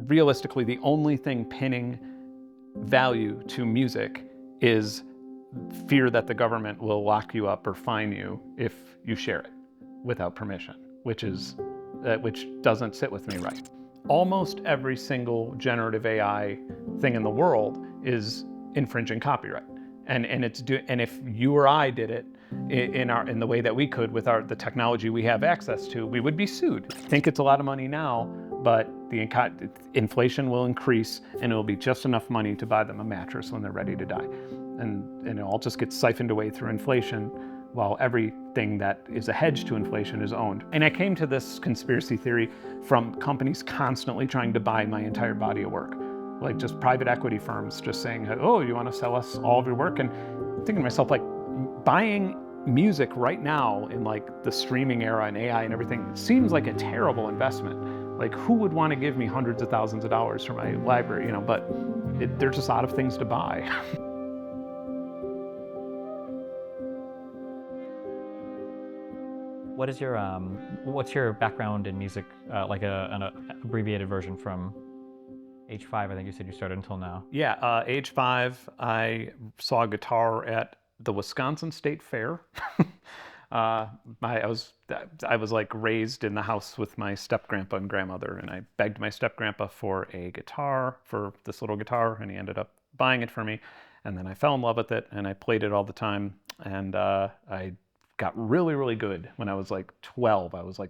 realistically, the only thing pinning value to music is fear that the government will lock you up or fine you if you share it without permission, which doesn't sit with me right. Almost every single generative AI thing in the world is infringing copyright, and if you or I did it in the way that we could with the technology we have access to, we would be sued. I think it's a lot of money now, but the inflation will increase, and it will be just enough money to buy them a mattress when they're ready to die, and it all just gets siphoned away through inflation, while everything that is a hedge to inflation is owned. And I came to this conspiracy theory from companies constantly trying to buy my entire body of work. Like just private equity firms just saying, oh, you want to sell us all of your work? And I'm thinking to myself, like, buying music right now in like the streaming era and AI and everything seems like a terrible investment. Like, who would want to give me hundreds of thousands of dollars for my library, you know? But they're just out of things to buy. What's your background in music, like an abbreviated version from age 5, I think you said you started, until now? Yeah, age 5, I saw a guitar at the Wisconsin State Fair. I was like raised in the house with my step-grandpa and grandmother, and I begged my step-grandpa for a guitar, for this little guitar, and he ended up buying it for me. And then I fell in love with it, and I played it all the time, and I got really, really good when I was like 12. I was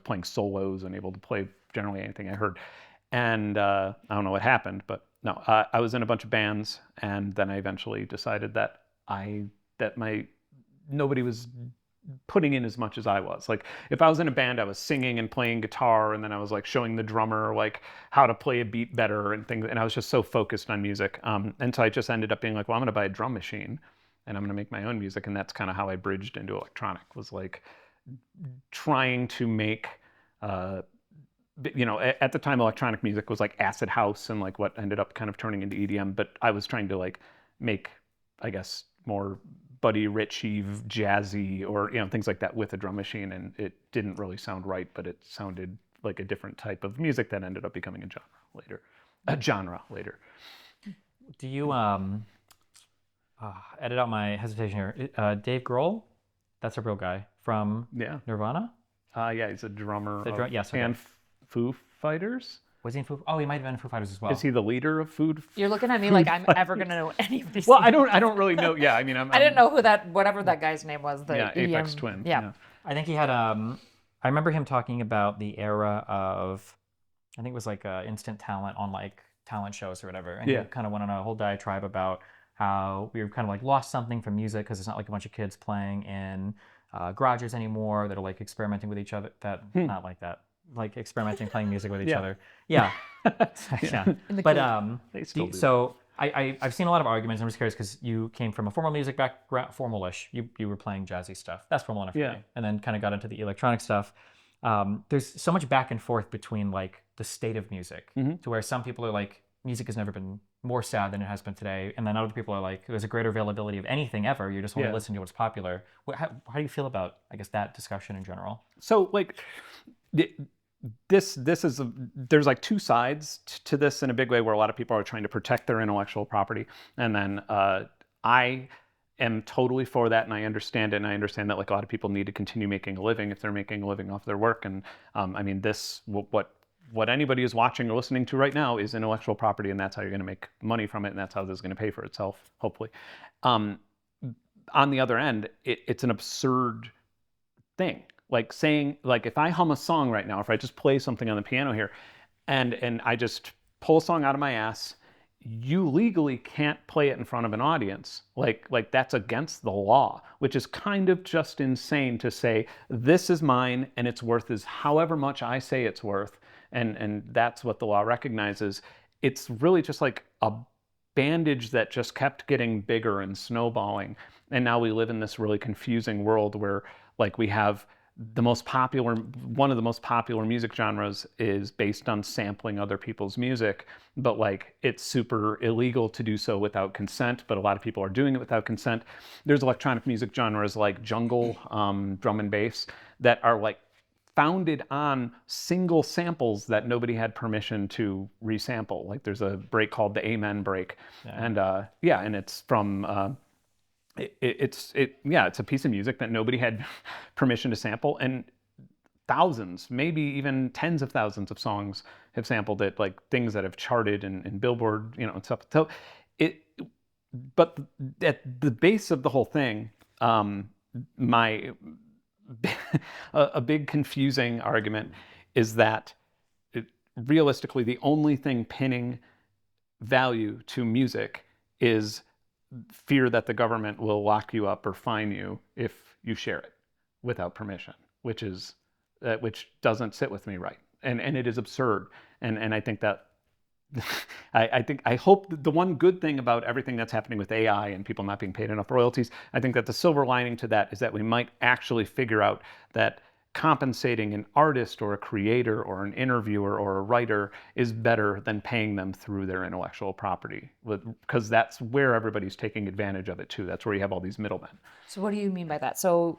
playing solos and able to play generally anything I heard. And I don't know what happened, but no, I was in a bunch of bands, and then I eventually decided that nobody was putting in as much as I was. Like, if I was in a band, I was singing and playing guitar, and then I was like showing the drummer like how to play a beat better and things. And I was just so focused on music. And so I just ended up being like, well, I'm going to buy a drum machine, and I'm going to make my own music. And that's kind of how I bridged into electronic, was like trying to make, at the time, electronic music was like acid house and like what ended up kind of turning into EDM. But I was trying to like make, I guess, more Buddy Ritchie, jazzy, or, things like that with a drum machine. And it didn't really sound right, but it sounded like a different type of music that ended up becoming a genre later. Do you, edit out my hesitation here. Dave Grohl, that's a real guy from Nirvana. Yeah, he's a drummer. Yes, and Foo Fighters. Was he in Foo? Oh, he might have been in Foo Fighters as well. Is he the leader of Foo? You're looking at me like I'm ever gonna know any of these. Well, I don't really know. Yeah, I mean, I didn't know who whatever that guy's name was. The Aphex Twin. Yeah. I think he had. I remember him talking about the era of, I think it was like instant talent on like talent shows or whatever, and he kind of went on a whole diatribe about how we were kind of like lost something from music because it's not like a bunch of kids playing in garages anymore that are like experimenting with each other. Not like that. Like experimenting, playing music with each other. Yeah. Yeah. But they still do. So I've seen a lot of arguments. I'm just curious because you came from a formal music background, formal-ish. You were playing jazzy stuff. That's formal enough for me. And then kind of got into the electronic stuff. There's so much back and forth between like the state of music, to where some people are like, music has never been more sad than it has been today, and then other people are like, there's a greater availability of anything ever. You're just only listening to what's popular. How do you feel about, I guess, that discussion in general? So like, there's like two sides to this in a big way, where a lot of people are trying to protect their intellectual property, and then I am totally for that, and I understand it, and I understand that like a lot of people need to continue making a living if they're making a living off their work. And I mean, what anybody is watching or listening to right now is intellectual property, and that's how you're going to make money from it, and that's how this is going to pay for itself, hopefully. On the other end, it's an absurd thing. Like saying, like, if I hum a song right now, if I just play something on the piano here, and I just pull a song out of my ass, you legally can't play it in front of an audience. Like that's against the law, which is kind of just insane to say, this is mine and it's worth is however much I say it's worth. And that's what the law recognizes. It's really just like a bandage that just kept getting bigger and snowballing. And now we live in this really confusing world where like we have one of the most popular music genres is based on sampling other people's music, but like it's super illegal to do so without consent, but a lot of people are doing it without consent. There's electronic music genres like jungle, drum and bass, that are like founded on single samples that nobody had permission to resample. Like there's a break called the Amen break, and and it's from it's a piece of music that nobody had permission to sample, and thousands, maybe even tens of thousands of songs have sampled it, like things that have charted in Billboard, and stuff. So but at the base of the whole thing, my a big confusing argument is that realistically the only thing pinning value to music is fear that the government will lock you up or fine you if you share it without permission, which doesn't sit with me right, and it is absurd, and I think that I hope the one good thing about everything that's happening with AI and people not being paid enough royalties, I think that the silver lining to that is that we might actually figure out that compensating an artist or a creator or an interviewer or a writer is better than paying them through their intellectual property, because that's where everybody's taking advantage of it too. That's where you have all these middlemen. So what do you mean by that? So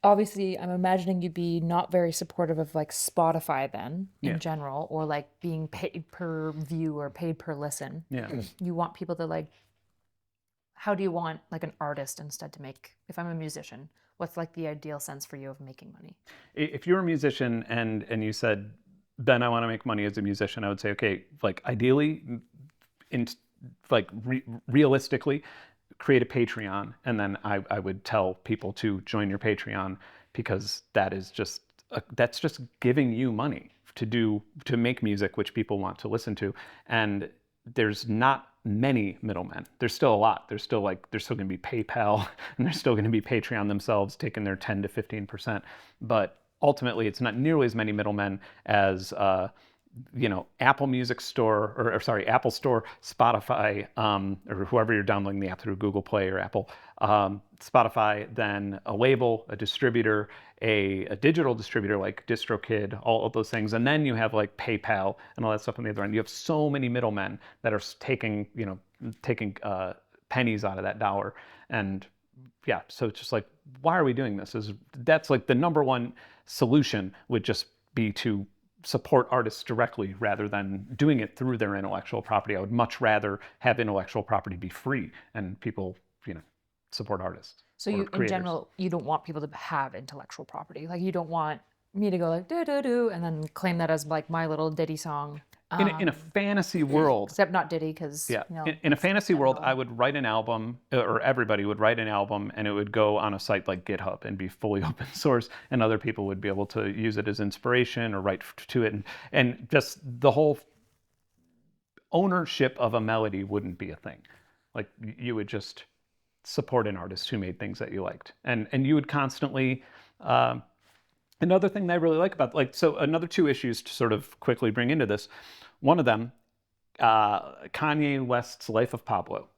obviously, I'm imagining you'd be not very supportive of like Spotify then in general, or like being paid per view or paid per listen. Yeah. You want people to like, how do you want like an artist instead to make, if I'm a musician, what's like the ideal sense for you of making money? If you're a musician and you said, Ben, I want to make money as a musician, I would say, okay, like ideally, realistically, create a Patreon, and then I would tell people to join your Patreon, because that's just giving you money to make music which people want to listen to. And there's not many middlemen. There's still a lot. There's still going to be PayPal, and there's still going to be Patreon themselves taking their 10 to 15%. But ultimately, it's not nearly as many middlemen as Apple Music Store, or sorry, Apple Store, Spotify, or whoever you're downloading the app through, Google Play or Apple, Spotify, then a label, a distributor, a digital distributor like DistroKid, all of those things, and then you have like PayPal and all that stuff on the other end. You have so many middlemen that are taking pennies out of that dollar, and so it's just like, why are we doing this? That's like the number one solution would just be to support artists directly rather than doing it through their intellectual property. I would much rather have intellectual property be free and people, support artists. So in general, you don't want people to have intellectual property. Like you don't want me to go like do do do and then claim that as like my little Diddy song. In a fantasy world, except not Diddy, because in a fantasy world, I would write an album, or everybody would write an album, and it would go on a site like GitHub and be fully open source, and other people would be able to use it as inspiration or write to it, and just the whole ownership of a melody wouldn't be a thing. Like you would just support an artist who made things that you liked, and you would constantly. Another thing that I really like about, another two issues to sort of quickly bring into this. One of them, Kanye West's Life of Pablo.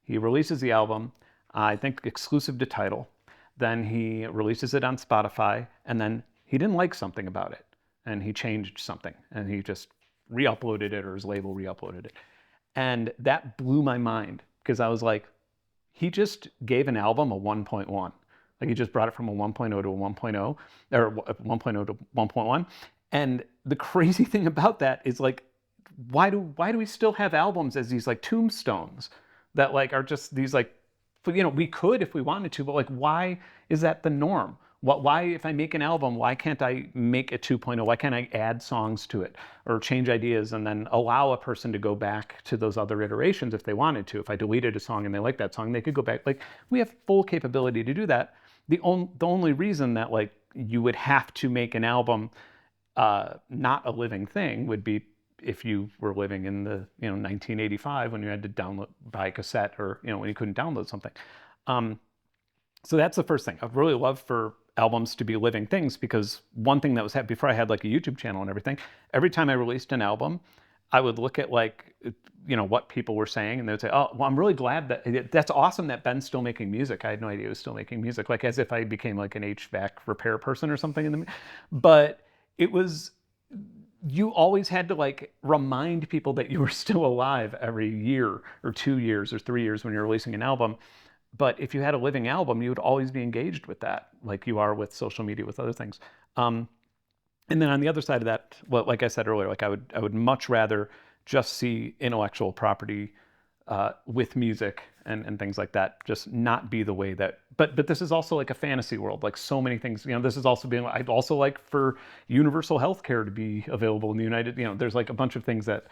He releases the album, I think exclusive to Tidal. Then he releases it on Spotify, and then he didn't like something about it, and he changed something, and he just re-uploaded it, or his label re-uploaded it. And that blew my mind, because I was like, he just gave an album a 1.1. Like he just brought it from a 1.0 to a 1.0, or 1.0 to 1.1. And the crazy thing about that is like, why do we still have albums as these like tombstones that like are just these like, we could if we wanted to, but like, why is that the norm? Why, if I make an album, why can't I make a 2.0? Why can't I add songs to it or change ideas and then allow a person to go back to those other iterations if they wanted to? If I deleted a song and they like that song, they could go back. Like we have full capability to do that. The only reason that like you would have to make an album not a living thing would be if you were living in the 1985 when you had to buy a cassette, or when you couldn't download something. So that's the first thing. I'd really love for albums to be living things, because one thing that was happening before I had like a YouTube channel and everything, every time I released an album, I would look at like, what people were saying, and they would say, oh, well, I'm really glad that's awesome that Ben's still making music. I had no idea he was still making music, like as if I became like an HVAC repair person or something. But it was, you always had to like remind people that you were still alive every year or 2 years or 3 years when you're releasing an album. But if you had a living album, you would always be engaged with that, like you are with social media, with other things. And then on the other side of that, well, like I said earlier, like I would much rather just see intellectual property with music and things like that just not be the way that. But this is also like a fantasy world, like so many things. This is also being. I'd also like for universal health care to be available in the United. There's like a bunch of things that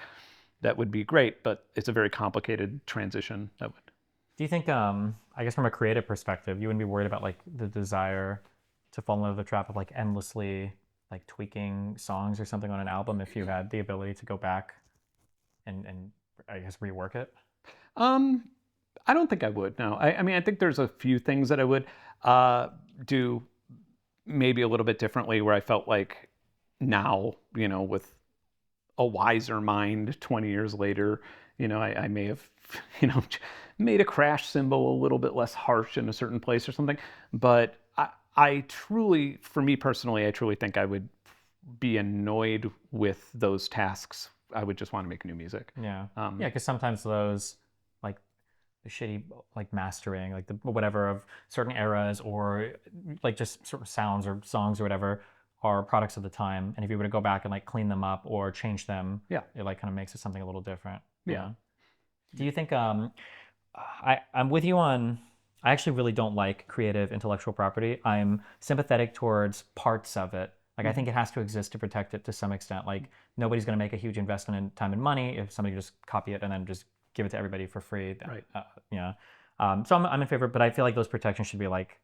would be great, but it's a very complicated transition. Do you think, I guess from a creative perspective, you wouldn't be worried about like the desire to fall into the trap of like endlessly like tweaking songs or something on an album if you had the ability to go back and I guess rework it? I don't think I would. No, I mean I think there's a few things that I would do maybe a little bit differently where I felt like now, with a wiser mind 20 years later, I may have, made a crash cymbal a little bit less harsh in a certain place or something. But I truly, for me personally, I truly think I would be annoyed with those tasks. I would just want to make new music. Yeah. Yeah, because sometimes those like the shitty like mastering, like the whatever of certain eras or like just sort of sounds or songs or whatever are products of the time. And if you were to go back and like clean them up or change them, yeah, it like kind of makes it something a little different. Yeah. Do you think I'm with you on I actually really don't like creative intellectual property. I'm sympathetic towards parts of it. Like I think it has to exist to protect it to some extent. Like nobody's going to make a huge investment in time and money if somebody just copy it and then just give it to everybody for free. Right. So I'm in favor, but I feel like those protections should be like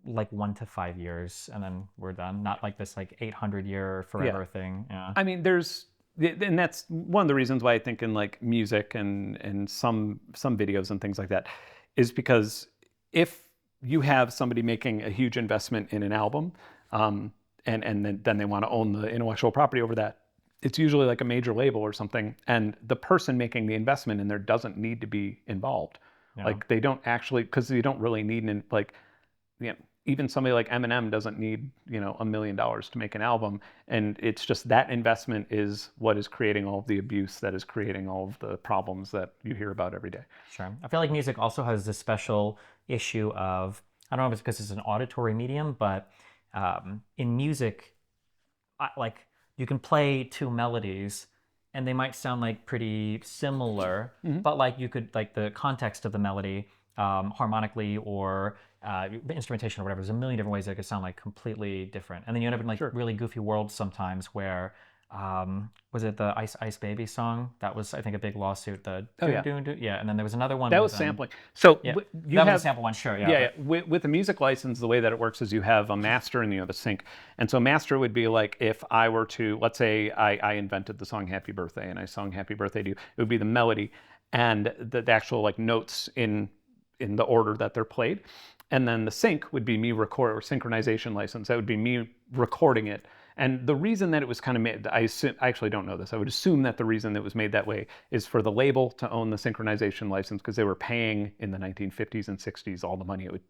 1 to 5 years and then we're done. Not like this like 800-year forever thing. Yeah. I mean, and that's one of the reasons why I think in like music and some videos and things like that is because if you have somebody making a huge investment in an album, and then they want to own the intellectual property over that, it's usually like a major label or something, and the person making the investment in there doesn't need to be involved. Yeah. Like they don't actually, because you don't really need even somebody like Eminem doesn't need $1 million to make an album, and it's just that investment is what is creating all of the abuse, that is creating all of the problems that you hear about every day. Sure. I feel like music also has this special issue of, I don't know if it's because it's an auditory medium, but in music, like you can play two melodies and they might sound like pretty similar, but like you could, like the context of the melody harmonically or instrumentation or whatever, there's a million different ways that it could sound like completely different. And then you end up in like really goofy worlds sometimes where, was it the Ice Ice Baby song? That was, I think, a big lawsuit. Yeah, and then there was another one. That was sampling. So yeah, that was a sample one, sure. Yeah. With a music license, the way that it works is you have a master and you have a sync. And so master would be like if I were to, let's say I invented the song Happy Birthday and I sung Happy Birthday to you, it would be the melody and the actual like notes in the order that they're played. And then the sync would be me record, or synchronization license. That would be me recording it. And the reason that it was kind of made, I actually don't know this. I would assume that the reason it was made that way is for the label to own the synchronization license because they were paying in the 1950s and 60s all the money it would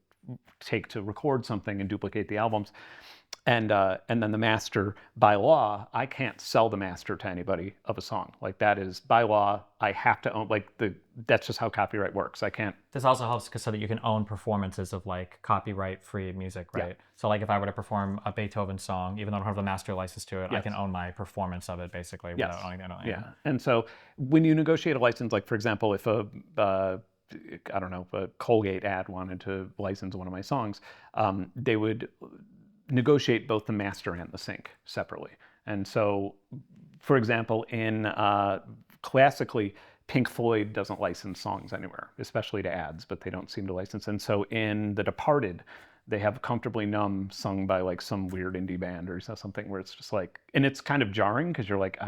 take to record something and duplicate the albums. And then the master, by law, I can't sell the master to anybody of a song. Like that is by law, I have to own, that's just how copyright works. I can't. This also helps so that you can own performances of like copyright-free music, right? Yeah. So like if I were to perform a Beethoven song, even though I don't have the master license to it, I can own my performance of it basically. Yes. Without owning it. Yeah. And so when you negotiate a license, like for example, if I don't know, if a Colgate ad wanted to license one of my songs, they would negotiate both the master and the sync separately. And so, for example, in classically, Pink Floyd doesn't license songs anywhere, especially to ads, but they don't seem to license. And so in The Departed, they have Comfortably Numb sung by like some weird indie band or something where it's just like, and it's kind of jarring because you're like,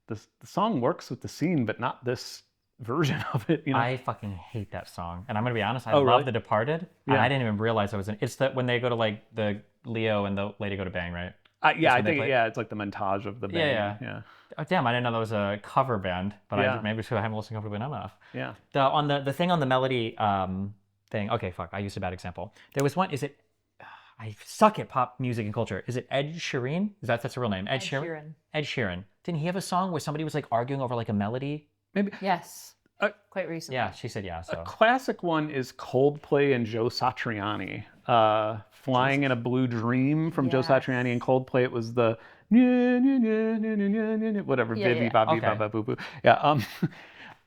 the song works with the scene, but not this version of it. I fucking hate that song. And I'm going to be honest, I love really? The Departed. Yeah. And I didn't even realize I was in, it's that when they go to like the Leo and the lady go to Bang, right? I think, it's like the montage of the band. Yeah. Oh, damn, I didn't know that was a cover band, but maybe because I haven't listened comfortably enough. Yeah. The thing on the melody thing, okay, fuck, I used a bad example. There was one, I suck at pop music and culture. Is it Ed Sheeran? That's the real name? Ed Sheeran. Ed Sheeran. Didn't he have a song where somebody was like arguing over like a melody? Maybe. Yes. quite recently. Yeah, she said yeah. So Classic one is Coldplay and Joe Satriani. Flying in a Blue Dream from Joe Yes. Satriani and Coldplay. It was the whatever, Yeah, Vivi yeah. Bobby Okay. Baba Boo Boo. Yeah.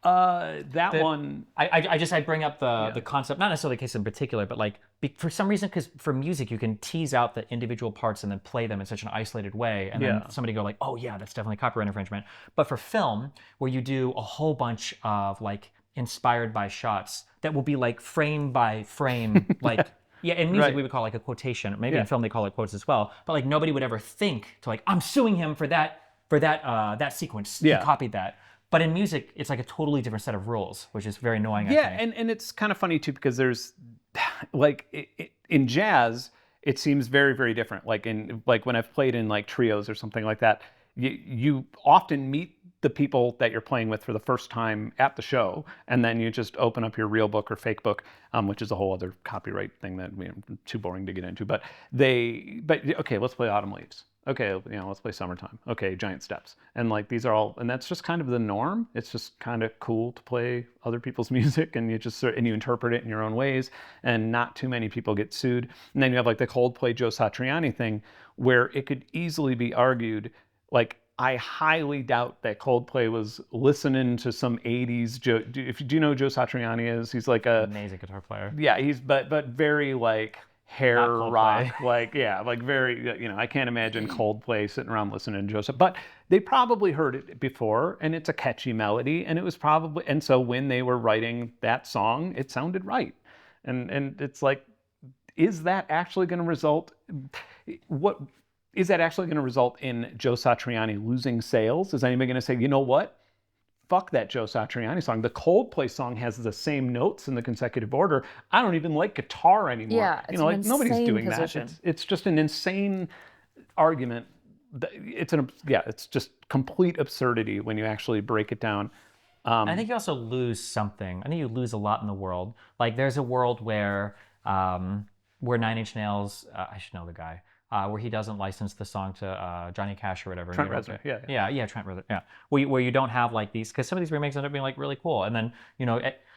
That one. I just I bring up the concept, not necessarily the case in particular, but like for some reason, because for music you can tease out the individual parts and then play them in such an isolated way, and Yeah. then somebody go like, oh yeah, that's definitely copyright infringement. But for film, where you do a whole bunch of like inspired by shots that will be like frame by frame, like yeah, in music Right. we would call it like a quotation. Maybe Yeah. in film they call it quotes as well. But like nobody would ever think to like, I'm suing him for that sequence. Yeah. He copied that. But in music, it's like a totally different set of rules, which is very annoying. Yeah, I think. and it's kind of funny too because there's like in jazz, it seems very very different. Like when I've played in like trios or something like that, you often meet the people that you're playing with for the first time at the show, and then you just open up your real book or fake book, which is a whole other copyright thing that too boring to get into. But okay, let's play Autumn Leaves. Okay, let's play Summertime. Okay, Giant Steps. And like these are all, and that's just kind of the norm. It's just kind of cool to play other people's music, and you interpret it in your own ways, and not too many people get sued. And then you have like the Coldplay Joe Satriani thing, where it could easily be argued, like I highly doubt that Coldplay was listening to some '80s Joe. Do you know who Joe Satriani is? He's like Amazing guitar player. yeah, he's but very like hair Not Coldplay. rock, like yeah, like very I can't imagine Coldplay sitting around listening to Joseph, but they probably heard it before, and it's a catchy melody, and it was probably, and so when they were writing that song, it sounded right, and it's like, is that actually going to result? What is that actually going to result in Joe Satriani losing sales? Is anybody going to say, you know what? Fuck that Joe Satriani song. The Coldplay song has the same notes in the consecutive order. I don't even like guitar anymore. Yeah, it's like an nobody's insane doing position. that. It's just an insane argument. It's just complete absurdity when you actually break it down. I think you also lose something. I think you lose a lot in the world. Like there's a world where Nine Inch Nails, I should know the guy, where he doesn't license the song to Johnny Cash or whatever. Trent Reznor, yeah, Trent Reznor, yeah. Where you don't have like these, because some of these remakes end up being like really cool, and then I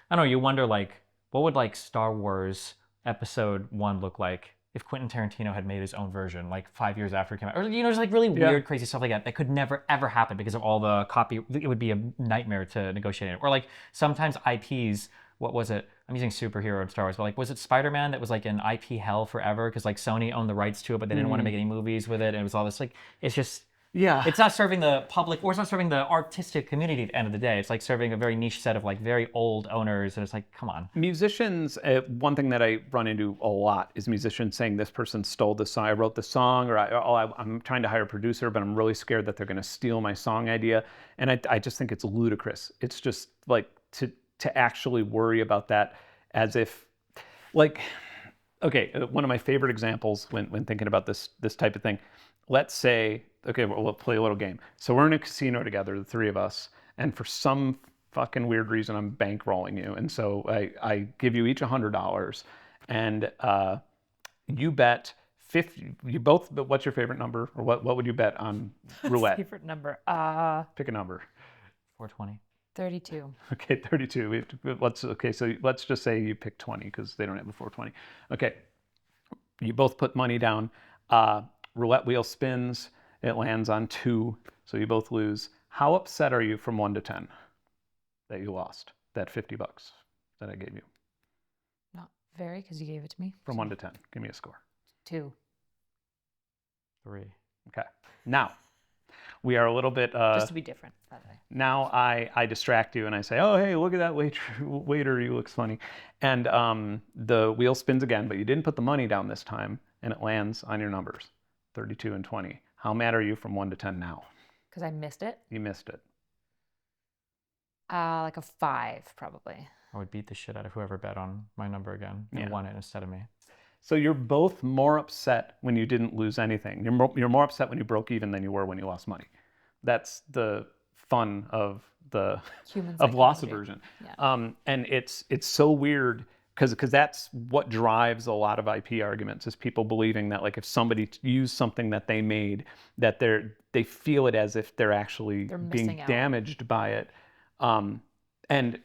don't know, you wonder like what would like Star Wars Episode 1 look like if Quentin Tarantino had made his own version like 5 years after it came out, or just like really weird, crazy stuff like that that could never ever happen because of all the copy. It would be a nightmare to negotiate it. Or like sometimes IPs. What was it? I'm using superhero in Star Wars, but like, was it Spider-Man that was like in IP hell forever because like Sony owned the rights to it, but they didn't want to make any movies with it, and it was all this like, it's just, it's not serving the public, or it's not serving the artistic community at the end of the day. It's like serving a very niche set of like very old owners, and it's like, come on. Musicians, one thing that I run into a lot is musicians saying this person stole the song. I wrote the song, or I'm trying to hire a producer, but I'm really scared that they're going to steal my song idea, and I just think it's ludicrous. It's just like to actually worry about that as if, like, okay, one of my favorite examples when thinking about this type of thing, let's say, okay, we'll play a little game. So we're in a casino together, the three of us, and for some fucking weird reason, I'm bankrolling you. And so I give you each $100, and you bet 50, you both, but what's your favorite number? Or what would you bet on roulette? Favorite number? Pick a number. 420. 32. Okay, 32. So let's just say you pick 20 because they don't have a 420. Okay, you both put money down. Roulette wheel spins. It lands on 2, so you both lose. How upset are you from 1 to 10 that you lost that $50 that I gave you? Not very, because you gave it to me. From 1 to 10, give me a score. 2. 3. Okay. Now, we are a little bit... just to be different, by the way. Now I distract you and I say, oh, hey, look at that waiter, he looks funny. And the wheel spins again, but you didn't put the money down this time, and it lands on your numbers, 32 and 20. How mad are you from 1 to 10 now? Because I missed it. You missed it. Like a 5, probably. I would beat the shit out of whoever bet on my number again and won it instead of me. So you're both more upset when you didn't lose anything. You're more upset when you broke even than you were when you lost money. That's the fun of the of loss aversion. Yeah. And it's so weird because that's what drives a lot of IP arguments, is people believing that like if somebody used something that they made, that they feel it as if they're actually being missing out. damaged by it. And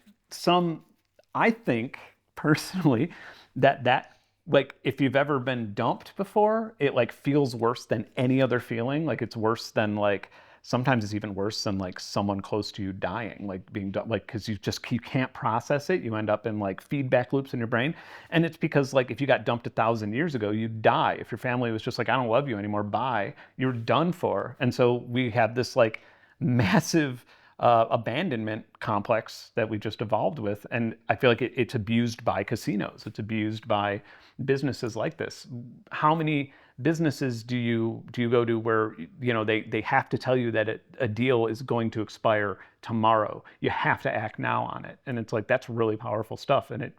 I think personally that like if you've ever been dumped before, it like feels worse than any other feeling. Like it's worse than like sometimes it's even worse than like someone close to you dying, like being dumped, like because you can't process it. You end up in like feedback loops in your brain, and it's because like if you got dumped 1,000 years ago, you'd die. If your family was just like, I don't love you anymore, bye, you're done for. And so we have this like massive abandonment complex that we just evolved with. And I feel like it's abused by casinos. It's abused by businesses like this. How many businesses do you go to where they have to tell you that a deal is going to expire tomorrow? You have to act now on it. And it's like that's really powerful stuff. And it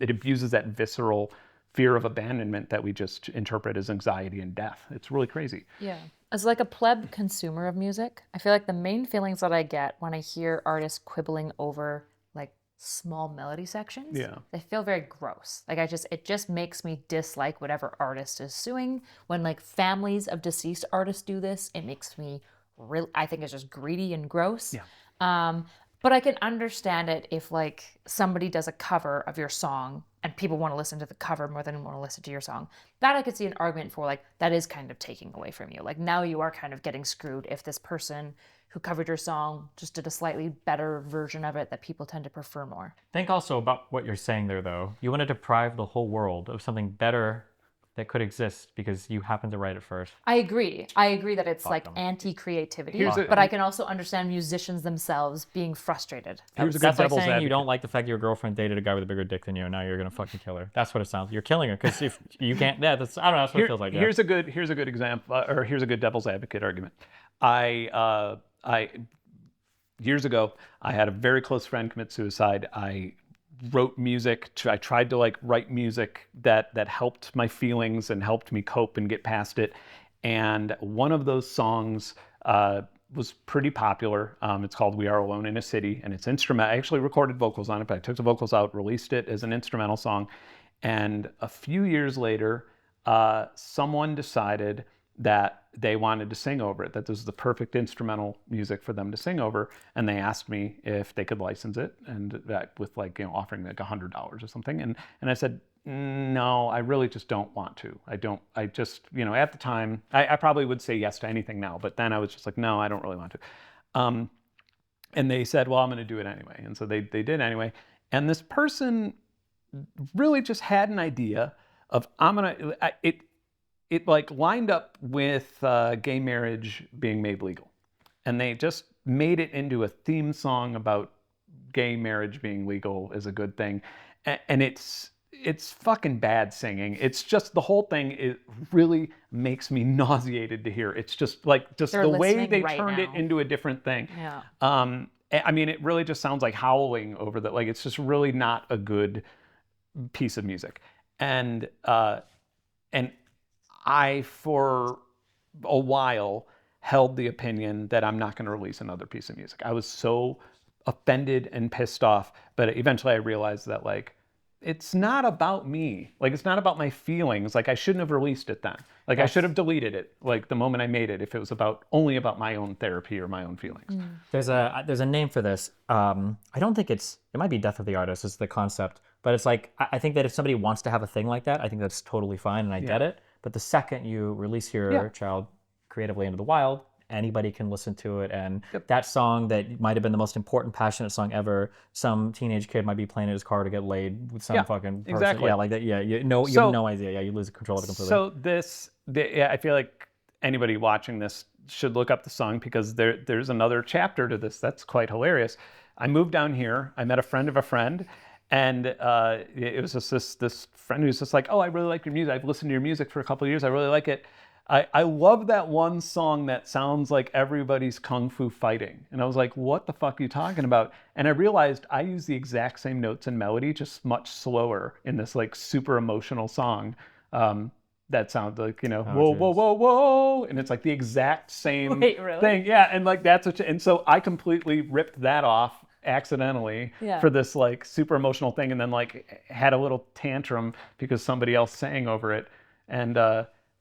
abuses that visceral fear of abandonment that we just interpret as anxiety and death. It's really crazy. Yeah. As like a pleb consumer of music, I feel like the main feelings that I get when I hear artists quibbling over like small melody sections, they feel very gross. Like it just makes me dislike whatever artist is suing. When like families of deceased artists do this, it makes me I think it's just greedy and gross. But I can understand it if like somebody does a cover of your song and people want to listen to the cover more than want to listen to your song. That I could see an argument for, like that is kind of taking away from you. Like now you are kind of getting screwed if this person who covered your song just did a slightly better version of it that people tend to prefer more. Think also about what you're saying there, though. You want to deprive the whole world of something better that could exist because you happen to write it first. I agree that it's like anti-creativity, but I can also understand musicians themselves being frustrated. That's like saying advocate. You don't like the fact your girlfriend dated a guy with a bigger dick than you, and now you're gonna fucking kill her. That's what it sounds like. You're killing her because if you can't, I don't know. That's what it feels like. Here's a good example, or here's a good devil's advocate argument. I years ago, I had a very close friend commit suicide. I wrote music. I tried to like write music that helped my feelings and helped me cope and get past it. And one of those songs was pretty popular. It's called "We Are Alone in a City," and it's instrumental. I actually recorded vocals on it, but I took the vocals out, released it as an instrumental song. And a few years later, someone decided that they wanted to sing over it, that this was the perfect instrumental music for them to sing over. And they asked me if they could license it, and that with like, offering like $100 or something. And I said, no, I really just don't want to. I just, at the time, I probably would say yes to anything now, but then I was just like, no, I don't really want to. And they said, well, I'm going to do it anyway. And so they did anyway. And this person really just had an idea of, it like lined up with gay marriage being made legal. And they just made it into a theme song about gay marriage being legal is a good thing. And it's fucking bad singing. It's just the whole thing, it really makes me nauseated to hear. It's just like the way they turned it into a different thing. Yeah. I mean, it really just sounds like howling over that. Like it's just really not a good piece of music. And I, for a while, held the opinion that I'm not going to release another piece of music. I was so offended and pissed off, but eventually I realized that like, it's not about me. Like, it's not about my feelings. Like, I shouldn't have released it then. Like, I should have deleted it, like, the moment I made it, if it was only about my own therapy or my own feelings. There's a name for this. I don't think it might be death of the artist is the concept, but it's like, I think that if somebody wants to have a thing like that, I think that's totally fine, and I get it. But the second you release your child creatively into the wild, anybody can listen to it. And that song that might have been the most important, passionate song ever, some teenage kid might be playing in his car to get laid with some fucking person. Exactly. Yeah, like that. Yeah, you have no idea. Yeah, you lose control of it completely. So I feel like anybody watching this should look up the song because there's another chapter to this that's quite hilarious. I moved down here. I met a friend of a friend. And it was just this friend who's just like, oh, I really like your music. I've listened to your music for a couple of years. I really like it. I love that one song that sounds like everybody's kung fu fighting. And I was like, what the fuck are you talking about? And I realized I use the exact same notes and melody, just much slower in this like super emotional song. That sounds like, whoa, whoa, whoa, whoa. And it's like the exact same thing. Yeah. And like and so I completely ripped that off accidentally for this like super emotional thing, and then like had a little tantrum because somebody else sang over it. And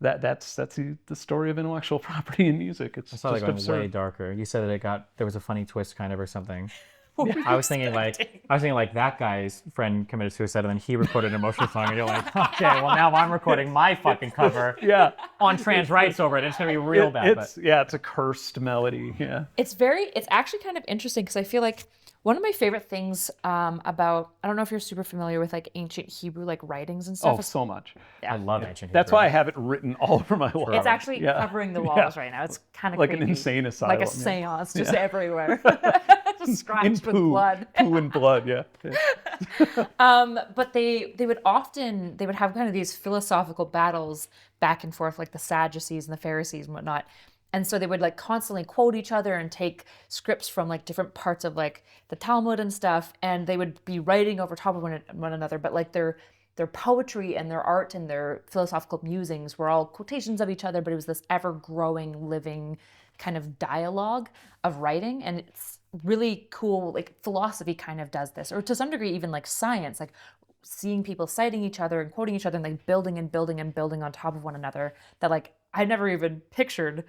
that's the story of intellectual property in music. It's just absurd. Way darker. You said that there was a funny twist kind of or something. I was thinking like that guy's friend committed suicide and then he recorded an emotional song and you're like, okay, well now I'm recording my fucking cover on trans rights over it. It's gonna be real bad. It's a cursed melody. Yeah. It's actually kind of interesting because I feel like one of my favorite things about, I don't know if you're super familiar with like ancient Hebrew like writings and stuff. Oh, so much. I love ancient Hebrew. That's why I have it written all over my wall. It's actually covering the walls right now. It's kind of like creepy. An insane asylum. Like a seance just everywhere. Just scratched with poo. blood. Poo and blood, yeah. But they would have kind of these philosophical battles back and forth, like the Sadducees and the Pharisees and whatnot. And so they would like constantly quote each other and take scripts from like different parts of like the Talmud and stuff, and they would be writing over top of one another. But like their poetry and their art and their philosophical musings were all quotations of each other, but it was this ever-growing, living kind of dialogue of writing. And it's really cool. Like philosophy kind of does this, or to some degree even like science, like seeing people citing each other and quoting each other and like building and building and building on top of one another, that like I never even pictured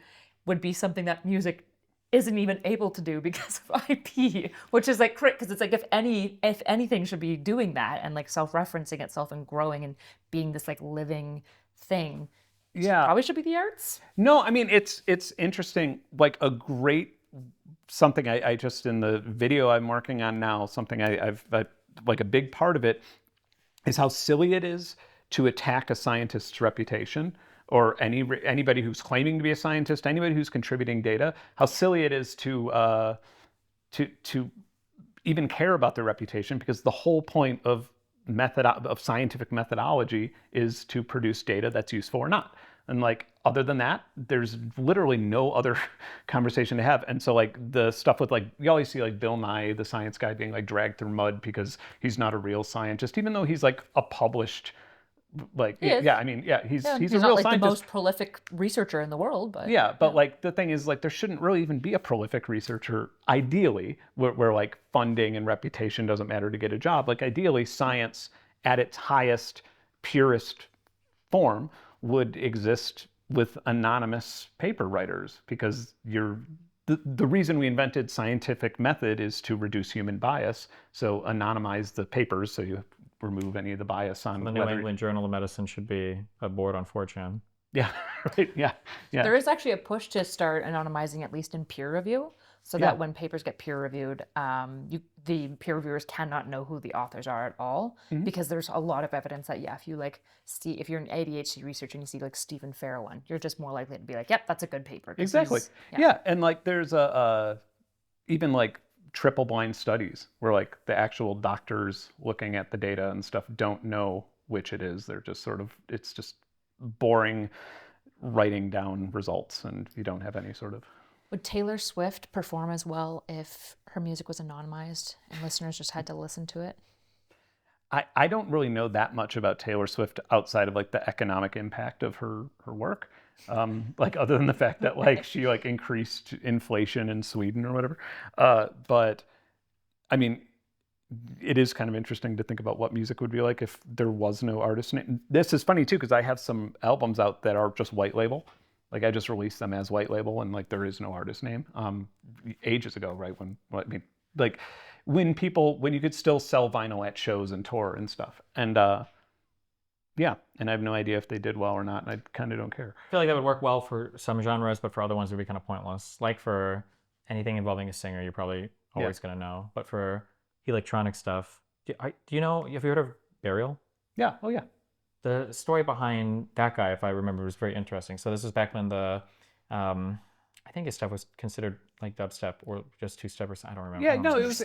would be something that music isn't even able to do because of IP, which is like crit, because it's like if anything should be doing that and like self-referencing itself and growing and being this like living thing. Yeah, probably should be the arts. No, I mean it's interesting. Like a great something I just in the video I'm working on now, something I've like a big part of it is how silly it is to attack a scientist's reputation, or anybody who's claiming to be a scientist, anybody who's contributing data, how silly it is to even care about their reputation, because the whole point of scientific methodology is to produce data that's useful or not. And like, other than that, there's literally no other conversation to have. And so like the stuff with like, you always see like Bill Nye, the science guy, being like dragged through mud because he's not a real scientist, even though he's like a published, like, he's a not real like scientist. The most prolific researcher in the world, but like the thing is like there shouldn't really even be a prolific researcher, ideally, where like funding and reputation doesn't matter to get a job. Like ideally, science at its highest, purest form would exist with anonymous paper writers, because the reason we invented scientific method is to reduce human bias. So anonymize the papers so you remove any of the bias on the New England Journal of Medicine should be a board on 4chan. Yeah, right. Yeah. There is actually a push to start anonymizing, at least in peer review, so that when papers get peer reviewed, the peer reviewers cannot know who the authors are at all, because there's a lot of evidence that if you like if you're an ADHD researcher and you see like Stephen Farrow one, you're just more likely to be like, yep, that's a good paper. Exactly. And like there's even like triple blind studies where like the actual doctors looking at the data and stuff don't know which it is. They're just it's just boring writing down results, and you don't have any sort of. Would Taylor Swift perform as well if her music was anonymized and listeners just had to listen to it? I don't really know that much about Taylor Swift outside of like the economic impact of her work. Like other than the fact that like she like increased inflation in Sweden or whatever. But I mean, it is kind of interesting to think about what music would be like if there was no artist name. This is funny too, because I have some albums out that are just white label. Like I just released them as white label, and like there is no artist name. Ages ago, right? When you could still sell vinyl at shows and tour and stuff. And and I have no idea if they did well or not, and I kind of don't care. I feel like that would work well for some genres, but for other ones it would be kind of pointless. Like for anything involving a singer, you're probably always going to know. But for electronic stuff, have you heard of Burial? Yeah. Oh yeah. The story behind that guy, if I remember, was very interesting. So this was back when I think his stuff was considered like dubstep or just two-step or something. I don't remember. Yeah, no, it was.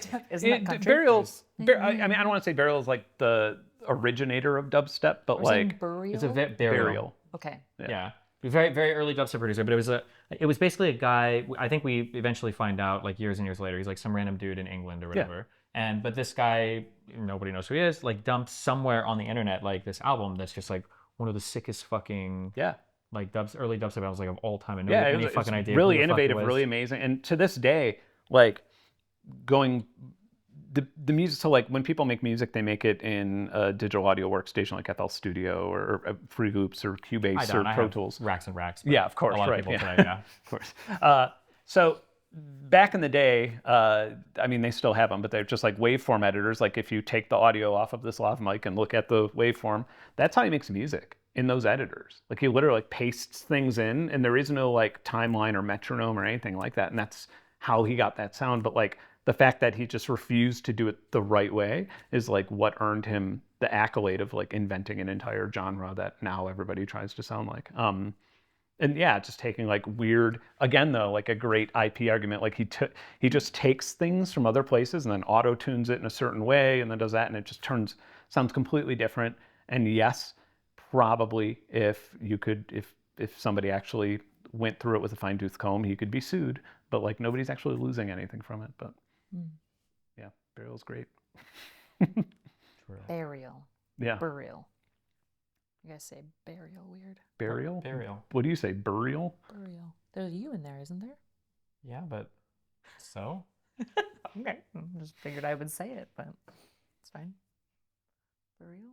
Burial's. I mean, I don't want to say Burial is like the originator of dubstep, but like Burial? It's a Burial. Okay. Yeah. Very, very early dubstep producer, but it was basically a guy. I think we eventually find out like years and years later, he's like some random dude in England or whatever. But this guy, nobody knows who he is, like dumped somewhere on the internet like this album that's just like one of the sickest fucking like early dubstep albums like of all time, and nobody had any fucking idea. Really innovative, really amazing, and to this day, like the music. So like when people make music, they make it in a digital audio workstation like FL Studio or Fruity Loops or Cubase or Pro Tools. Racks and racks. Yeah, of course, a lot right? of people today, of course. So back in the day, I mean, they still have them, but they're just like waveform editors. Like if you take the audio off of this lav mic and look at the waveform, that's how he makes music in those editors. Like he literally like pastes things in, and there is no like timeline or metronome or anything like that. And that's how he got that sound. But like the fact that he just refused to do it the right way is like what earned him the accolade of like inventing an entire genre that now everybody tries to sound like. And yeah, just taking like weird, again though, like a great IP argument. Like he just takes things from other places and then auto tunes it in a certain way and then does that, and it just sounds completely different. And yes, probably if somebody actually went through it with a fine tooth comb, he could be sued. But like nobody's actually losing anything from it. But yeah, Burial's great. Burial. Yeah. Burial. You guys say burial weird. Burial? Burial. What do you say? Burial? Burial. There's a U in there, isn't there? Yeah, but so? Okay. Just figured I would say it, but it's fine. Burial?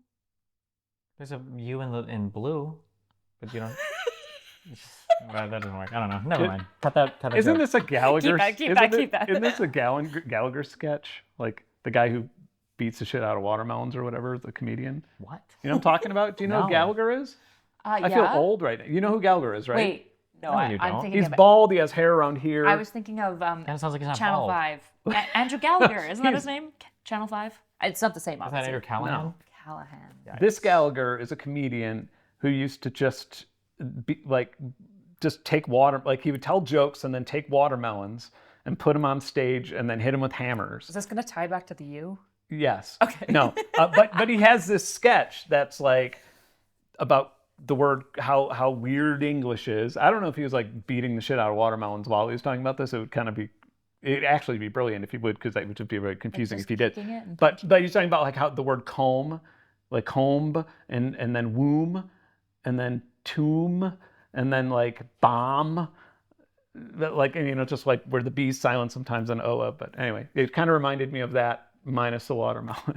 There's a U in blue, but you don't. That doesn't work. I don't know. Never mind. Cut that. Isn't this a Gallagher? Keep that. Isn't this a Gallagher sketch? Like the guy who beats the shit out of watermelons or whatever, the comedian. What? You know what I'm talking about? Do you know who No. Gallagher is? I feel old right now. You know who Gallagher is, right? Wait. No, you I'm don't. thinking He's of bald. He has hair around here. I was thinking of Kind of sounds like he's not Channel bald. 5. Andrew Gallagher, isn't that his name? Channel 5? It's not the same, Is that obviously. Andrew Callahan? No. Callahan. This Gallagher is a comedian who used to just take water, like he would tell jokes and then take watermelons and put them on stage and then hit them with hammers. Is this going to tie back to the U? Yes. Okay. No, but he has this sketch that's like about the word how weird English is. I don't know if he was like beating the shit out of watermelons while he was talking about this. It'd actually be brilliant if he would, because that would just be very confusing if he did. But he's talking about like how the word comb, like comb, and then womb, and then tomb, and then like bomb. That like, you know, just like where the B's silent sometimes on OA. But anyway, it kind of reminded me of that minus the watermelon.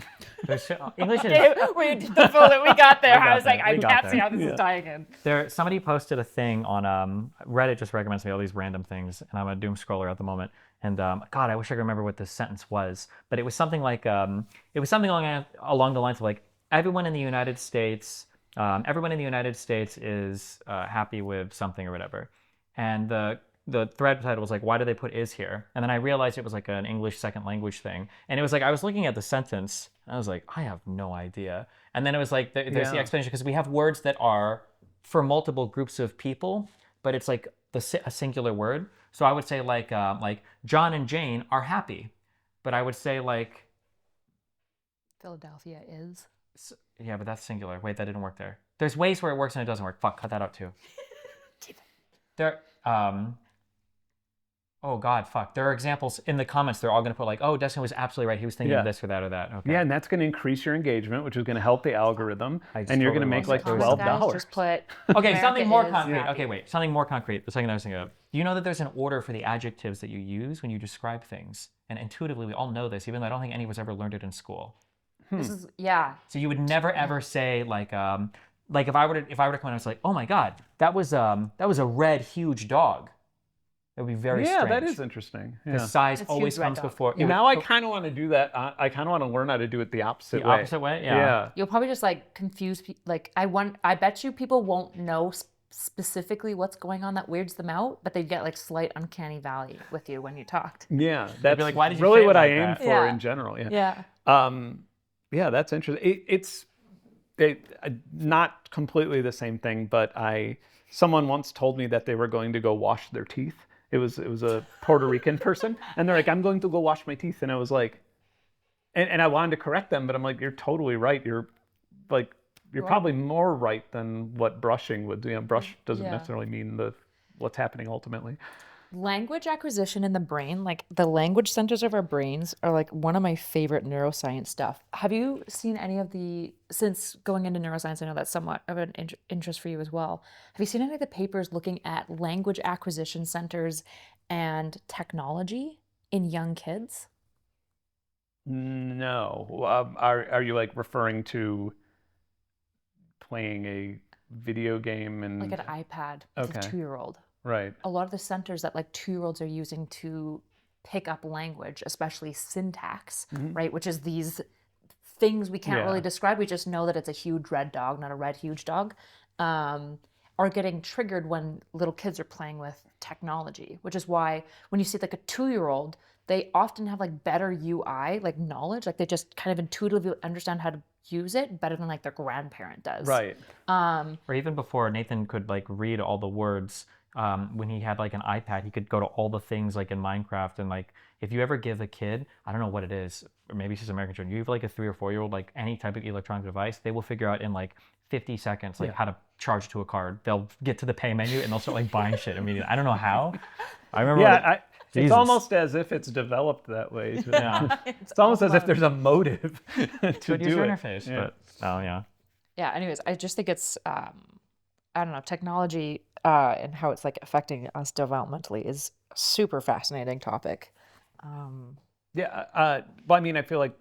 English is. We did the bullet. We got there. I was there. like, I We got can't see there. how this is tying in. Somebody posted a thing on Reddit. Just recommends me all these random things, and I'm a doom scroller at the moment. And God, I wish I could remember what this sentence was, but it was something like along the lines of like everyone in the United States is happy with something or whatever, and the thread title was like, why do they put is here? And then I realized it was like an English second language thing. And it was like, I was looking at the sentence and I was like, I have no idea. And then it was like, there's the explanation, because we have words that are for multiple groups of people, but it's like a singular word. So I would say like John and Jane are happy, but I would say like Philadelphia is. Yeah, but that's singular. Wait, that didn't work there. There's ways where it works and it doesn't work. Fuck, cut that out too. Oh God, fuck. There are examples in the comments. They're all going to put like, oh, Destiny was absolutely right. He was thinking of this or that or that. Okay. Yeah, and that's going to increase your engagement, which is going to help the algorithm, and you're totally going to make like lost it. $12. Just put. Okay, something more America is concrete. happy. Okay, wait. Something more concrete. The second I was thinking of. Do you know that there's an order for the adjectives that you use when you describe things? And intuitively, we all know this, even though I don't think any of us ever learned it in school. This is, yeah. So you would never ever say like if I were to come in and I was like, oh my God, that was a red huge dog. It would be very strange. Yeah, that is interesting. Yeah. Because size It's always huge red comes dog. before. Now I kind of want to do that. I kind of want to learn how to do it the opposite way. Opposite way, yeah. Yeah. You'll probably just like confuse people. Like I bet you people won't know specifically what's going on that weirds them out, but they get like slight uncanny valley with you when you talked. Yeah, that's like, why did you really say it what I like aim that? for Yeah. in general. Yeah. Yeah. Yeah, that's interesting. It's not completely the same thing, but someone once told me that they were going to go wash their teeth. It was a Puerto Rican person, and they're like, I'm going to go wash my teeth, and I was like, and I wanted to correct them, but I'm like, you're totally right. You're probably more right than what brushing would do. You know, brush doesn't necessarily mean what's happening ultimately. Language acquisition in the brain, like the language centers of our brains are like one of my favorite neuroscience stuff. Have you seen any of since going into neuroscience, I know that's somewhat of an interest for you as well. Have you seen any of the papers looking at language acquisition centers and technology in young kids? No. Are you like referring to playing a video game and Like an iPad with a 2-year-old. Right. a lot of the centers that like 2-year-olds are using to pick up language, especially syntax, right? Which is these things we can't really describe. We just know that it's a huge red dog, not a red huge dog, are getting triggered when little kids are playing with technology, which is why when you see like a 2-year-old, they often have like better UI, like knowledge, like they just kind of intuitively understand how to use it better than like their grandparent does. Right. Or even before Nathan could like read all the words, when he had like an iPad, he could go to all the things like in Minecraft. And like, if you ever give a kid, I don't know what it is, or maybe it's just American children, you have like a 3 or 4-year-old, like any type of electronic device, they will figure out in like 50 seconds, like how to charge to a card. They'll get to the pay menu and they'll start like buying shit immediately. I don't know how. I remember. Yeah, it's almost as if it's developed that way. Yeah. It's almost as if there's a motive to Good do user it. interface, but yeah. Yeah, anyways, I just think it's I don't know, technology and how it's like affecting us developmentally is a super fascinating topic. Yeah. Well, I mean, I feel like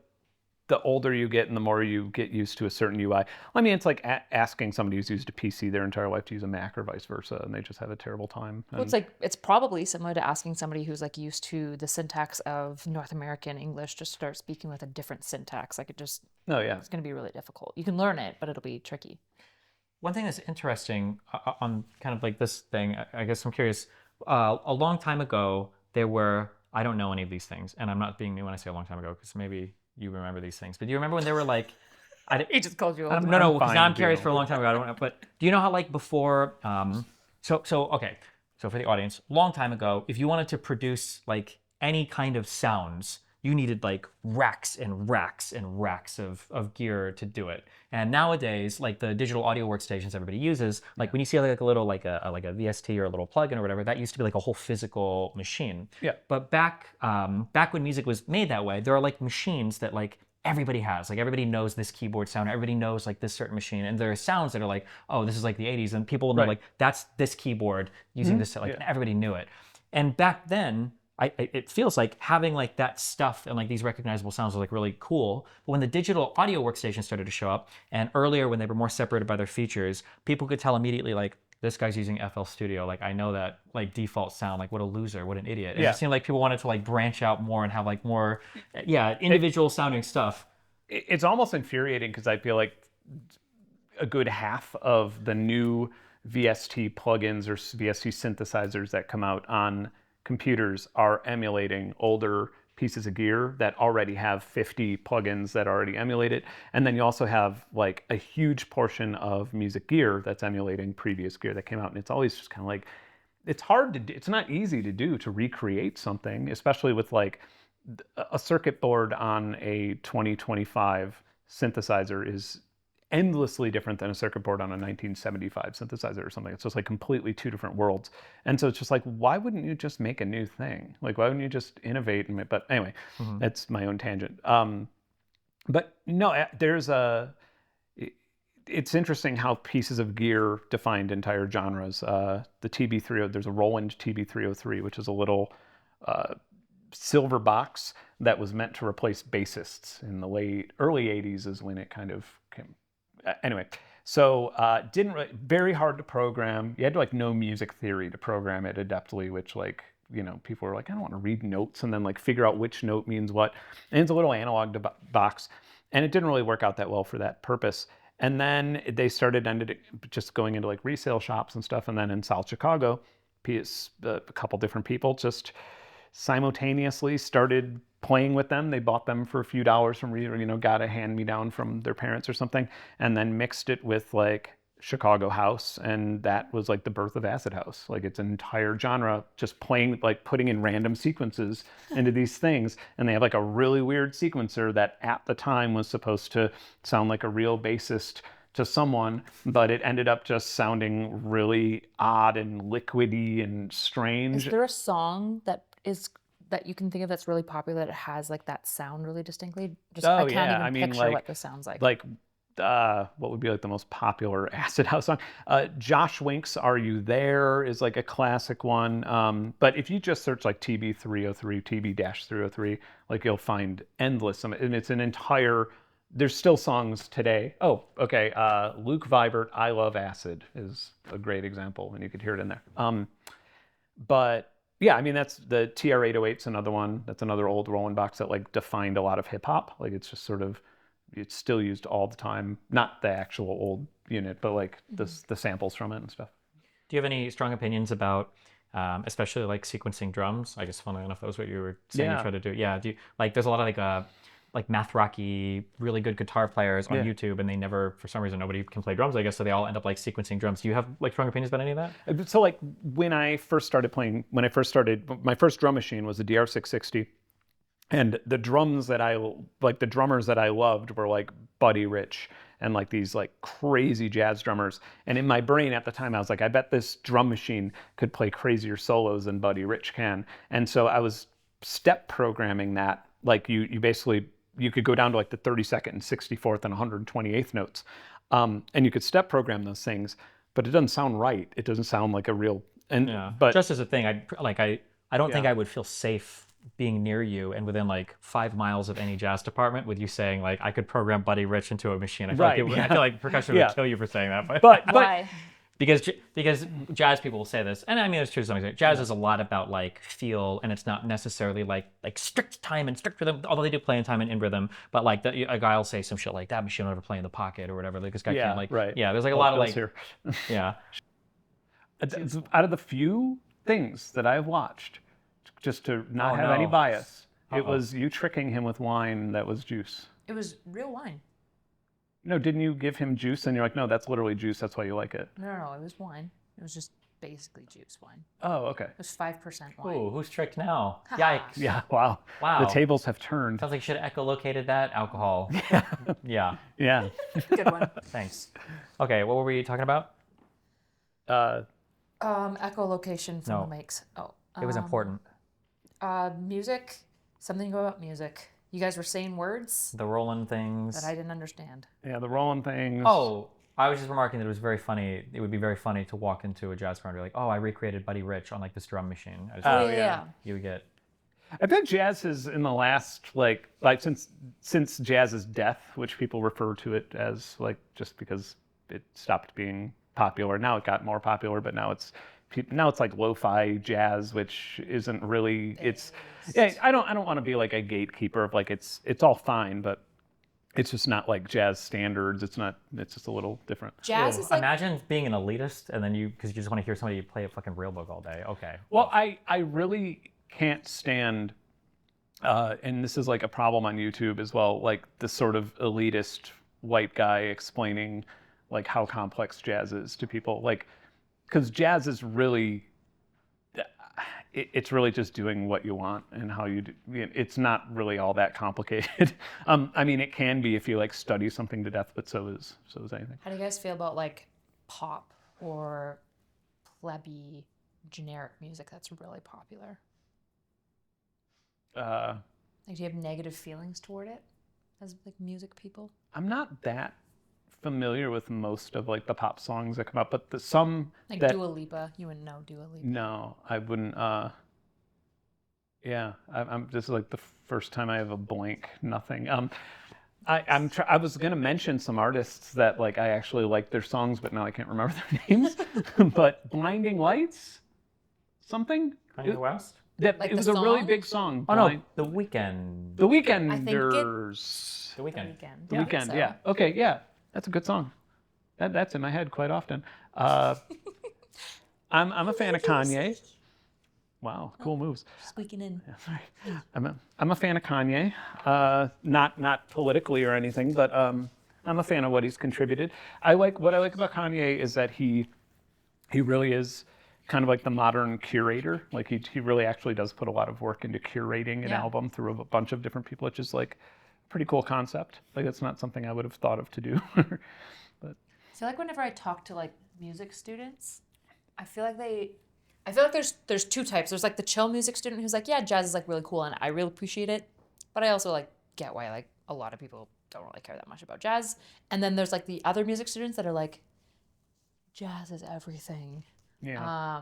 the older you get and the more you get used to a certain UI. I mean, it's like asking somebody who's used a PC their entire life to use a Mac or vice versa, and they just have a terrible time. Well, it's like it's probably similar to asking somebody who's like used to the syntax of North American English to start speaking with a different syntax. Like it's going to be really difficult. You can learn it, but it'll be tricky. One thing that's interesting on kind of like this thing, I guess I'm curious, a long time ago, there were, I don't know any of these things, and I'm not being mean when I say a long time ago, because maybe you remember these things, but do you remember when they were like, He just called you old. no, because now I'm curious for a long time ago, I don't know, but do you know how like before, okay, so for the audience, long time ago, if you wanted to produce like any kind of sounds, you needed like racks and racks and racks of gear to do it. And nowadays, like the digital audio workstations everybody uses, like when you see like a little like a VST or a little plugin or whatever, that used to be like a whole physical machine. Yeah. But back when music was made that way, there are like machines that like everybody has. Like everybody knows this keyboard sound, everybody knows like this certain machine, and there are sounds that are like, oh, this is like the 80s, and people will know like that's this keyboard using this, like everybody knew it. And back then, it feels like having like that stuff and like these recognizable sounds are like really cool. But when the digital audio workstation started to show up, and earlier when they were more separated by their features, people could tell immediately like, this guy's using FL Studio. Like I know that like default sound, like what a loser, what an idiot. And it seemed like people wanted to like branch out more and have like more, individual sounding stuff. It's almost infuriating because I feel like a good half of the new VST plugins or VST synthesizers that come out on computers are emulating older pieces of gear that already have 50 plugins that already emulate it. And then you also have like a huge portion of music gear that's emulating previous gear that came out. And it's always just kind of like, it's hard to do. It's not easy to do, to recreate something, especially with like a circuit board on a 2025 synthesizer is endlessly different than a circuit board on a 1975 synthesizer or something. It's just like completely two different worlds. And so it's just like, why wouldn't you just make a new thing? Like, why wouldn't you just innovate? But anyway, that's my own tangent. But no, it's interesting how pieces of gear defined entire genres. The TB3, there's a Roland TB303, which is a little silver box that was meant to replace bassists in the early 80s is when it kind of came. Anyway, so very hard to program. You had to like know music theory to program it adeptly, which like, people were like, I don't want to read notes and then like figure out which note means what. And it's a little analog box, and it didn't really work out that well for that purpose. And then they ended just going into like resale shops and stuff. And then in South Chicago, a couple different people just simultaneously started playing with them. They bought them for a few dollars from, got a hand-me-down from their parents or something, and then mixed it with like Chicago house, and that was like the birth of acid house. Like it's an entire genre just playing, like putting in random sequences into these things, and they have like a really weird sequencer that at the time was supposed to sound like a real bassist to someone, but it ended up just sounding really odd and liquidy and strange. Is there a song that you can think of that's really popular that has like that sound really distinctly? I can't even picture what this sounds like. Like what would be like the most popular acid house song? Josh Wink's "Are You There" is like a classic one. But if you just search like TB303, TB-303, like you'll find endless. And it's an entire. There's still songs today. Oh, okay. Luke Vibert, "I Love Acid" is a great example, and you could hear it in there. But yeah, I mean, that's the TR-808's another one. That's another old Roland box that like defined a lot of hip hop. Like it's just sort of, it's still used all the time. Not the actual old unit, but like the samples from it and stuff. Do you have any strong opinions about, especially like sequencing drums? I guess funnily enough, that was what you were saying you try to do. Yeah. Do you, like there's a lot of like math rocky, really good guitar players on YouTube, and they never, for some reason, nobody can play drums, I guess, so they all end up like sequencing drums. Do you have like strong opinions about any of that? So like when I first started, my first drum machine was a DR660. And the drummers that I loved were like Buddy Rich and like these like crazy jazz drummers. And in my brain at the time, I was like, I bet this drum machine could play crazier solos than Buddy Rich can. And so I was step programming that. Like you basically, you could go down to like the 32nd and 64th and 128th notes. And you could step program those things, but it doesn't sound right. It doesn't sound like a real, but just as a thing, I don't think I would feel safe being near you and within like 5 miles of any jazz department with you saying like I could program Buddy Rich into a machine. I feel like percussion would kill you for saying that. But Why? Because jazz people will say this, and I mean it's true to some extent. Jazz is a lot about like feel, and it's not necessarily like strict time and strict rhythm. Although they do play in time and in rhythm, but like a guy will say some shit like that machine will never play in the pocket or whatever. Like this guy can't like there's like a lot of like here. yeah. Out of the few things that I've watched, just to not have any bias, it was you tricking him with wine that was juice. It was real wine. No, didn't you give him juice? And you're like, no, that's literally juice. That's why you like it. No, it was wine. It was just basically juice wine. Oh, okay. It was 5% wine. Ooh, who's tricked now? Yikes. Yeah, wow. The tables have turned. Sounds like you should have echolocated that alcohol. Yeah. Yeah. Good one. Thanks. Okay, what were we talking about? Echolocation from the makes. Oh. It was important. Music. Something about music. You guys were saying words The Roland things. that I didn't understand. Yeah, the Roland things. Oh, I was just remarking that it was very funny. It would be very funny to walk into a jazz bar and be like, oh, I recreated Buddy Rich on like this drum machine. Yeah. You would get. I think jazz has in the last like since jazz's death, which people refer to it as like just because it stopped being popular. Now it got more popular, but now it's like lo-fi jazz, which isn't really. I don't want to be like a gatekeeper of like it's all fine, but it's just not like jazz standards. It's just a little different. Jazz is like, imagine being an elitist and then because you just want to hear somebody play a fucking real book all day. Okay. Well, I really can't stand, and this is like a problem on YouTube as well, like the sort of elitist white guy explaining like how complex jazz is to people, like because jazz is really. It's really just doing what you want and how you do. It's not really all that complicated. I mean, it can be if you like study something to death, but so is anything. How do you guys feel about like pop or plebby generic music that's really popular? Like, do you have negative feelings toward it as like music people? I'm not that familiar with most of like the pop songs that come up, but some like that, Dua Lipa. You wouldn't know Dua Lipa. No, I wouldn't. Yeah, I'm. This is like the first time I have a blank. Nothing. I was gonna mention some artists that like I actually like their songs, but now I can't remember their names. But Blinding Lights, something. Kanye West. That like it was song? a really big song. Oh no, The Weeknd. The Weeknders. The Weeknd. The Weeknd. Yeah. Okay. Yeah, that's a good song. That's in my head quite often. I'm a fan of Kanye. Wow, cool moves. Squeaking in. Yeah, sorry. I'm a fan of Kanye. Not politically or anything, but I'm a fan of what he's contributed. What I like about Kanye is that he really is kind of like the modern curator. Like he really actually does put a lot of work into curating an album through a bunch of different people, which is like a pretty cool concept. Like it's not something I would have thought of to do. But So like whenever I talk to like music students, I feel like there's two types. There's like the chill music student who's like, yeah, jazz is like really cool and I really appreciate it, but I also like get why like a lot of people don't really care that much about jazz. And then there's like the other music students that are like, jazz is everything. yeah.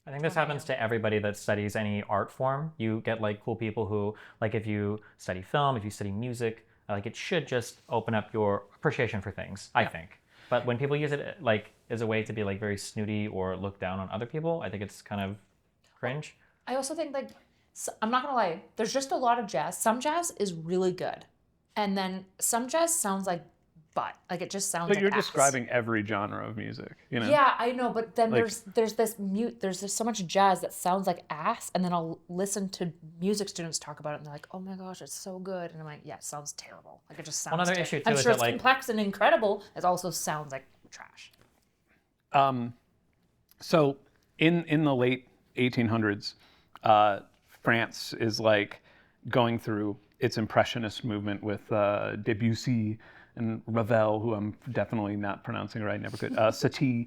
I think this happens to everybody that studies any art form. You get like cool people who, like if you study film, if you study music, like it should just open up your appreciation for things, I think. But when people use it like as a way to be like very snooty or look down on other people, I think it's kind of cringe. I also think like I'm not gonna lie, there's just a lot of jazz. Some jazz is really good, and then some jazz sounds like butt. Like it just sounds But like you're ass. describing every genre of music, you know? Yeah, I know, but then Like- there's so much jazz that sounds like ass, and then I'll listen to music students talk about it, and they're like, "Oh my gosh, it's so good," and I'm like, "Yeah, it sounds terrible. Like it just sounds." One other ter- issue, too, I'm is sure that, it's like- complex and incredible. It also sounds like trash. So in the late 1800s, France is like going through its impressionist movement with Debussy and Ravel, who I'm definitely not pronouncing right, never could. Satie,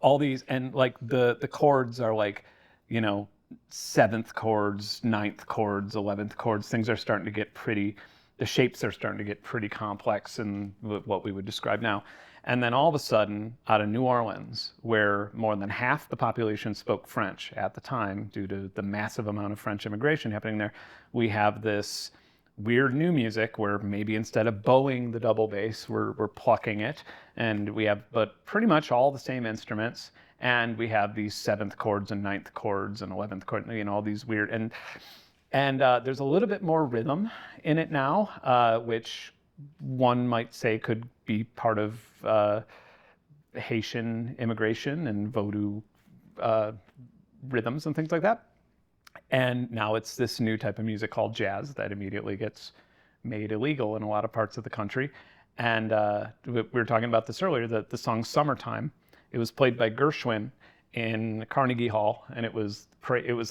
all these, and like the chords are like, you know, seventh chords, ninth chords, 11th chords. Things are starting to get pretty. The shapes are starting to get pretty complex in what we would describe now. And then all of a sudden, out of New Orleans, where more than half the population spoke French at the time due to the massive amount of French immigration happening there, we have this weird new music where maybe instead of bowing the double bass, we're plucking it. And we have, but pretty much all the same instruments. And we have these seventh chords and ninth chords and 11th chord, you know, all these weird, and there's a little bit more rhythm in it now, which one might say could be part of Haitian immigration and Vodou rhythms and things like that. And now it's this new type of music called jazz that immediately gets made illegal in a lot of parts of the country. And we were talking about this earlier, the song Summertime. It was played by Gershwin in Carnegie Hall, and it was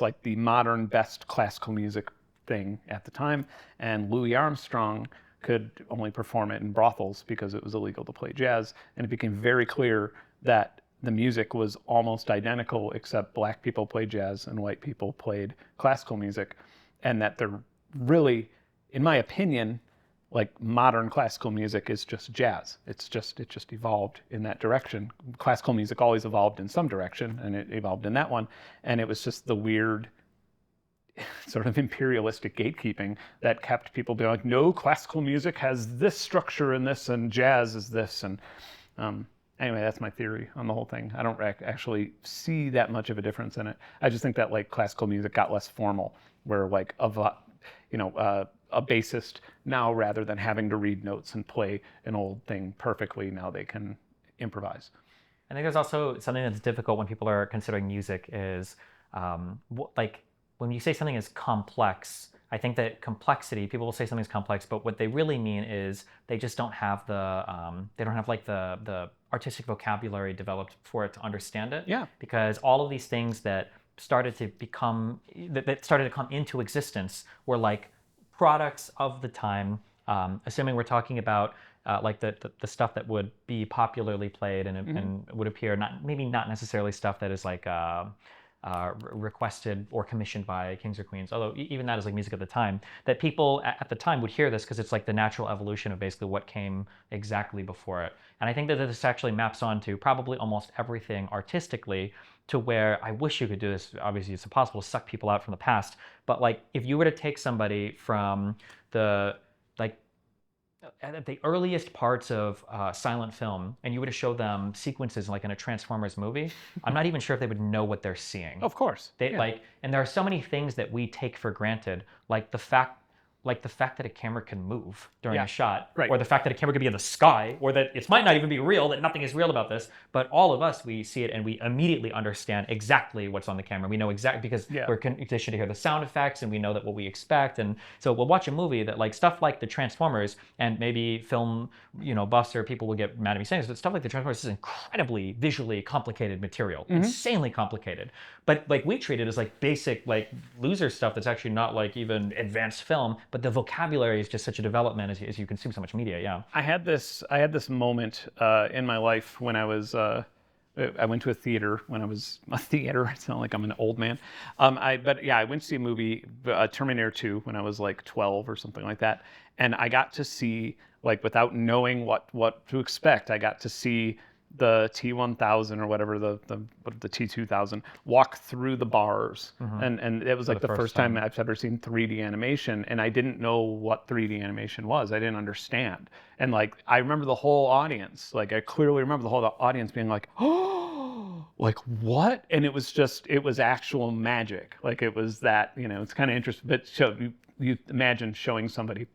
like the modern best classical music thing at the time. And Louis Armstrong could only perform it in brothels because it was illegal to play jazz. And it became very clear that the music was almost identical, except black people played jazz and white people played classical music, and that they're really, in my opinion, like modern classical music is just jazz. It just evolved in that direction. Classical music always evolved in some direction, and it evolved in that one. And it was just the weird sort of imperialistic gatekeeping that kept people being like, no, classical music has this structure in this, and jazz is this. And anyway, that's my theory on the whole thing. I don't actually see that much of a difference in it. I just think that like classical music got less formal, where like a bassist now, rather than having to read notes and play an old thing perfectly, now they can improvise. I think there's also something that's difficult when people are considering music is like when you say something is complex. I think that complexity, people will say something's complex, but what they really mean is they just don't have the artistic vocabulary developed for it to understand it. Yeah. Because all of these things that started to come into existence were like products of the time. Assuming we're talking about like the stuff that would be popularly played and would appear, maybe not necessarily stuff that is like requested or commissioned by kings or queens, although even that is like music at the time, that people at the time would hear this because it's like the natural evolution of basically what came exactly before it. And I think that this actually maps onto probably almost everything artistically, to where I wish you could do this. Obviously it's impossible to suck people out from the past, but like if you were to take somebody from at the earliest parts of silent film, and you were to show them sequences like in a Transformers movie, I'm not even sure if they would know what they're seeing. Of course. And there are so many things that we take for granted, like the fact that a camera can move during a shot, right, or the fact that a camera could be in the sky, or that it might not even be real, that nothing is real about this, but all of us, we see it and we immediately understand exactly what's on the camera. We know exactly, because we're conditioned to hear the sound effects, and we know that what we expect. And so we'll watch a movie that like stuff like the Transformers, and maybe film, buffs or people will get mad at me saying this, but stuff like the Transformers is incredibly visually complicated material, insanely complicated. But like we treat it as like basic like loser stuff that's actually not like even advanced film, but the vocabulary is just such a development as you consume so much media. Yeah. I had this moment in my life when I was I went to a theater when I was a theater. It's not like I'm an old man. I went to see a movie, Terminator 2, when I was like 12 or something like that, and I got to see, like, without knowing what to expect, I got to see the T1000 or whatever the T2000 walk through the bars, and it was like the first time I've ever seen 3D animation, and I didn't know what 3D animation was. I didn't understand, and like I remember the whole audience, like I clearly remember the whole audience being like, oh, like what? And it was actual magic. Like it was that, it's kind of interesting. But so you imagine showing somebody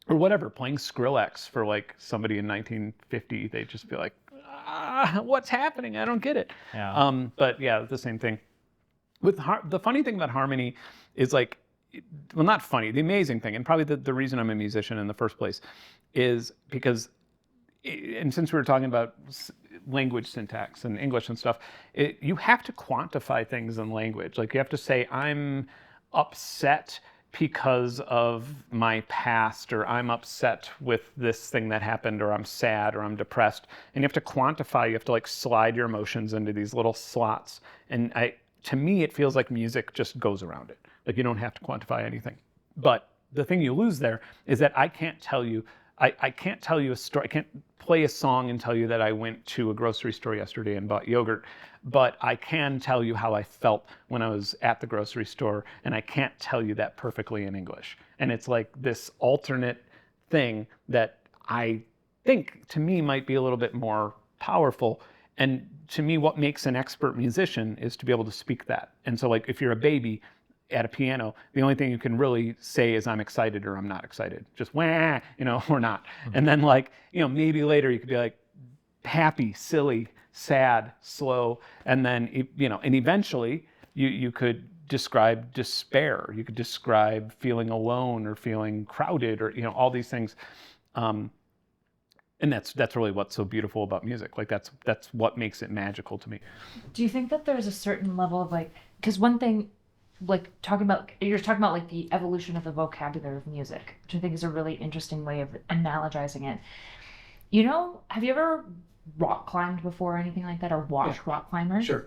or whatever playing Skrillex for like somebody in 1950, they'd just be like, what's happening? I don't get it. Yeah. But yeah, the same thing. The funny thing about harmony is like, well, not funny, the amazing thing, and probably the reason I'm a musician in the first place is because, and since we were talking about language syntax and English and stuff, you have to quantify things in language. Like you have to say, I'm upset because of my past, or I'm upset with this thing that happened, or I'm sad, or I'm depressed. And you have to quantify, you have to like slide your emotions into these little slots. And to me, it feels like music just goes around it. Like you don't have to quantify anything. But the thing you lose there is that I can't tell you, I can't tell you a story. I can't play a song and tell you that I went to a grocery store yesterday and bought yogurt, but I can tell you how I felt when I was at the grocery store, and I can't tell you that perfectly in English. And it's like this alternate thing that I think to me might be a little bit more powerful. And to me, what makes an expert musician is to be able to speak that. And so like if you're a baby at a piano, the only thing you can really say is I'm excited or I'm not excited. Just wah, or not. And then like, maybe later you could be like happy, silly, sad, slow. And then, and eventually you could describe despair. You could describe feeling alone or feeling crowded or, all these things. And that's really what's so beautiful about music. Like that's what makes it magical to me. Do you think that there's a certain level of like, because one thing, like you're talking about like the evolution of the vocabulary of music, which I think is a really interesting way of analogizing it. Have you ever rock climbed before or anything like that, or watched rock climbers? Sure.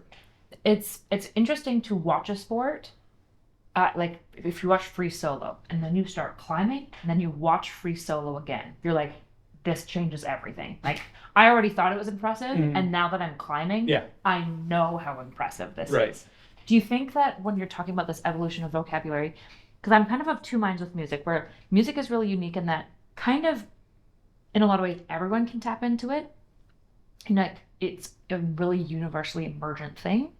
It's interesting to watch a sport, like if you watch free solo and then you start climbing and then you watch free solo again, you're like, this changes everything. Like I already thought it was impressive, and now that I'm climbing, I know how impressive this is. Do you think that when you're talking about this evolution of vocabulary, because I'm kind of two minds with music, where music is really unique in that kind of, in a lot of ways, everyone can tap into it. It's a really universally emergent thing.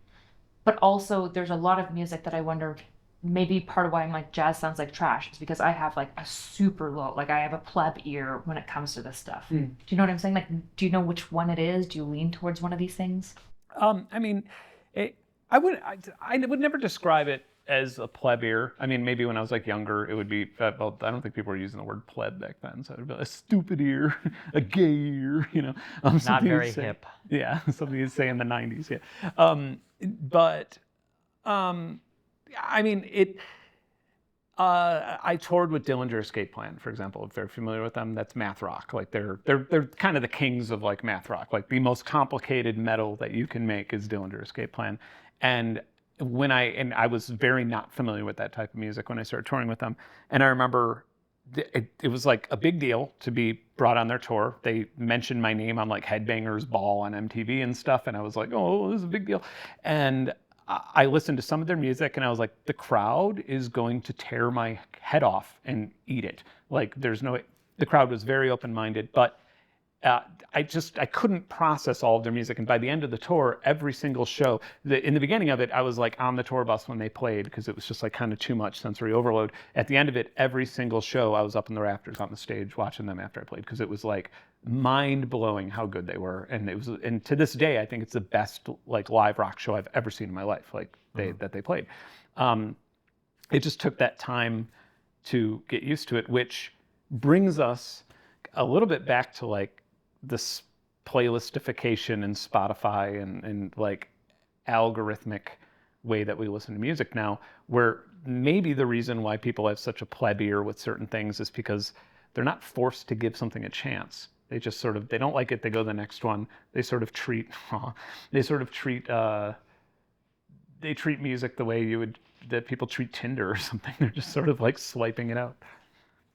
But also there's a lot of music that I wonder, maybe part of why I'm like, jazz sounds like trash is because I have like a super low, like I have a pleb ear when it comes to this stuff. Do you know what I'm saying? Like, do you know which one it is? Do you lean towards one of these things? I mean, I would never describe it as a pleb ear. I mean, maybe when I was like younger, it would be, well, I don't think people were using the word pleb back then. So it would be like a stupid ear, a gay ear, Not very hip. Yeah, something you'd say in the 90s, yeah. I mean, I toured with Dillinger Escape Plan, for example. If you're familiar with them, that's math rock. Like they're kind of the kings of like math rock. Like the most complicated metal that you can make is Dillinger Escape Plan. And I was very not familiar with that type of music when I started touring with them. And I remember it was like a big deal to be brought on their tour. They mentioned my name on like Headbangers Ball on MTV and stuff. And I was like, oh, this is a big deal. And I listened to some of their music and I was like, the crowd is going to tear my head off and eat it. Like the crowd was very open-minded, but I couldn't process all of their music. And by the end of the tour, every single show, in the beginning of it, I was like on the tour bus when they played because it was just like kind of too much sensory overload. At the end of it, every single show, I was up in the rafters on the stage watching them after I played because it was like mind-blowing how good they were. And to this day, I think it's the best like live rock show I've ever seen in my life, like that they played. It just took that time to get used to it, which brings us a little bit back to like this playlistification and Spotify and like algorithmic way that we listen to music now, where maybe the reason why people have such a pleb ear with certain things is because they're not forced to give something a chance. They just sort of, they don't like it, they go to the next one. They treat music the way that people treat Tinder or something. They're just sort of like swiping it out.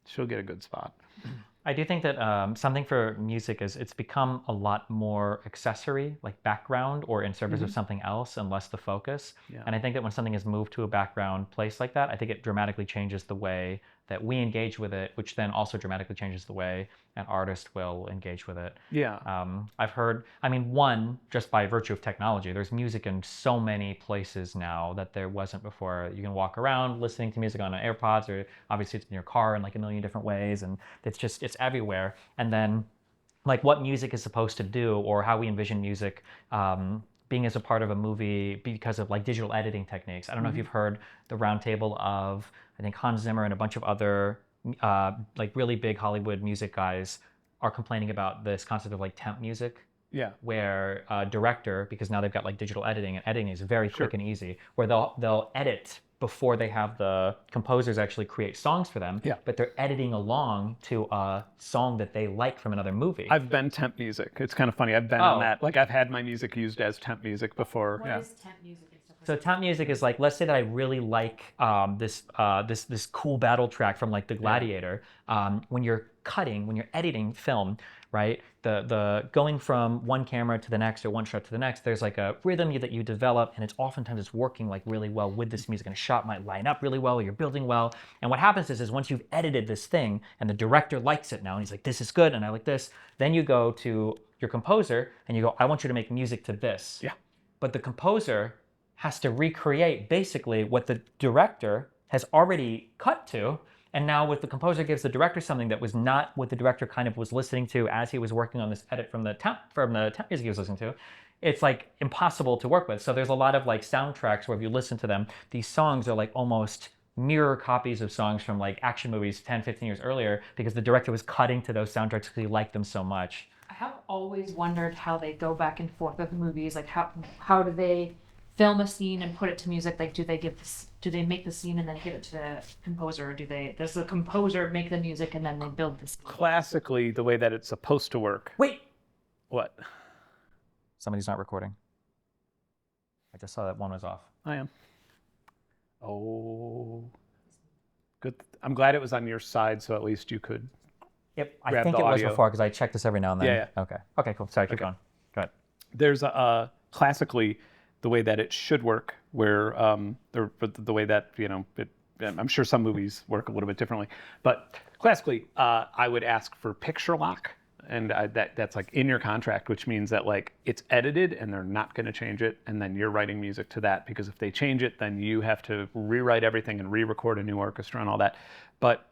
She'll get a good spot. I do think that something for music is it's become a lot more accessory, like background or in service of something else and less the focus. Yeah. And I think that when something is moved to a background place like that, I think it dramatically changes the way that we engage with it, which then also dramatically changes the way an artist will engage with it. Yeah. I've heard, I mean, one, just by virtue of technology, there's music in so many places now that there wasn't before. You can walk around listening to music on AirPods, or obviously it's in your car in like a million different ways, and it's everywhere. And then like what music is supposed to do, or how we envision music being as a part of a movie because of like digital editing techniques. I don't know if you've heard the roundtable of, I think, Hans Zimmer and a bunch of other like really big Hollywood music guys are complaining about this concept of like temp music. Yeah. Where a director, because now they've got like digital editing, and editing is very quick and easy, where they'll edit before they have the composers actually create songs for them. Yeah. But they're editing along to a song that they like from another movie. I've been temp music. It's kind of funny. I've been on that. Like I've had my music used as temp music before. What is temp music and stuff? So temp music is like, let's say that I really like this cool battle track from like The Gladiator. When you're cutting, when you're editing film, right? The going from one camera to the next or one shot to the next, there's like a rhythm that you develop, and it's working like really well with this music, and a shot might line up really well, or you're building well. And what happens is once you've edited this thing and the director likes it now, and he's like, this is good, and I like this, then you go to your composer and you go, I want you to make music to this. Yeah. But the composer has to recreate basically what the director has already cut to. And now what the composer gives the director something that was not what the director kind of was listening to as he was working on this edit from the temp music he was listening to, it's like impossible to work with. So there's a lot of like soundtracks where if you listen to them, these songs are like almost mirror copies of songs from like action movies 10, 15 years earlier, because the director was cutting to those soundtracks because he liked them so much. I have always wondered how they go back and forth with movies. Like how do they film a scene and put it to music? Like do they make the scene and then give it to the composer, or does the composer make the music and then they build the scene? Classically, the way that it's supposed to work. Wait. What? Somebody's not recording. I just saw that one was off. I am. Oh. Good. I'm glad it was on your side, so at least you could. Yep, I grab think the it was audio. before, because I check this every now and then. Yeah. Okay, cool. Sorry, keep going. Go ahead. There's a classically the way that it should work, where the way that I'm sure some movies work a little bit differently, but classically, I would ask for picture lock, and that's like in your contract, which means that like it's edited and they're not going to change it, and then you're writing music to that, because if they change it, then you have to rewrite everything and re-record a new orchestra and all that. But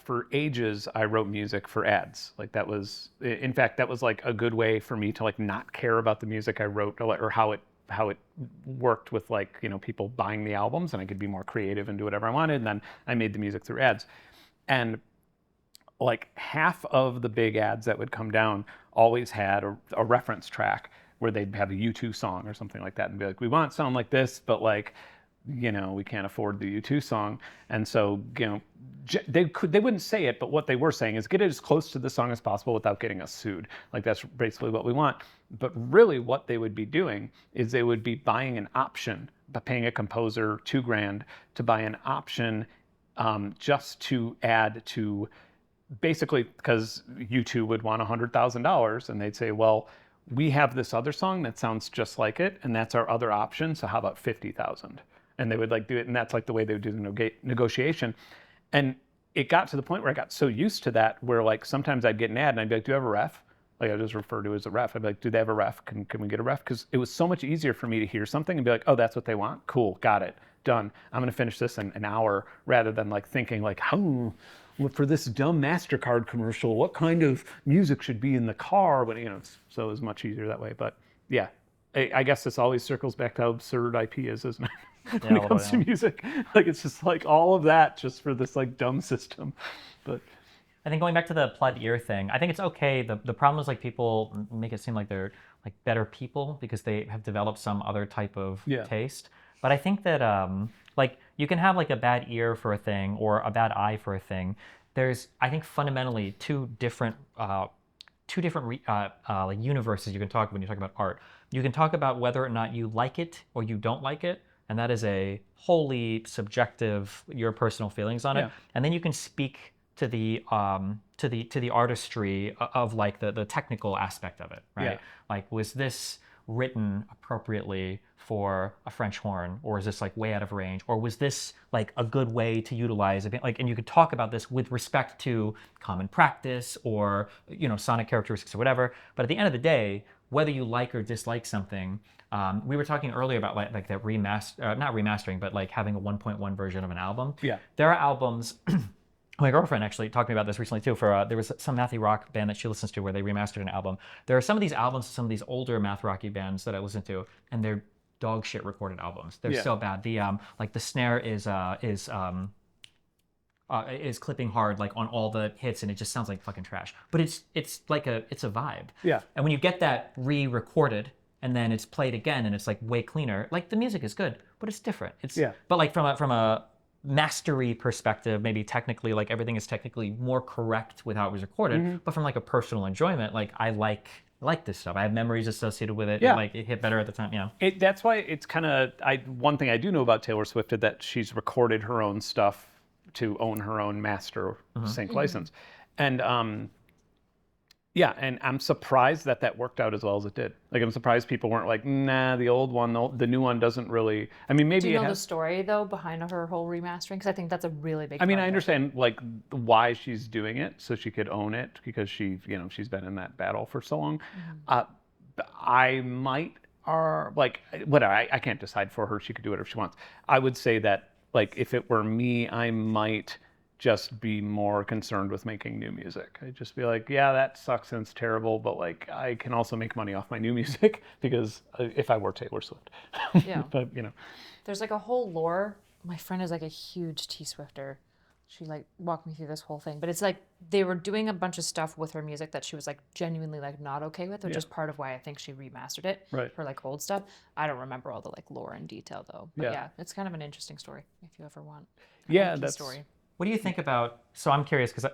for ages, I wrote music for ads. Like that was, in fact, that was like a good way for me to like not care about the music I wrote, or how it worked with like, people buying the albums, and I could be more creative and do whatever I wanted. And then I made the music through ads. And like half of the big ads that would come down always had a reference track where they'd have a U2 song or something like that, and be like, we want to sound like this, but like, we can't afford the U2 song. And so, they wouldn't say it, but what they were saying is get it as close to the song as possible without getting us sued. Like that's basically what we want. But really what they would be doing is they would be buying an option, by paying a composer $2,000 to buy an option, just to add to, basically because U2 would want $100,000, and they'd say, well, we have this other song that sounds just like it, and that's our other option, so how about 50,000? And they would like do it, and that's like the way they would do the negotiation. And it got to the point where I got so used to that, where like sometimes I'd get an ad and I'd be like, do you have a ref? Like I just refer to it as a ref. I'd be like, do they have a ref? Can we get a ref? Because it was so much easier for me to hear something and be like, oh, that's what they want? Cool, got it, done. I'm gonna finish this in an hour, rather than like thinking like, how, for this dumb MasterCard commercial, what kind of music should be in the car? But so it was much easier that way. But yeah, I guess this always circles back to how absurd IP is, isn't it? When it comes to music, like it's just like all of that just for this like dumb system. But I think going back to the plug ear thing, I think it's okay. The problem is like people make it seem like they're like better people because they have developed some other type of taste. But I think that like you can have like a bad ear for a thing or a bad eye for a thing. There's, I think, fundamentally two different like universes you can talk when you talk about art. You can talk about whether or not you like it or you don't like it, and that is a wholly subjective, your personal feelings on it. And then you can speak to the artistry of like the technical aspect of it, right? Yeah. Like, was this written appropriately for a French horn, or is this like way out of range, or was this like a good way to utilize it? Like, and you could talk about this with respect to common practice or sonic characteristics or whatever. But at the end of the day, whether you like or dislike something, we were talking earlier about like that not remastering, but like having a 1.1 version of an album. Yeah. There are albums. My girlfriend actually talked to me about this recently too. There was some mathy rock band that she listens to where they remastered an album. There are some of these albums, some of these older math rocky bands that I listen to, and they're dog shit recorded albums. They're so bad. The like the snare is clipping hard like on all the hits, and it just sounds like fucking trash. But it's a vibe. Yeah. And when you get that re-recorded and then it's played again and it's like way cleaner, like the music is good, but it's different. But like from a mastery perspective, maybe technically, like everything is technically more correct with how it was recorded, but from like a personal enjoyment, like I like this stuff. I have memories associated with it. Yeah. It hit better at the time. Yeah. That's why it's kind of, one thing I do know about Taylor Swift is that she's recorded her own stuff to own her own master sync license. And yeah, and I'm surprised that worked out as well as it did. Like, I'm surprised people weren't like, nah, the old one, the new one doesn't really. I mean, maybe. Do you know the story though behind her whole remastering? Because I think that's a really big. I mean, I understand like why she's doing it, so she could own it, because she's been in that battle for so long. I might, or like whatever. I can't decide for her. She could do whatever she wants. I would say that like if it were me, I might just be more concerned with making new music. I'd just be like, yeah, that sucks and it's terrible, but like I can also make money off my new music, because if I were Taylor Swift. Yeah. But there's like a whole lore. My friend is like a huge T Swifter. She like walked me through this whole thing, but it's like they were doing a bunch of stuff with her music that she was like genuinely like not okay with, which is part of why I think she remastered it for like old stuff. I don't remember all the like lore in detail though, but yeah, it's kind of an interesting story if you ever want. That's story. What do you think about? So I'm curious because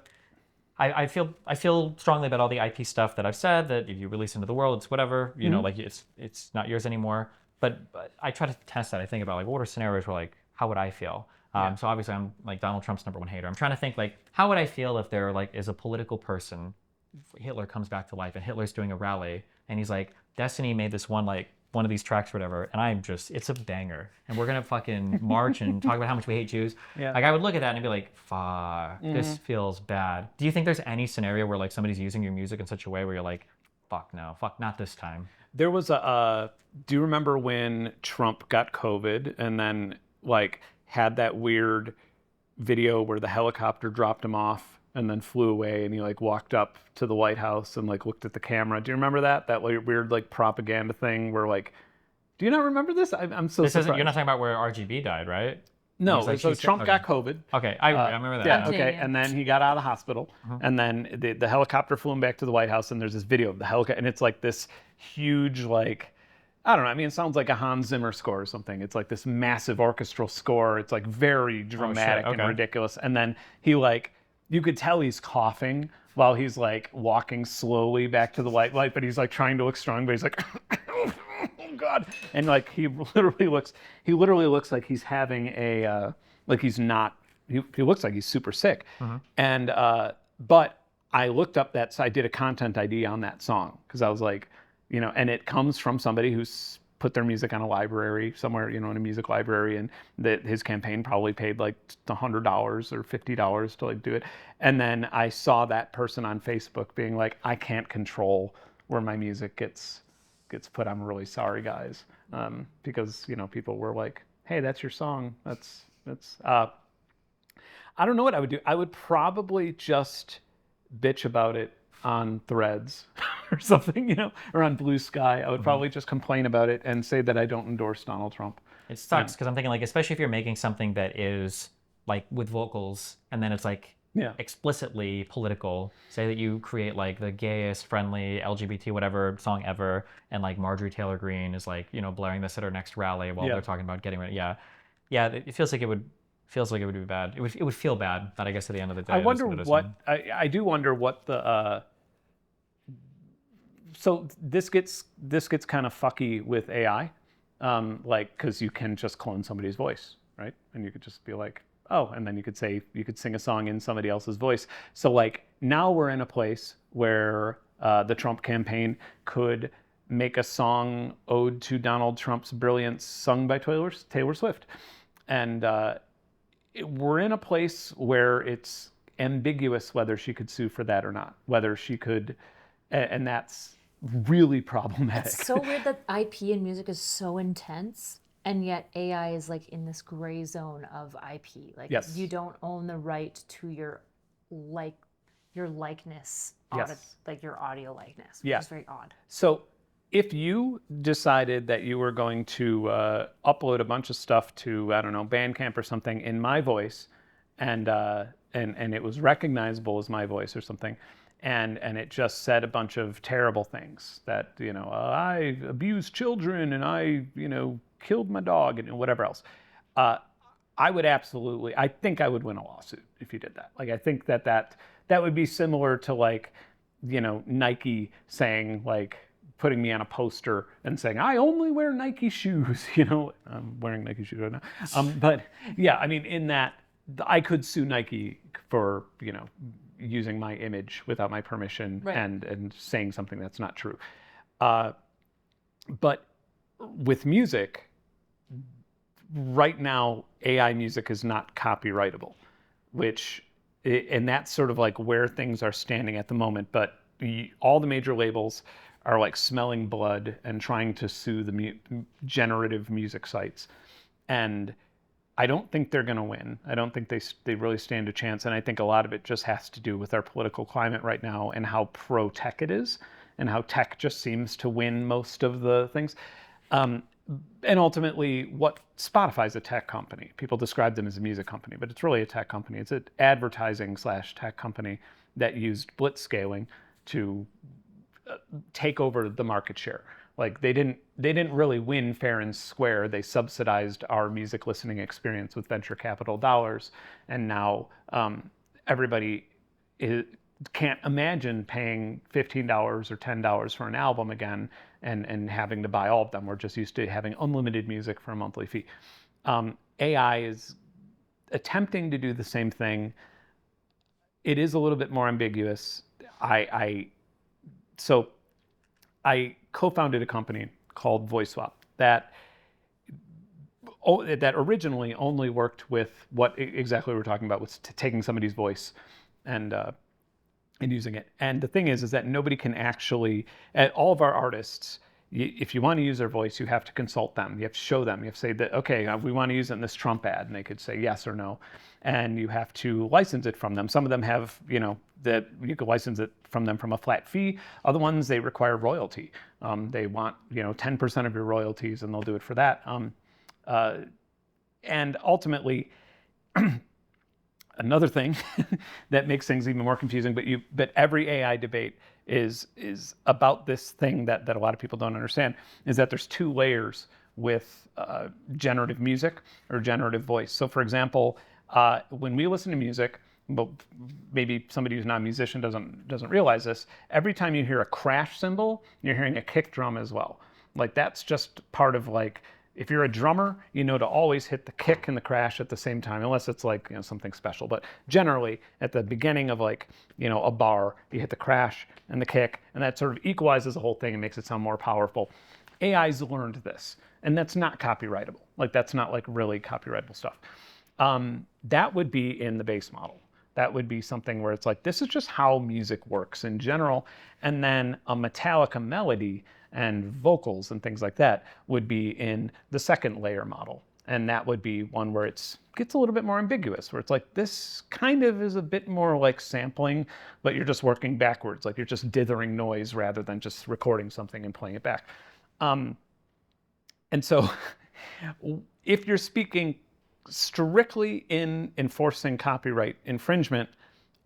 I feel strongly about all the IP stuff that I've said. That if you release into the world, it's whatever. Like it's not yours anymore. But I try to test that. I think about like what are scenarios where like how would I feel? So obviously I'm like Donald Trump's #1 hater. I'm trying to think like how would I feel if there like is a political person, Hitler comes back to life and Hitler's doing a rally and he's like, Destiny made this one of these tracks or whatever, and it's a banger, and we're gonna fucking march and talk about how much we hate Jews. Yeah. Like I would look at that and be like, fuck, this feels bad. Do you think there's any scenario where like somebody's using your music in such a way where you're like, fuck no, fuck not this time? There was do you remember when Trump got COVID and then like had that weird video where the helicopter dropped him off and then flew away, and he like walked up to the White House and like looked at the camera? Do you remember that like, weird like propaganda thing where like, do you not remember this? I'm so surprised. You're not talking about where RGB died, right? No, like, so Trump got COVID. Okay, I remember that. Yeah, okay, and then he got out of the hospital, and then the helicopter flew him back to the White House, and there's this video of the helicopter, and it's like this huge like, I don't know. I mean, it sounds like a Hans Zimmer score or something. It's like this massive orchestral score. It's like very dramatic and ridiculous. And then he like, you could tell he's coughing while he's like walking slowly back to the white light, but he's like trying to look strong, but he's like, oh God. And like, he literally looks like he's having a, like he's not, he looks like he's super sick. And, but I looked up I did a content ID on that song, because I was like, and it comes from somebody who's put their music on a library somewhere, in a music library, and that his campaign probably paid like $100 or $50 to like do it. And then I saw that person on Facebook being like, I can't control where my music gets put. I'm really sorry, guys. Because, people were like, hey, that's your song. That's I don't know what I would do. I would probably just bitch about it on Threads or something, or on Blue Sky. I would probably just complain about it and say that I don't endorse Donald Trump. It sucks because I'm thinking like, especially if you're making something that is like with vocals and then it's like explicitly political. Say that you create like the gayest, friendly, LGBT whatever song ever, and like Marjorie Taylor Greene is like, blaring this at her next rally while they're talking about getting rid of it feels like it would be bad. It would feel bad, but I guess at the end of the day, I do wonder what the so this gets kind of fucky with AI, like because you can just clone somebody's voice, right? And you could just be like, oh, and then you could sing a song in somebody else's voice. So like now we're in a place where the Trump campaign could make a song ode to Donald Trump's brilliance sung by Taylor Swift. And we're in a place where it's ambiguous whether she could sue for that or not, whether she could, and that's really problematic. It's so weird that IP in music is so intense, and yet AI is like in this gray zone of IP. Like Yes. you don't own the right to your likeness, Yes. like your audio likeness, which Yeah. is very odd. So if you decided that you were going to upload a bunch of stuff to, I don't know, Bandcamp or something in my voice, and it was recognizable as my voice or something, and it just said a bunch of terrible things that, you know, I abused children and I, you know, killed my dog and whatever else, I would absolutely, I think I would win a lawsuit if you did that. Like, I think that would be similar to, like, you know, Nike saying, like, putting me on a poster and saying, I only wear Nike shoes, you know. I'm wearing Nike shoes right now. But yeah, I mean, in that, I could sue Nike for, you know, using my image without my permission, Right. and saying something that's not true. But with music, right now, AI music is not copyrightable, and that's sort of like where things are standing at the moment. But all the major labels are like smelling blood and trying to sue the generative music sites. And I don't think they're going to win. I don't think they really stand a chance. And I think a lot of it just has to do with our political climate right now and how pro-tech it is, and how tech just seems to win most of the things. And ultimately, what Spotify's a tech company. People describe them as a music company, but it's really a tech company. It's an advertising/tech company that used blitzscaling to take over the market share. Like they didn't really win fair and square. They subsidized our music listening experience with venture capital dollars, and now everybody can't imagine paying $15 or $10 for an album again and having to buy all of them. We're just used to having unlimited music for a monthly fee. AI is attempting to do the same thing. It is a little bit more ambiguous. So I co-founded a company called VoiceSwap that originally only worked with what exactly we're talking about, was taking somebody's voice and using it. And the thing is that nobody can actually, all of our artists, if you want to use their voice, you have to consult them. You have to show them. You have to say that, okay, we want to use it in this Trump ad, and they could say yes or no. And you have to license it from them. Some of them have, you know, that you could license it from them from a flat fee. Other ones, they require royalty. They want, you know, 10% of your royalties, and they'll do it for that. And ultimately, another thing that makes things even more confusing, but every AI debate is about this thing that a lot of people don't understand, is that there's two layers with generative music or generative voice. So for example, when we listen to music, well, maybe somebody who's not a musician doesn't realize this, every time you hear a crash cymbal, you're hearing a kick drum as well. Like that's just part of, like, if you're a drummer, you know to always hit the kick and the crash at the same time, unless it's like, you know, something special. But generally, at the beginning of, like, you know, a bar, you hit the crash and the kick, and that sort of equalizes the whole thing and makes it sound more powerful. AI's learned this, and that's not copyrightable. Like, that's not like really copyrightable stuff. That would be in the base model. That would be something where it's like, this is just how music works in general. And then a Metallica melody and vocals and things like that would be in the second layer model. And that would be one where it gets a little bit more ambiguous, where it's like, this kind of is a bit more like sampling, but you're just working backwards. Like you're just dithering noise rather than just recording something and playing it back. And so if you're speaking strictly in enforcing copyright infringement,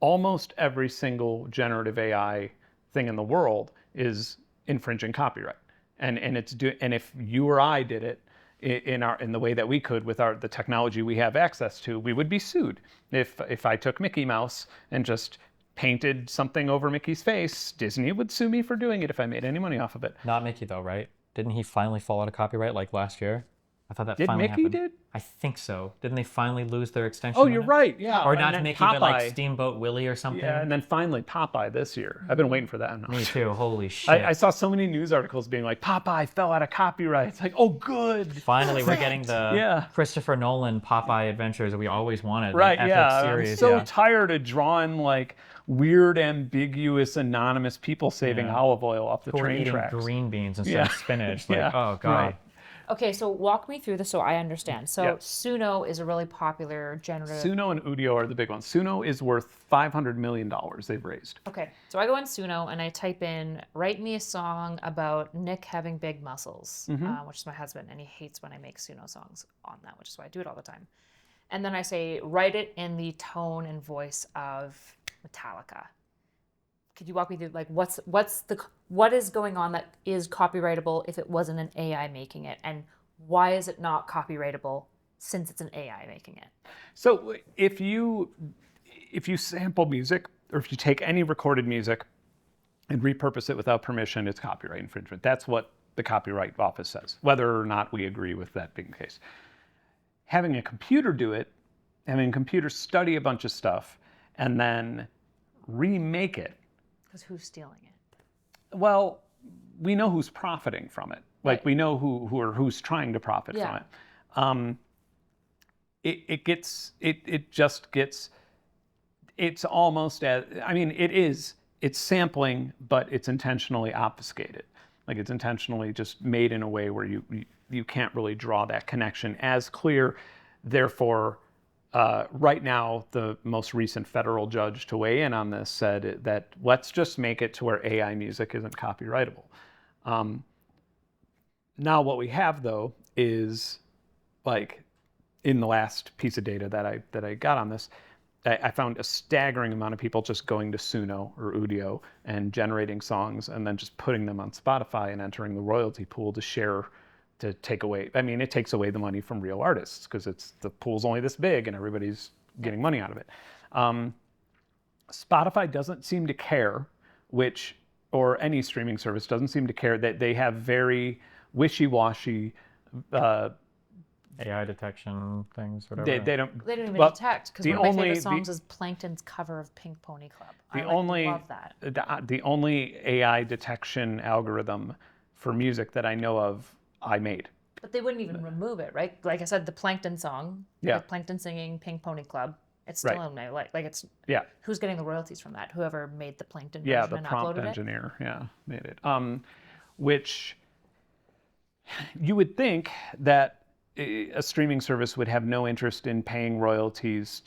almost every single generative AI thing in the world is infringing copyright, and if you or I did it in the way that we could with the technology we have access to, we would be sued. If I took Mickey Mouse and just painted something over Mickey's face, Disney would sue me for doing it if I made any money off of it. Not Mickey though, right? Didn't he finally fall out of copyright like last year? I thought that Did finally Mickey happened. did? I think so. Didn't they finally lose their extension? Oh, on you're it? right. Yeah. Or And not then Mickey, but like Popeye. Steamboat Willie or something. Yeah, and then finally Popeye this year. I've been waiting for that. No. Me too. Holy shit. I saw so many news articles being like, Popeye fell out of copyright. It's like, oh, good. Finally, we're getting the Yeah. Christopher Nolan Popeye adventures that we always wanted. Right, An epic yeah. series. I'm so yeah. tired of drawing like weird, ambiguous, anonymous people saving Yeah. olive oil off the Who are train eating tracks. green beans instead Yeah. of spinach. Like, Yeah. oh, God. Right. Okay, so walk me through this so I understand. So Yeah. Suno is a really popular generative. Suno and Udio are the big ones. Suno is worth $500 million they've raised. Okay, so I go on Suno and I type in, write me a song about Nick having big muscles, which is my husband, and he hates when I make Suno songs on that, which is why I do it all the time. And then I say, write it in the tone and voice of Metallica. Could you walk me through, like, what is going on that is copyrightable if it wasn't an AI making it, and why is it not copyrightable since it's an AI making it? So if you sample music, or if you take any recorded music and repurpose it without permission, it's copyright infringement. That's what the Copyright Office says, whether or not we agree with that being the case. Having a computer do it, having a computer study a bunch of stuff, and then remake it. Because who's stealing it? Well, we know who's profiting from it. Like, Right. we know who's trying to profit from it. It's almost as, I mean, it's sampling, but it's intentionally obfuscated. Like, it's intentionally just made in a way where you can't really draw that connection as clear. Therefore, right now, the most recent federal judge to weigh in on this said that let's just make it to where AI music isn't copyrightable. Now what we have, though, is, like, in the last piece of data that I got on this, I found a staggering amount of people just going to Suno or Udio and generating songs and then just putting them on Spotify and entering the royalty pool to share, to take away. I mean, it takes away the money from real artists because the pool's only this big and everybody's getting money out of it. Spotify doesn't seem to care, or any streaming service doesn't seem to care, that they have very wishy-washy AI detection things, whatever. they don't They don't even well, detect, because the one of my only- favorite the- songs is Plankton's cover of Pink Pony Club. The I only love that. the only AI detection algorithm for music that I know of, I made. But they wouldn't even remove it, right? Like I said, the Plankton song, Yeah. with Plankton singing Pink Pony Club, it's still Right. in my life. Like, it's, Yeah, who's getting the royalties from that? Whoever made the Plankton version yeah, the and prompt uploaded it? engineer, made it. Which you would think that a streaming service would have no interest in paying royalties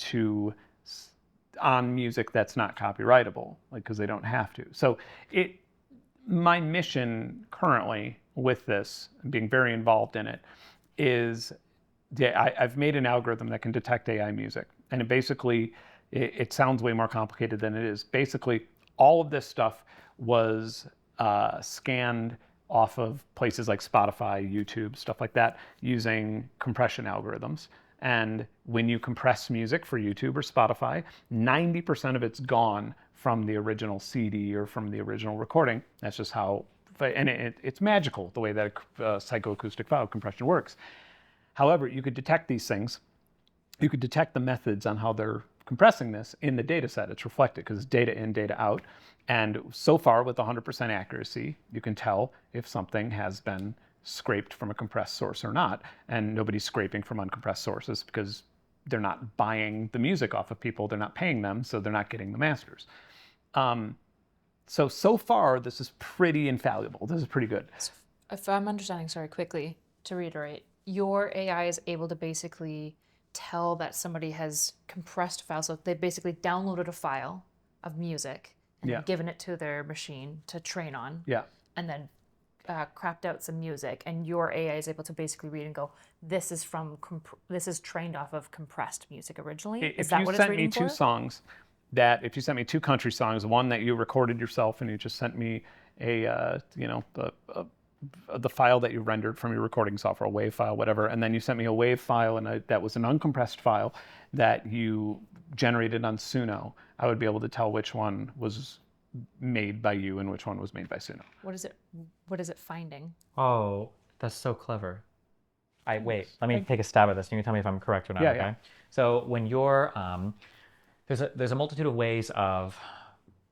on music that's not copyrightable, like, because they don't have to. So my mission currently with this, being very involved in it, is I've made an algorithm that can detect AI music, and it sounds way more complicated than it is. Basically, all of this stuff was scanned off of places like Spotify, YouTube, stuff like that, using compression algorithms. And when you compress music for YouTube or Spotify, 90% of it's gone from the original CD or from the original recording. That's just how, and it's magical the way that psychoacoustic file compression works. However, you could detect these things. You could detect the methods on how they're compressing this in the data set. It's reflected because it's data in, data out. And so far, with 100% accuracy, you can tell if something has been scraped from a compressed source or not. And nobody's scraping from uncompressed sources because they're not buying the music off of people. They're not paying them, so they're not getting the masters. So far, this is pretty infallible. This is pretty good. If I'm understanding, sorry, quickly, to reiterate, your AI is able to basically tell that somebody has compressed a file. So they basically downloaded a file of music and Yeah. then given it to their machine to train on, Yeah. and then crapped out some music, and your AI is able to basically read and go, this is trained off of compressed music originally. Is that what it's reading for? If you sent me two country songs, one that you recorded yourself and you just sent me the file that you rendered from your recording software, a WAV file, whatever, and then you sent me a WAV file that was an uncompressed file that you generated on Suno, I would be able to tell which one was made by you and which one was made by Suno. What is it finding? Oh, that's so clever. Wait, let me take a stab at this. You can tell me if I'm correct or not, Yeah, okay? yeah. So when you're, there's a multitude of ways of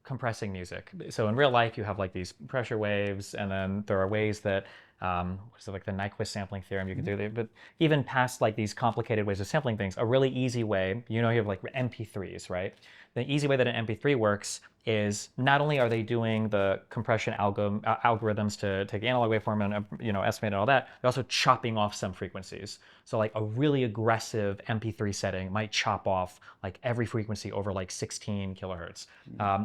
compressing music. So in real life, you have like these pressure waves, and then there are ways that, what is it, like the Nyquist sampling theorem you can do. But even past like these complicated ways of sampling things, a really easy way, you have like MP3s, right? The easy way that an MP3 works is not only are they doing the compression algorithms to take analog waveform and estimate and all that, they're also chopping off some frequencies. So like a really aggressive MP3 setting might chop off like every frequency over like 16 kilohertz.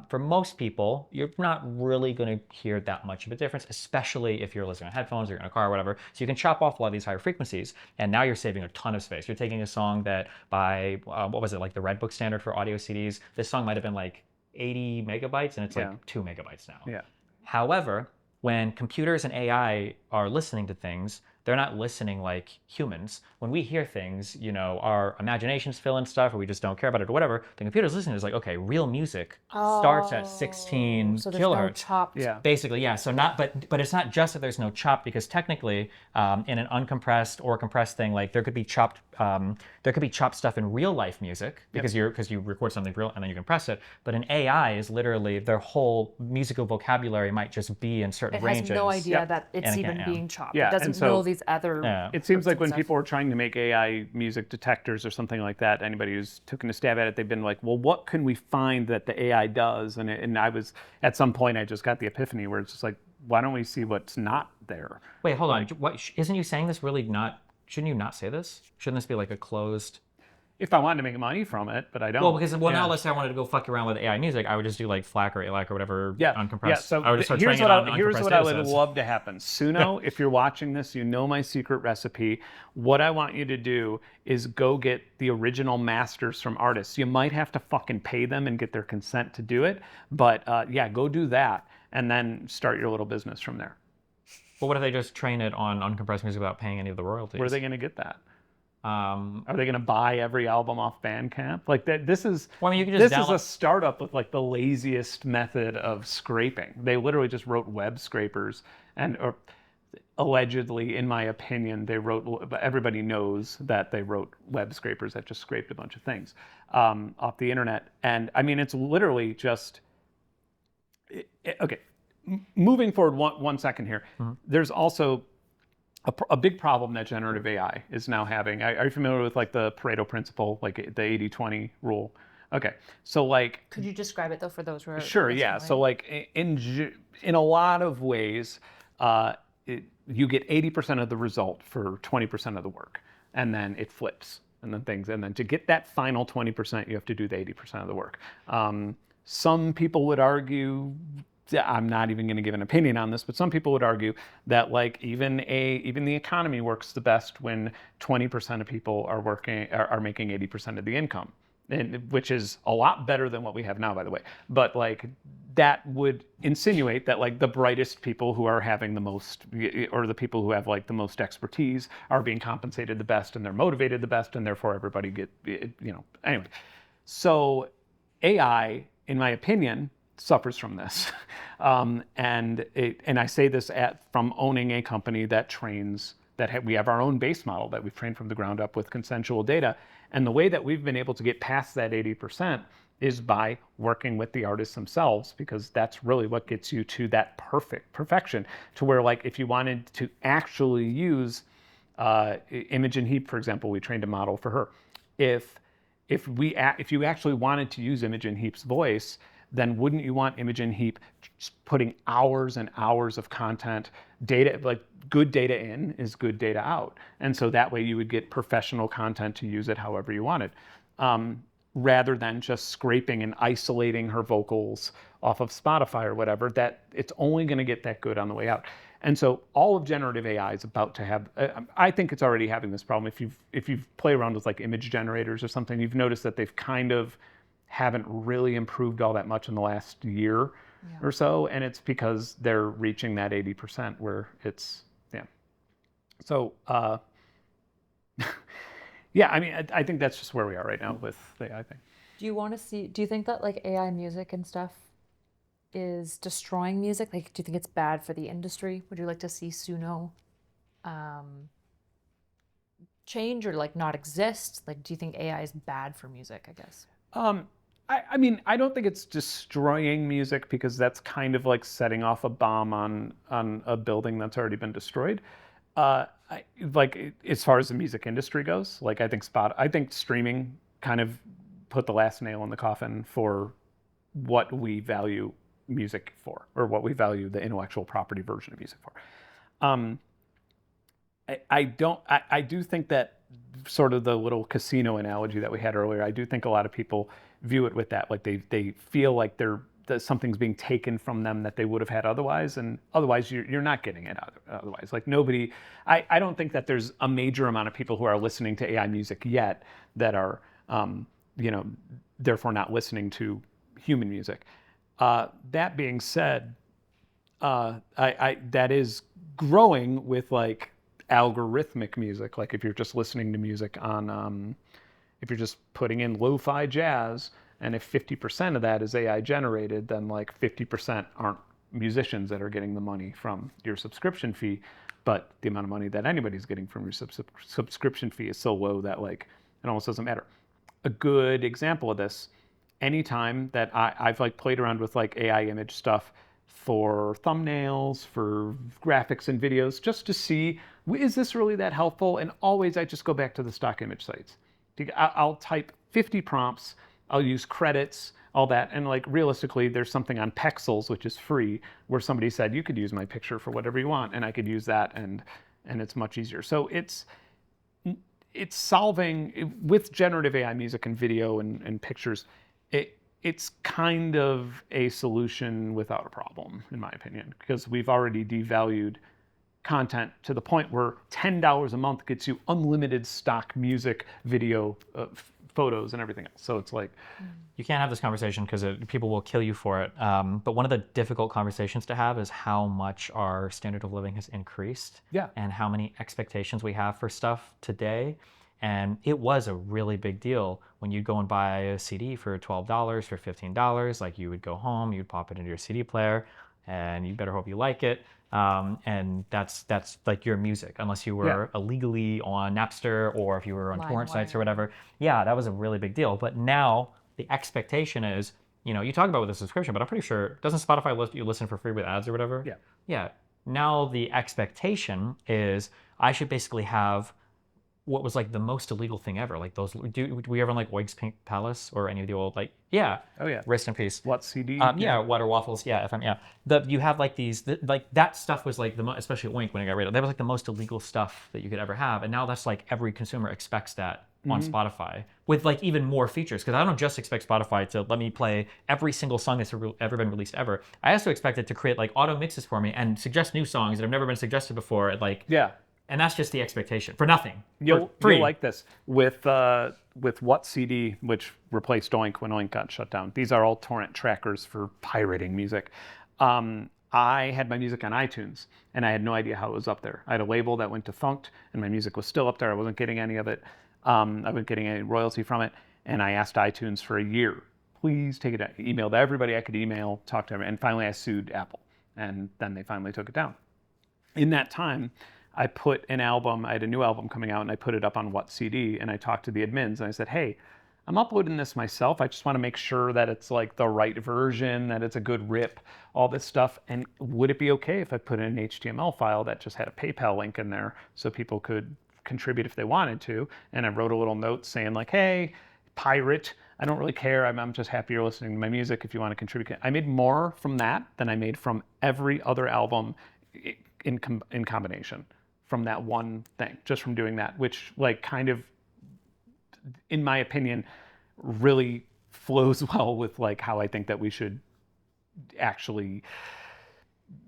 For most people, you're not really going to hear that much of a difference, especially if you're listening on headphones or you're in a car or whatever. So you can chop off a lot of these higher frequencies, and now you're saving a ton of space. You're taking a song that by, what was it, like the Redbook standard for audio CDs, this song might have been like 80 megabytes, and it's like 2 megabytes now. Yeah. However, when computers and AI are listening to things, they're not listening like humans. When we hear things, our imaginations fill in stuff, or we just don't care about it or whatever. The computer's listening is like, okay, real music starts at 16 so there's kilohertz. no chopped. Yeah. Basically, yeah. So but it's not just that there's no chop, because technically, in an uncompressed or compressed thing, like there could be chopped stuff in real life music because you record something real and then you compress it. But in AI is literally their whole musical vocabulary might just be in certain ranges. It has no idea that it's And even being chopped. Yeah, It doesn't and so know these other. it seems like when stuff. people are trying to make AI music detectors or something like that, anybody who's taken a stab at it, they've been like, well, what can we find that the AI does? And I was, at some point, I just got the epiphany where it's just like, why don't we see what's not there? Wait, hold on. What, isn't you saying this really not? Shouldn't you not say this? Shouldn't this be like a closed? If I wanted to make money from it, but I don't. Well, because now let's say I wanted to go fuck around with AI music, I would just do like FLAC or ALAC or whatever uncompressed. Yeah, so I would just start here's training what on here's uncompressed what I would datasets. love to happen. Suno, if you're watching this, you know my secret recipe. What I want you to do is go get the original masters from artists. You might have to fucking pay them and get their consent to do it, but go do that and then start your little business from there. But what if they just train it on uncompressed music without paying any of the royalties? Where are they going to get that? Are they going to buy every album off Bandcamp? Like that? This is well, I mean, you can just this is a startup with like the laziest method of scraping. They literally just wrote web scrapers, or allegedly, in my opinion, they wrote. Everybody knows that they wrote web scrapers that just scraped a bunch of things off the internet. And I mean, it's literally just okay. Moving forward one second here. Mm-hmm. There's also a big problem that generative AI is now having. Are you familiar with like the Pareto principle, like the 80-20 rule? Okay, so like. Could you describe it though for those who are? Sure, yeah. So like in a lot of ways, you get 80% of the result for 20% of the work, and then it flips, and then to get that final 20%, you have to do the 80% of the work. Some people would argue. I'm not even going to give an opinion on this, but some people would argue that like even the economy works the best when 20% of people are making 80% of the income, which is a lot better than what we have now, by the way. But like that would insinuate that like the brightest people who are having the most, or the people who have like the most expertise, are being compensated the best, and they're motivated the best, and therefore everybody anyway. So AI, in my opinion, suffers from this. And I say this from owning a company that trains, we have our own base model that we've trained from the ground up with consensual data. And the way that we've been able to get past that 80% is by working with the artists themselves, because that's really what gets you to that perfection, to where like if you wanted to actually use Imogen Heap, for example, we trained a model for her. If you actually wanted to use Imogen Heap's voice, then wouldn't you want Imogen Heap putting hours and hours of content, data, like good data in is good data out. And so that way you would get professional content to use it however you wanted, rather than just scraping and isolating her vocals off of Spotify or whatever, that it's only going to get that good on the way out. And so all of generative AI is about to have, I think it's already having this problem. If you've played around with like image generators or something, you've noticed that they've kind of haven't really improved all that much in the last year or so. And it's because they're reaching that 80% where it's, So, I mean, I think that's just where we are right now with the AI thing. Do you think that like AI music and stuff is destroying music? Like, do you think it's bad for the industry? Would you like to see Suno change or like not exist? Like, do you think AI is bad for music, I guess? I mean, I don't think it's destroying music because that's kind of like setting off a bomb on a building that's already been destroyed. Like as far as the music industry goes, like I think streaming kind of put the last nail in the coffin for what we value music for, or what we value the intellectual property version of music for. Um, I do think that sort of the little casino analogy that we had earlier, I do think a lot of people view it with that, like they feel like that something's being taken from them that they would have had otherwise, and otherwise you're not getting it otherwise. Like nobody, I don't think that there's a major amount of people who are listening to AI music yet that are, you know, therefore not listening to human music. That being said, that is growing with like algorithmic music. Like if you're just listening to music on, if you're just putting in lo-fi jazz, and if 50% of that is AI generated, then like 50% aren't musicians that are getting the money from your subscription fee, but the amount of money that anybody's getting from your subscription fee is so low that like it almost doesn't matter. A good example of this, anytime that I've like played around with like AI image stuff for thumbnails, for graphics and videos, just to see, is this really that helpful? And always I just go back to the stock image sites. I'll type 50 prompts, I'll use credits, all that, and like realistically, there's something on Pexels, which is free, where somebody said you could use my picture for whatever you want, and I could use that, and it's much easier. So it's solving with generative AI music and video and pictures. It's kind of a solution without a problem, in my opinion, because we've already devalued content to the point where $10 a month gets you unlimited stock music, video, photos, and everything else. So it's like, you can't have this conversation because people will kill you for it. But one of the difficult conversations to have is how much our standard of living has increased, yeah, and how many expectations we have for stuff today. And it was a really big deal when you'd go and buy a CD for $12, for $15. Like you would go home, you'd pop it into your CD player, and you better hope you like it. And that's like your music, unless you were illegally on Napster or if you were on torrent sites or whatever. Yeah, that was a really big deal. But now the expectation is, you know, you talk about with a subscription, but I'm pretty sure, doesn't Spotify let you listen for free with ads or whatever? Yeah. Yeah. Now the expectation is I should basically have what was like the most illegal thing ever. Like those, do we ever like Oig's Pink Palace or any of the old, like, yeah. Oh yeah. Rest in peace. What CD? Yeah, Water Waffles. Yeah, FM. Yeah. You have like these, like that stuff was like especially Oink when it got rated. That was like the most illegal stuff that you could ever have, and now that's like every consumer expects that on Spotify with like even more features. Because I don't just expect Spotify to let me play every single song that's ever been released ever. I also expect it to create like auto mixes for me and suggest new songs that have never been suggested before. Like yeah. And that's just the expectation for nothing. You'll like this with What CD, which replaced Oink when Oink got shut down. These are all torrent trackers for pirating music. I had my music on iTunes, and I had no idea how it was up there. I had a label that went defunct, and my music was still up there. I wasn't getting any of it. I wasn't getting any royalty from it, and I asked iTunes for a year. Please take it down. I emailed everybody I could email, talk to everybody, and finally I sued Apple, and then they finally took it down. In that time, I put an album, I had a new album coming out, and I put it up on What CD, and I talked to the admins, and I said, hey, I'm uploading this myself. I just want to make sure that it's like the right version, that it's a good rip, all this stuff. And would it be okay if I put in an HTML file that just had a PayPal link in there so people could contribute if they wanted to? And I wrote a little note saying like, hey, pirate, I don't really care. I'm just happy you're listening to my music if you want to contribute. I made more from that than I made from every other album in combination, from that one thing, just from doing that, which like kind of, in my opinion, really flows well with like how I think that we should actually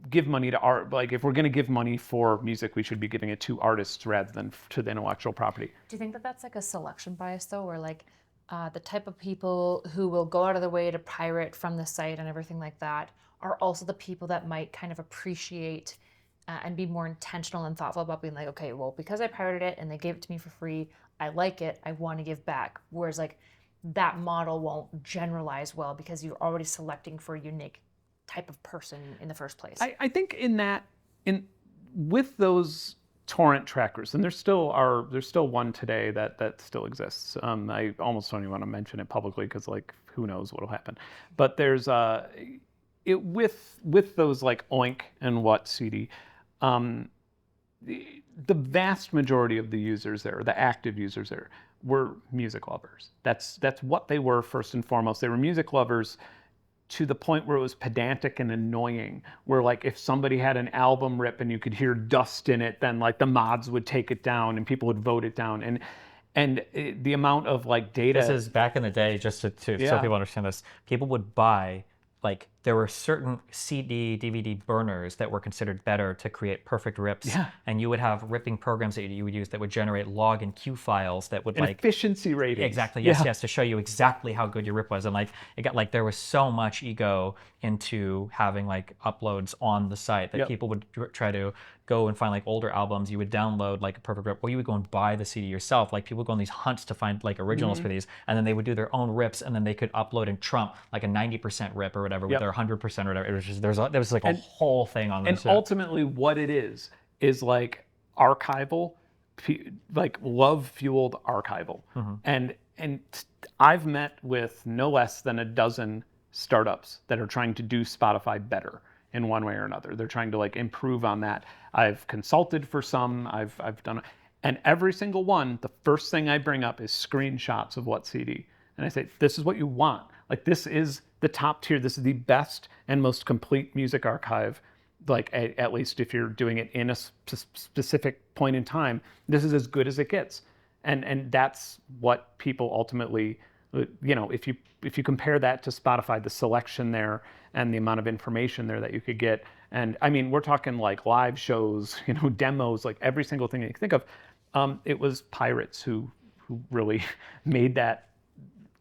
give money to art. Like if we're going to give money for music, we should be giving it to artists rather than to the intellectual property. Do you think that that's like a selection bias though, where like the type of people who will go out of their way to pirate from the site and everything like that are also the people that might kind of appreciate and be more intentional and thoughtful about being like, okay, well, because I pirated it and they gave it to me for free, I like it, I want to give back. Whereas like that model won't generalize well because you're already selecting for a unique type of person in the first place. I think with those torrent trackers, and there's still one today that still exists. I almost don't even want to mention it publicly because like who knows what'll happen. But there's it with those like Oink and What CD. The vast majority of the users there, the active users there, were music lovers. That's what they were first and foremost. They were music lovers to the point where it was pedantic and annoying, where like if somebody had an album rip and you could hear dust in it, then like the mods would take it down and people would vote it down. And the amount of like data. This is back in the day, just to so people understand this, people would buy, like, there were certain CD, DVD burners that were considered better to create perfect rips. Yeah. And you would have ripping programs that you would use that would generate log and Q files that would and like efficiency ratings. Exactly. Yes, to show you exactly how good your rip was. And like it got like there was so much ego into having like uploads on the site that people would try to go and find like older albums. You would download like a perfect rip, or you would go and buy the CD yourself. Like people would go on these hunts to find like originals for these, and then they would do their own rips, and then they could upload and trump like a 90% rip or whatever with their 100% or whatever. It was just there was like a whole thing on this. And ultimately, what it is like archival, like love fueled archival. And I've met with no less than a dozen startups that are trying to do Spotify better in one way or another. They're trying to like improve on that. I've consulted for some. I've done, and every single one, the first thing I bring up is screenshots of What CD, and I say, this is what you want. Like this is the top tier. This is the best and most complete music archive. Like at least if you're doing it in a specific point in time, this is as good as it gets. And that's what people ultimately, you know, if you compare that to Spotify, the selection there and the amount of information there that you could get. And I mean, we're talking like live shows, you know, demos, like every single thing that you can think of. It was pirates who really made that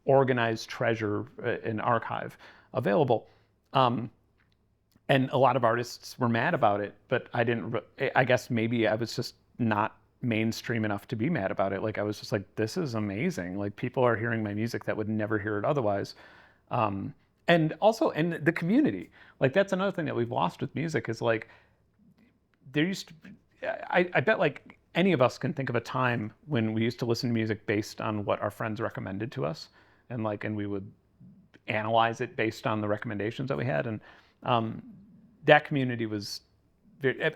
organized treasure and archive available. And a lot of artists were mad about it, but I guess maybe I was just not mainstream enough to be mad about it. Like I was just like, this is amazing. Like people are hearing my music that would never hear it otherwise. And also, and the community, like that's another thing that we've lost with music is like, there used to be, I bet like any of us can think of a time when we used to listen to music based on what our friends recommended to us. And we would analyze it based on the recommendations that we had. And that community was,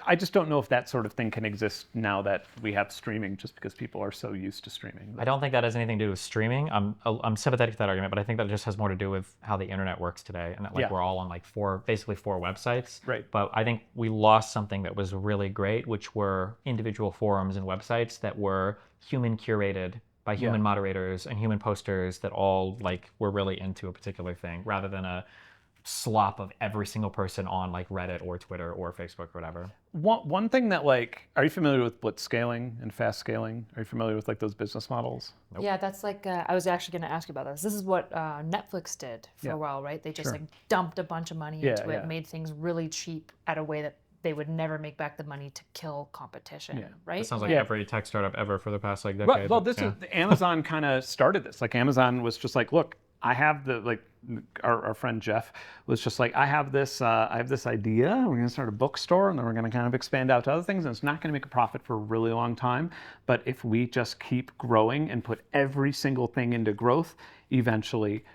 I just don't know if that sort of thing can exist now that we have streaming, just because people are so used to streaming. I don't think that has anything to do with streaming. I'm sympathetic to that argument, but I think that just has more to do with how the internet works today, and that like we're all on like basically four websites. Right. But I think we lost something that was really great, which were individual forums and websites that were human curated by human moderators and human posters that all like were really into a particular thing, rather than a slop of every single person on like Reddit or Twitter or Facebook or whatever. One thing that like, are you familiar with blitz scaling and fast scaling? Are you familiar with like those business models? Nope. Yeah, that's like, I was actually going to ask you about this. This is what Netflix did for a while, right? They just like dumped a bunch of money into it, made things really cheap at a way that they would never make back the money to kill competition, right? That sounds like every tech startup ever for the past like decade. Well, this is Amazon kind of started this. Like Amazon was just like, look, I have the like our friend Jeff was just like, I have this idea. We're going to start a bookstore, and then we're going to kind of expand out to other things, and it's not going to make a profit for a really long time. But if we just keep growing and put every single thing into growth, eventually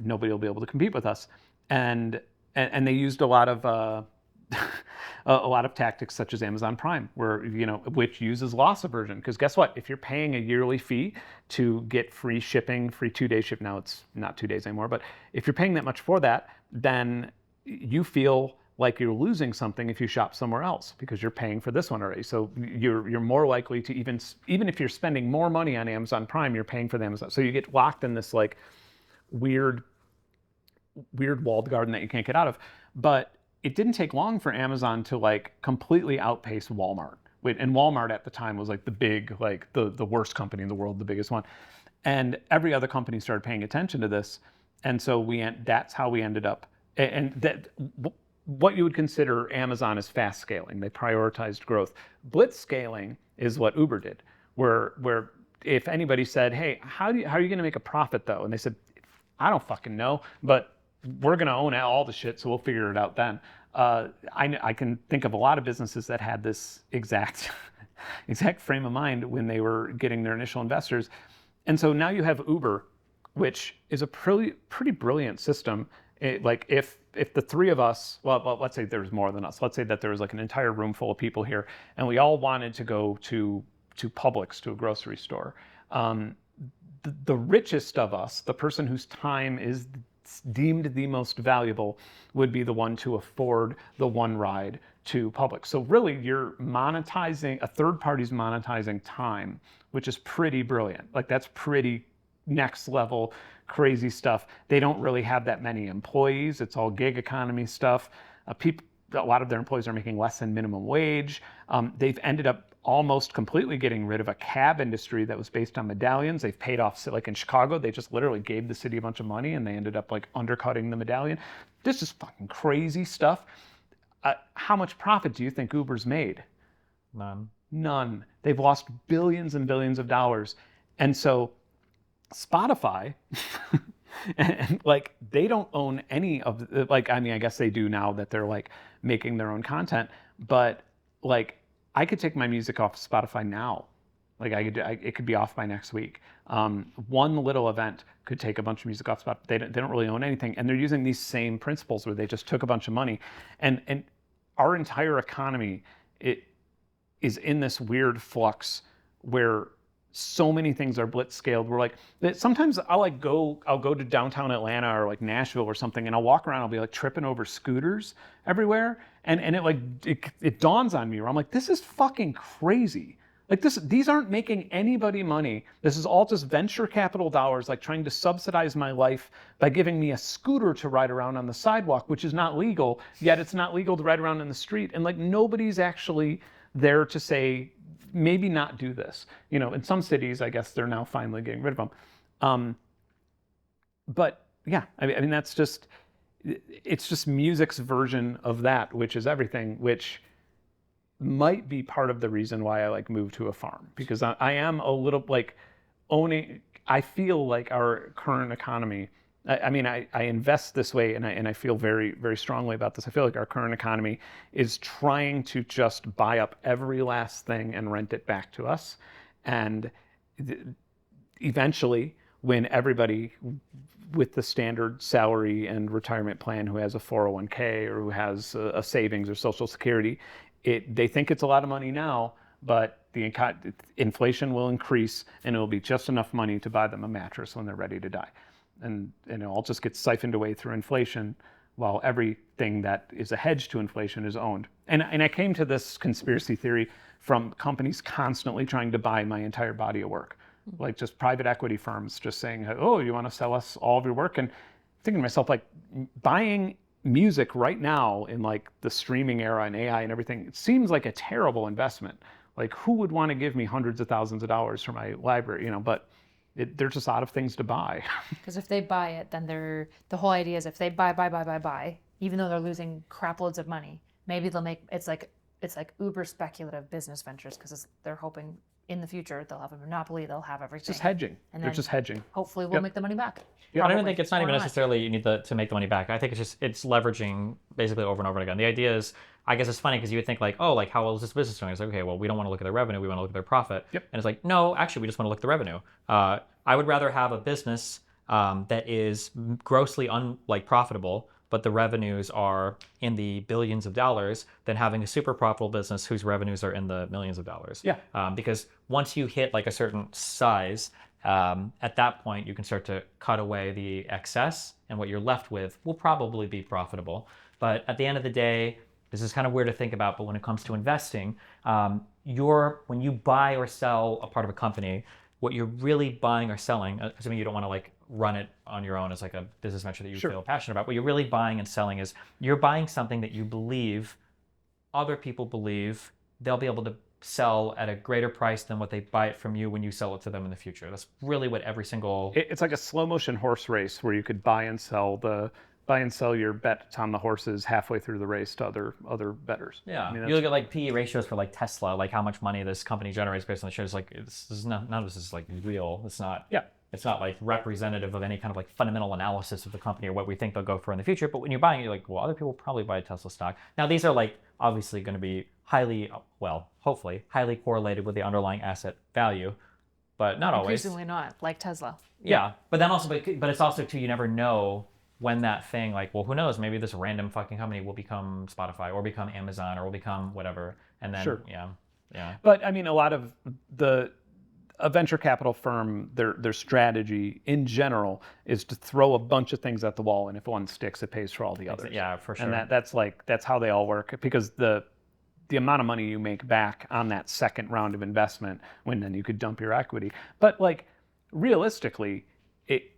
nobody will be able to compete with us. And they used a lot of tactics such as Amazon Prime, where which uses loss aversion. Because guess what? If you're paying a yearly fee to get free shipping, free 2-day ship, now it's not 2 days anymore, but if you're paying that much for that, then you feel like you're losing something if you shop somewhere else because you're paying for this one already. So you're more likely to even if you're spending more money on Amazon Prime, you're paying for the Amazon. So you get locked in this like weird walled garden that you can't get out of. But it didn't take long for Amazon to like completely outpace Walmart. And Walmart at the time was like the big, like the worst company in the world, the biggest one. And every other company started paying attention to this. And so that's how we ended up. And that what you would consider Amazon is fast scaling. They prioritized growth. Blitz scaling is what Uber did, where if anybody said, hey, how are you going to make a profit though? And they said, I don't fucking know, but we're going to own all the shit, so we'll figure it out then. I can think of a lot of businesses that had this exact exact frame of mind when they were getting their initial investors. And so now you have Uber, which is a pretty brilliant system. Like if the three of us, well, let's say there's more than us. Let's say that there was like an entire room full of people here, and we all wanted to go to Publix, to a grocery store. The richest of us, the person whose time is deemed the most valuable, would be the one to afford the one ride to Publix. So really, you're monetizing, a third party's monetizing time, which is pretty brilliant. Like that's pretty next level crazy stuff. They don't really have that many employees. It's all gig economy stuff. A lot of their employees are making less than minimum wage. They've ended up almost completely getting rid of a cab industry that was based on medallions. They've paid off, like in Chicago, they just literally gave the city a bunch of money and they ended up like undercutting the medallion. This is fucking crazy stuff. How much profit do you think Uber's made? None. They've lost billions and billions of dollars. And so Spotify, and like they don't own any of the, like, I mean, I guess they do now that they're like making their own content, but like I could take my music off Spotify now. Like it could be off by next week. One little event could take a bunch of music off Spotify. They don't really own anything, and they're using these same principles where they just took a bunch of money, and our entire economy is in this weird flux where so many things are blitz scaled. We're like, sometimes I'll go to downtown Atlanta or like Nashville or something, and I'll walk around, I'll be like tripping over scooters everywhere. And it dawns on me where I'm like, this is fucking crazy. Like these aren't making anybody money. This is all just venture capital dollars, like trying to subsidize my life by giving me a scooter to ride around on the sidewalk, which is not legal, yet it's not legal to ride around in the street. And like nobody's actually there to say, maybe not do this. You know, in some cities, I guess they're now finally getting rid of them. But yeah, I mean, it's just music's version of that, which is everything, which might be part of the reason why I like moved to a farm, because I am a little like I feel like our current economy, I mean, I invest this way and I feel very, very strongly about this. I feel like our current economy is trying to just buy up every last thing and rent it back to us. And eventually, when everybody with the standard salary and retirement plan who has a 401k or who has a savings or Social Security, they think it's a lot of money now, but the inflation will increase and it will be just enough money to buy them a mattress when they're ready to die. And it all just gets siphoned away through inflation, while everything that is a hedge to inflation is owned. And I came to this conspiracy theory from companies constantly trying to buy my entire body of work, like just private equity firms just saying, oh, you want to sell us all of your work? And thinking to myself, like, buying music right now in like the streaming era and AI and everything, it seems like a terrible investment. Like, who would want to give me hundreds of thousands of dollars for my library, you know? But they're just out of things to buy. Because if they buy it, then the whole idea is if they buy, even though they're losing crap loads of money, maybe they'll make, it's like uber speculative business ventures, because they're hoping in the future they'll have a monopoly, they'll have everything. Just hedging. And they're just hedging. Hopefully we'll make the money back. Yeah, I don't even think it's not even necessarily you need to make the money back. I think it's leveraging basically over and over again. The idea is, I guess it's funny because you would think like, oh, like how well is this business doing? It's like, okay, well, we don't want to look at their revenue, we want to look at their profit. Yep. And it's like, no, actually, we just want to look at the revenue. I would rather have a business that is grossly profitable, but the revenues are in the billions of dollars, than having a super profitable business whose revenues are in the millions of dollars. Yeah. Because once you hit like a certain size, at that point you can start to cut away the excess, and what you're left with will probably be profitable. But at the end of the day, this is kind of weird to think about, but when it comes to investing, when you buy or sell a part of a company, what you're really buying or selling, assuming you don't want to like run it on your own as like a business venture that you feel passionate about, what you're really buying and selling is you're buying something that you believe other people believe they'll be able to sell at a greater price than what they buy it from you when you sell it to them in the future. That's really what every single... It's like a slow motion horse race where you could buy and sell your bets on the horses halfway through the race to other bettors. Yeah, I mean, you look at like PE ratios for like Tesla, like how much money this company generates based on the shares. Like none of this is like real. It's not. Yeah. It's not like representative of any kind of like fundamental analysis of the company or what we think they'll go for in the future. But when you're buying, you're like, well, other people probably buy Tesla stock. Now these are like obviously going to be highly, well, hopefully, highly correlated with the underlying asset value, but not always. Increasingly not, like Tesla. Yeah, but then also, but it's also too, you never know when that thing, like, well, who knows? Maybe this random fucking company will become Spotify or become Amazon or will become whatever, and then Sure. yeah. But I mean, a lot of a venture capital firm, their strategy in general is to throw a bunch of things at the wall, and if one sticks, it pays for all the others. Yeah, for sure. And that's how they all work, because the amount of money you make back on that second round of investment, when then you could dump your equity. But like realistically,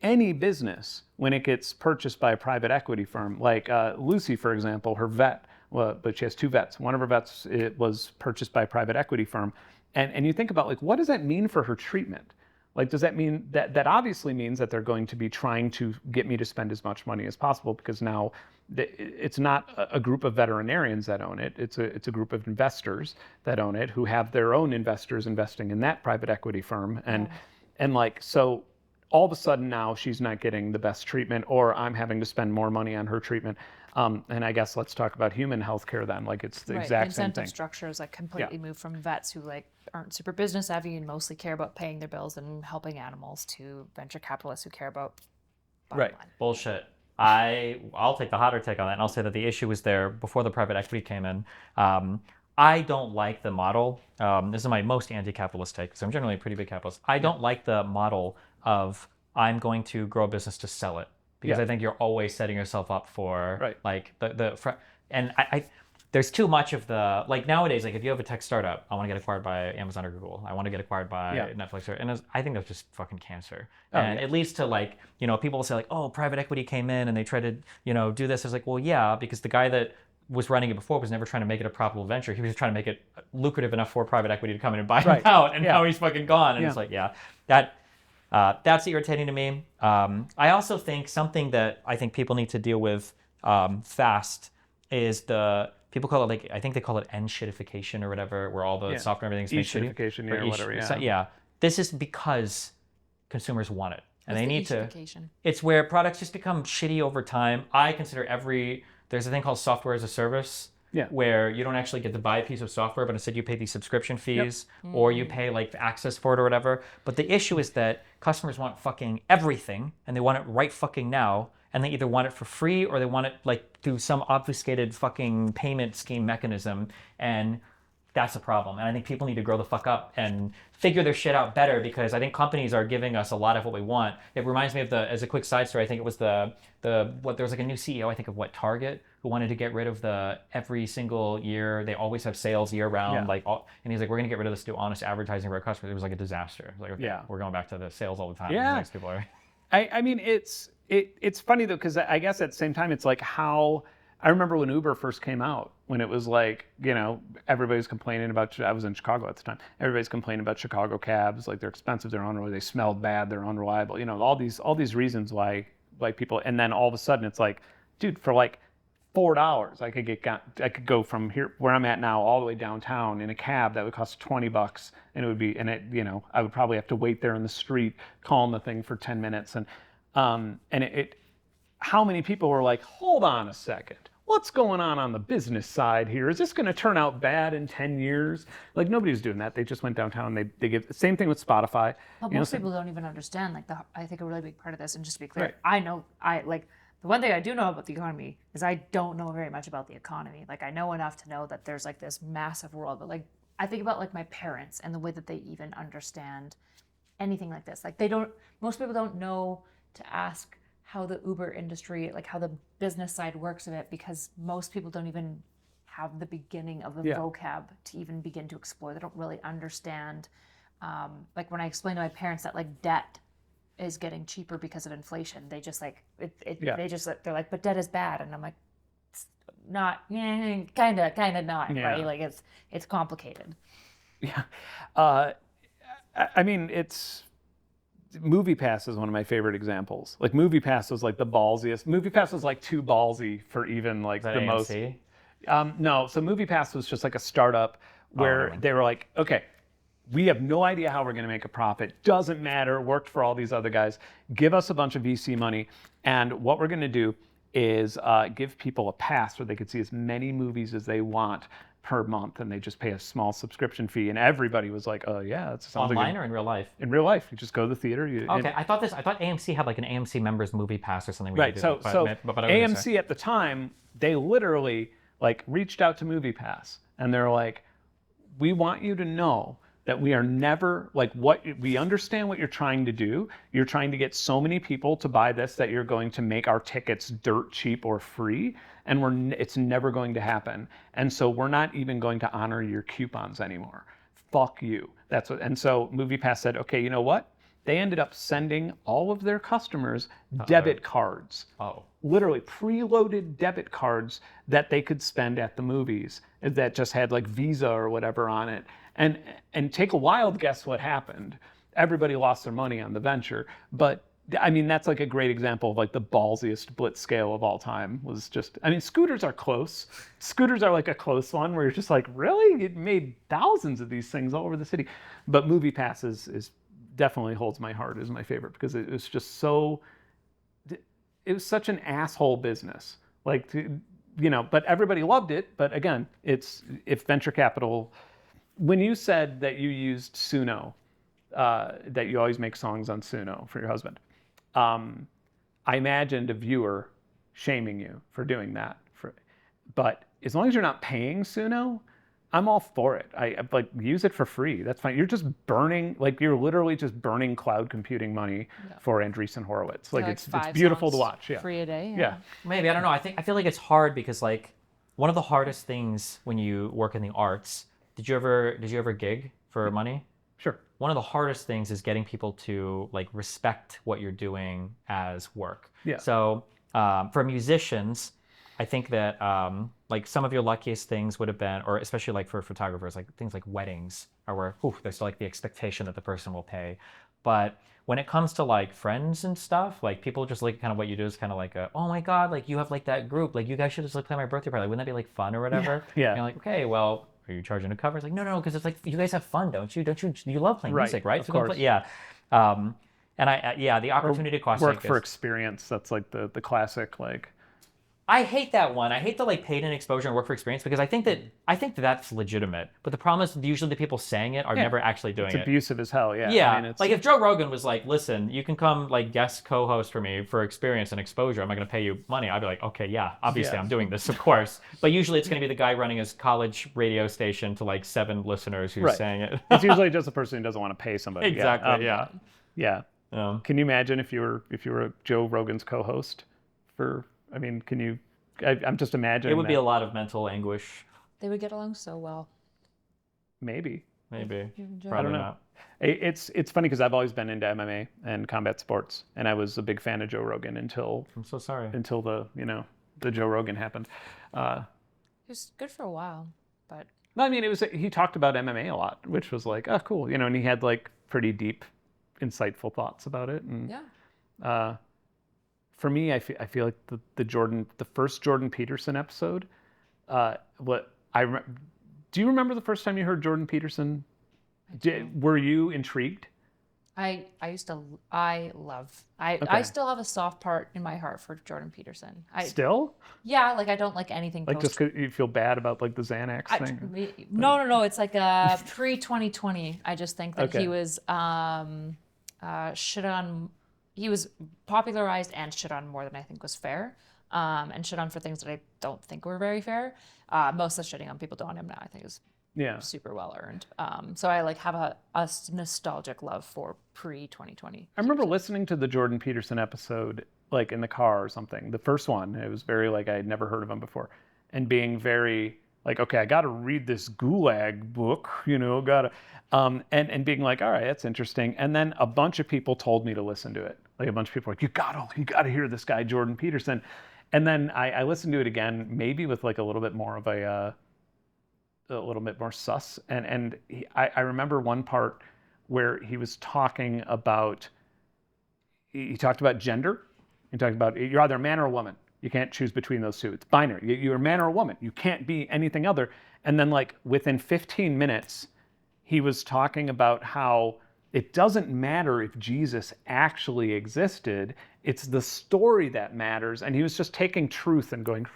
any business, when it gets purchased by a private equity firm, like Lucy, for example, her vet, well, but she has 2 vets. One of her vets, it was purchased by a private equity firm. And you think about, like, what does that mean for her treatment? Like, does that mean that obviously means that they're going to be trying to get me to spend as much money as possible, because now it's not a group of veterinarians that own it. It's a group of investors that own it, who have their own investors investing in that private equity firm. And like, so all of a sudden now she's not getting the best treatment, or I'm having to spend more money on her treatment. And I guess let's talk about human healthcare then. Like, it's the exact same thing. Incentive structures like completely moved from vets who like aren't super business savvy and mostly care about paying their bills and helping animals, to venture capitalists who care about bottom line. Bullshit. I'll take the hotter take on that, and I'll say that the issue was there before the private equity came in. I don't like the model. This is my most anti-capitalist take, because I'm generally a pretty big capitalist. I don't like the model of I'm going to grow a business to sell it, because I think you're always setting yourself up for like and I there's too much of the, like nowadays, like if you have a tech startup, I want to get acquired by Amazon or Google, I want to get acquired by Netflix, and I think that's just fucking cancer. And it leads to, like, you know, people will say like, oh, private equity came in and they tried to, you know, do this. It's like, well, yeah, because the guy that was running it before was never trying to make it a profitable venture. He was just trying to make it lucrative enough for private equity to come in and buy him out, and now he's fucking gone. And it's like, that's irritating to me. I also think something that I think people need to deal with fast is people call it, like, I think they call it end-shitification or whatever, where all the software and everything's made shitty. Or whatever, This is because consumers want it. And they need to. E-shitification? It's where products just become shitty over time. I consider there's a thing called software as a service, where you don't actually get to buy a piece of software, but instead you pay these subscription fees, or you pay like access for it or whatever. But the issue is that customers want fucking everything, and they want it right fucking now, and they either want it for free or they want it like through some obfuscated fucking payment scheme mechanism, and that's a problem. And I think people need to grow the fuck up and figure their shit out better, because I think companies are giving us a lot of what we want. It reminds me of as a quick side story, I think it was there was like a new CEO, I think of Target, who wanted to get rid of every single year, they always have sales year round, and he's like, we're gonna get rid of this, do honest advertising for our customers. It was like a disaster. It was like, okay, we're going back to the sales all the time. Yeah. Next people are. I mean, it's funny though, because I guess at the same time, it's like how I remember when Uber first came out, when it was like, you know, everybody's complaining about, I was in Chicago at the time, everybody's complaining about Chicago cabs, like they're expensive, they're unreliable, they smelled bad, they're unreliable, you know, all these reasons why people, and then all of a sudden it's like, dude, for like $4, I could go from here where I'm at now all the way downtown in a cab that would cost $20, and it would be, and it, you know, I would probably have to wait there in the street, calling the thing for 10 minutes, and how many people were like, hold on a second, what's going on the business side here? Is this going to turn out bad in 10 years? Like, nobody's doing that. They just went downtown. They give the same thing with Spotify. Well, most people don't even understand. Like, I think a really big part of this, and just to be clear, the one thing I do know about the economy is I don't know very much about the economy. Like, I know enough to know that there's like this massive world, but like I think about like my parents and the way that they even understand anything like this. Like, most people don't know to ask how the Uber industry, like how the business side works of it, because most people don't even have the beginning of the vocab to even begin to explore. They don't really understand. Like when I explain to my parents that like debt is getting cheaper because of inflation, they just like they're like, but debt is bad, and I'm like, it's not, kind of not, right? Like it's complicated. Yeah, I mean MoviePass is one of my favorite examples. Like MoviePass was like the ballsiest. MoviePass was like too ballsy for even like the most. No, so MoviePass was just like a startup where they were like, okay, we have no idea how we're going to make a profit. Doesn't matter. Worked for all these other guys. Give us a bunch of VC money, and what we're going to do is give people a pass where they could see as many movies as they want per month, and they just pay a small subscription fee. And everybody was like, "Oh yeah, that sounds Online like or in real life? in real life. You just go to the theater." Okay, I thought AMC had like an AMC members movie pass or something. Right. So but AMC at the time, they literally like reached out to MoviePass, and they're like, "We want you to know that we are never like we understand what you're trying to do. You're trying to get so many people to buy this that you're going to make our tickets dirt cheap or free, and it's never going to happen. And so we're not even going to honor your coupons anymore. Fuck you." And so MoviePass said, "Okay, you know what?" They ended up sending all of their customers debit cards. Oh. Literally preloaded debit cards that they could spend at the movies that just had like Visa or whatever on it. And take a wild guess what happened. Everybody lost their money on the venture. But I mean, that's like a great example of like the ballsiest blitz scale of all time. Was just, I mean, scooters are close. Scooters are like a close one where you're just like, really? It made thousands of these things all over the city. But MoviePass is definitely holds my heart as my favorite because it was just so, it was such an asshole business. Like, but everybody loved it. But again, if venture capital, when you said that you used Suno, that you always make songs on Suno for your husband, I imagined a viewer shaming you for doing that. But as long as you're not paying Suno, I'm all for it. I like use it for free. That's fine. You're just burning, like you're literally just burning cloud computing money for Andreessen Horowitz. Like it's beautiful to watch. Yeah. Free a day. Yeah. Maybe, I don't know. I feel like it's hard because like one of the hardest things when you work in the arts. Did you ever gig for money? Sure. One of the hardest things is getting people to like respect what you're doing as work. Yeah. So for musicians, I think that like some of your luckiest things would have been, or especially like for photographers, like things like weddings are where there's like the expectation that the person will pay. But when it comes to like friends and stuff, like people just like kind of what you do is kind of like oh my God, like you have like that group, like you guys should just like play my birthday party. Like, wouldn't that be like fun or whatever? Yeah. And you're like, okay, well, are you charging a cover? It's like, no, because it's like you guys have fun, don't you? You love playing music, right? Of course. Yeah. And the opportunity cost. Work for experience. That's like the classic like. I hate that one. I hate the like paid in exposure and work for experience because I think that that's legitimate. But the problem is usually the people saying it are never actually doing it. It's abusive as hell. Yeah. Yeah. I mean, like if Joe Rogan was like, listen, you can come like guest co-host for me for experience and exposure. I'm not going to pay you money. I'd be like, okay, yeah, obviously I'm doing this, of course. But usually it's going to be the guy running his college radio station to like 7 listeners who's saying it. It's usually just a person who doesn't want to pay somebody. Exactly. Yeah. Can you imagine if you were Joe Rogan's co-host can you? I'm just imagining. It would be a lot of mental anguish. They would get along so well. Maybe. Probably not. It's funny because I've always been into MMA and combat sports, and I was a big fan of Joe Rogan until. I'm so sorry. Until the Joe Rogan happened. It was good for a while, but. I mean, he talked about MMA a lot, which was like, oh, cool, and he had like pretty deep, insightful thoughts about it, and. Yeah. For me, I feel like the first Jordan Peterson episode. Do you remember the first time you heard Jordan Peterson? Were you intrigued? I still have a soft part in my heart for Jordan Peterson. Still? Yeah, like I don't like anything. Like just because you feel bad about like the Xanax thing? No. It's like pre-2020. I just think that he was shit on. He was popularized and shit on more than I think was fair, and shit on for things that I don't think were very fair. Most of the shitting on people on him now I think is super well earned. So I like have a nostalgic love for pre-2020. I remember listening to the Jordan Peterson episode like in the car or something. The first one, it was very like I had never heard of him before, and being very like, okay, I got to read this Gulag book, and being like, all right, that's interesting. And then a bunch of people told me to listen to it. Like a bunch of people were like, you got to hear this guy, Jordan Peterson. And then I listened to it again, maybe with like a little bit more of a little bit more sus. And I remember one part where he was talking about, he talked about gender. He talked about you're either a man or a woman. You can't choose between those two. It's binary. You're a man or a woman. You can't be anything other. And then like within 15 minutes, he was talking about how it doesn't matter if Jesus actually existed. It's the story that matters. And he was just taking truth and going,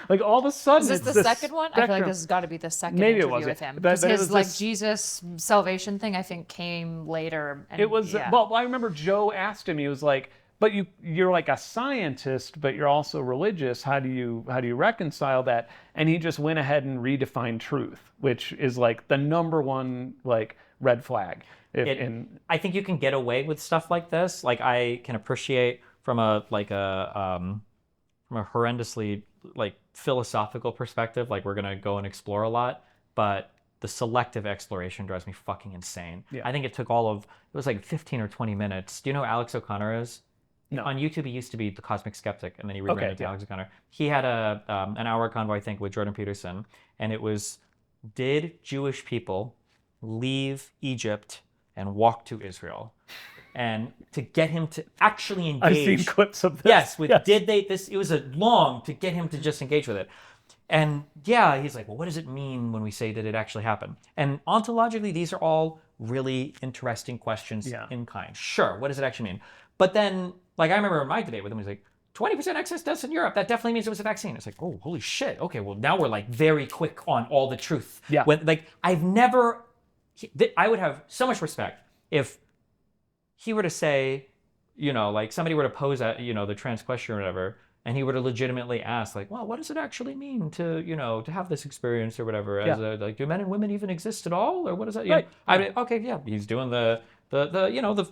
like all of a sudden, Is this the second one? I feel like this has got to be the second Maybe it interview was, with him. but Because it his was like this- Jesus salvation thing, I think, came later. And, It was yeah. well. I remember Joe asked him. He was like, "But you're like a scientist, but you're also religious. How do you reconcile that?" And he just went ahead and redefined truth, which is like the number one like red flag. I think you can get away with stuff like this. Like I can appreciate from a horrendously like philosophical perspective, like we're gonna go and explore a lot, but the selective exploration drives me fucking insane. Yeah. I think it was like 15 or 20 minutes. Do you know who Alex O'Connor is? No. On YouTube, he used to be the Cosmic Skeptic, and then he rebranded to yeah. Alex O'Connor. He had an hour convo, I think, with Jordan Peterson, and it was, did Jewish people leave Egypt and walk to Israel? And to get him to actually engage. I've seen clips of this. Yes, did they? It was a long to get him to just engage with it. And yeah, he's like, well, what does it mean when we say did it actually happen? And ontologically, these are all really interesting questions in kind. Sure, what does it actually mean? But then, like I remember in my debate with him, he's like, 20% excess deaths in Europe, that definitely means it was a vaccine. It's like, oh, holy shit. Okay, well now we're like very quick on all the truth. Yeah. When like I would have so much respect if he were to say, like somebody were to pose at, the trans question or whatever, and he were to legitimately ask, like, well, what does it actually mean to, to have this experience or whatever? As like, do men and women even exist at all, or what is that? Right. Okay, yeah, he's doing the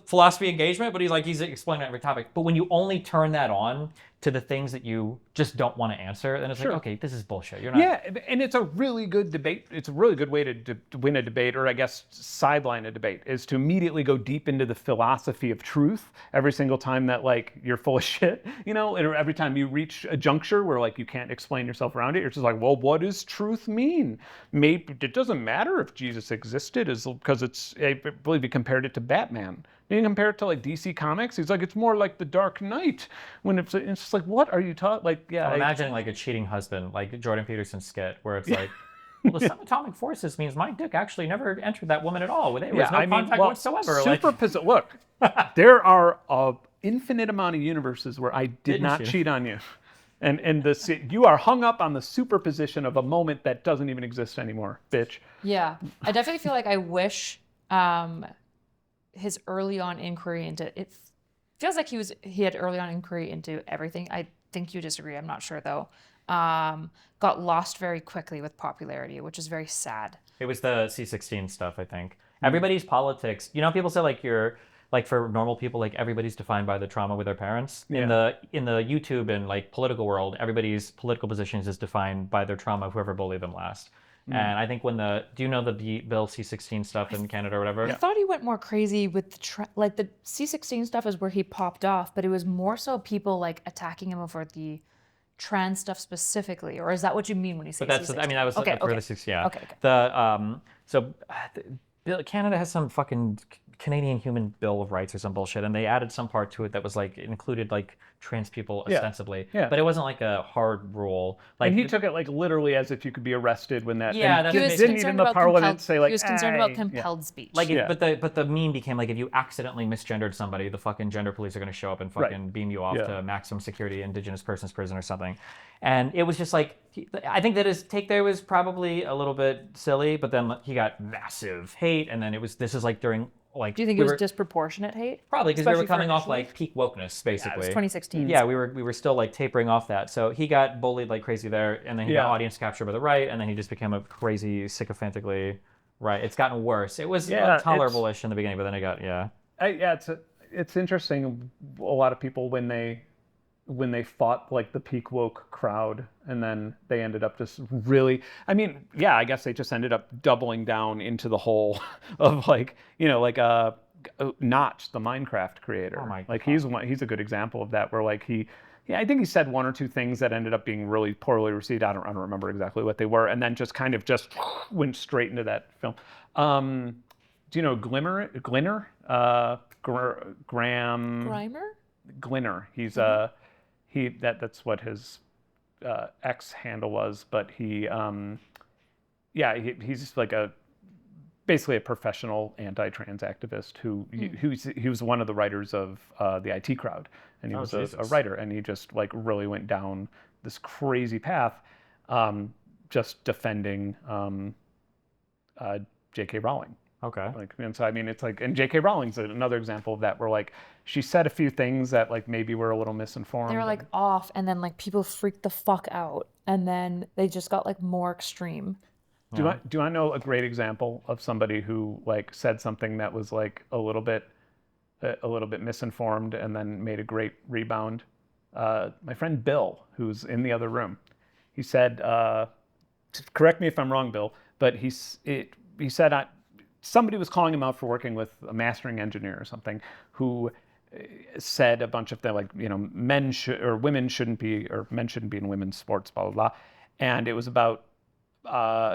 philosophy engagement, but he's explaining every topic. But when you only turn that on to the things that you just don't want to answer, then it's like, okay, this is bullshit. You're not. Yeah, and it's a really good debate. It's a really good way to win a debate, or I guess sideline a debate, is to immediately go deep into the philosophy of truth every single time that like you're full of shit, and every time you reach a juncture where like you can't explain yourself around it, you're just like, well, what does truth mean? Maybe it doesn't matter if Jesus existed, because I believe he compared it to Batman. You compare it to like DC Comics. He's like, it's more like the Dark Knight. When it's just like, what are you talking? Like, yeah. I'm imagining like a cheating husband, like Jordan Peterson's skit, where it's like, well, the subatomic forces means my dick actually never entered that woman at all. There was no contact whatsoever. Look, there are an infinite amount of universes where I did not cheat on you. And you are hung up on the superposition of a moment that doesn't even exist anymore, bitch. Yeah, I definitely feel like I wish his early on inquiry into it feels like he had early on inquiry into everything. I think you disagree. I'm not sure though. Got lost very quickly with popularity, which is very sad. It was the C16 stuff, I think. Everybody's politics. People say like for normal people, like everybody's defined by the trauma with their parents. Yeah. In the YouTube and like political world, everybody's political positions is defined by their trauma of whoever bullied them last. And I think do you know the Bill C16 stuff in Canada or whatever? I thought he went more crazy with the C16 stuff is where he popped off, but it was more so people like attacking him over the trans stuff specifically, or is that what you mean when you say C16? That was okay, for the 6, yeah. Okay. Canada has some fucking Canadian Human Bill of Rights or some bullshit, and they added some part to it that was like included like trans people ostensibly, but it wasn't like a hard rule. Like, and he took it like literally as if you could be arrested when that. Yeah, and he was didn't even the Parliament say like. He was concerned about compelled speech. Like, but the meme became like, if you accidentally misgendered somebody, the fucking gender police are going to show up and fucking beam you off to maximum security Indigenous persons prison or something. And it was just like, I think that his take there was probably a little bit silly, but then he got massive hate, and then this is like during. Like, do you think it was disproportionate hate? Probably because we were coming off like peak wokeness, basically. Yeah, it was 2016. Yeah, we were still like tapering off that. So he got bullied like crazy there, and then he got audience captured by the right, and then he just became a crazy sycophantically right. It's gotten worse. It was tolerable-ish in the beginning, but then it got it's interesting. A lot of people when they fought like the peak woke crowd, and then they ended up just really, I guess they just ended up doubling down into the whole of like, Notch, the Minecraft creator. Oh my God. Like he's a good example of that, where like I think he said one or two things that ended up being really poorly received. I don't remember exactly what they were, and then just kind of just went straight into that film. Do you know Glinner? Graham Grimer? Glinner. He's that's what his X handle was, but he's just like a basically a professional anti-trans activist he was one of the writers of the IT Crowd, and he was a writer, and he just like really went down this crazy path, just defending J.K. Rowling. Okay. Like, and so I mean, it's like, and J.K. Rowling's another example of that, where like she said a few things that like maybe were a little misinformed. They were like off, and then like people freaked the fuck out, and then they just got like more extreme. Do I know a great example of somebody who like said something that was like a little bit misinformed and then made a great rebound? My friend Bill, who's in the other room, he said, correct me if I'm wrong, Bill, but he said somebody was calling him out for working with a mastering engineer or something, who said a bunch of things like, you know, men shouldn't be in women's sports, blah blah blah, and it was about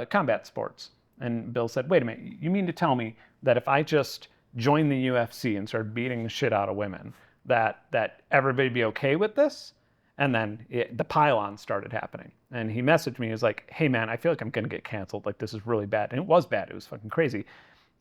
combat sports. And Bill said, wait a minute, you mean to tell me that if I just joined the UFC and started beating the shit out of women, that everybody'd be okay with this? And then the pile-on started happening. And he messaged me, he was like, hey man, I feel like I'm gonna get canceled, like this is really bad. And it was bad, it was fucking crazy.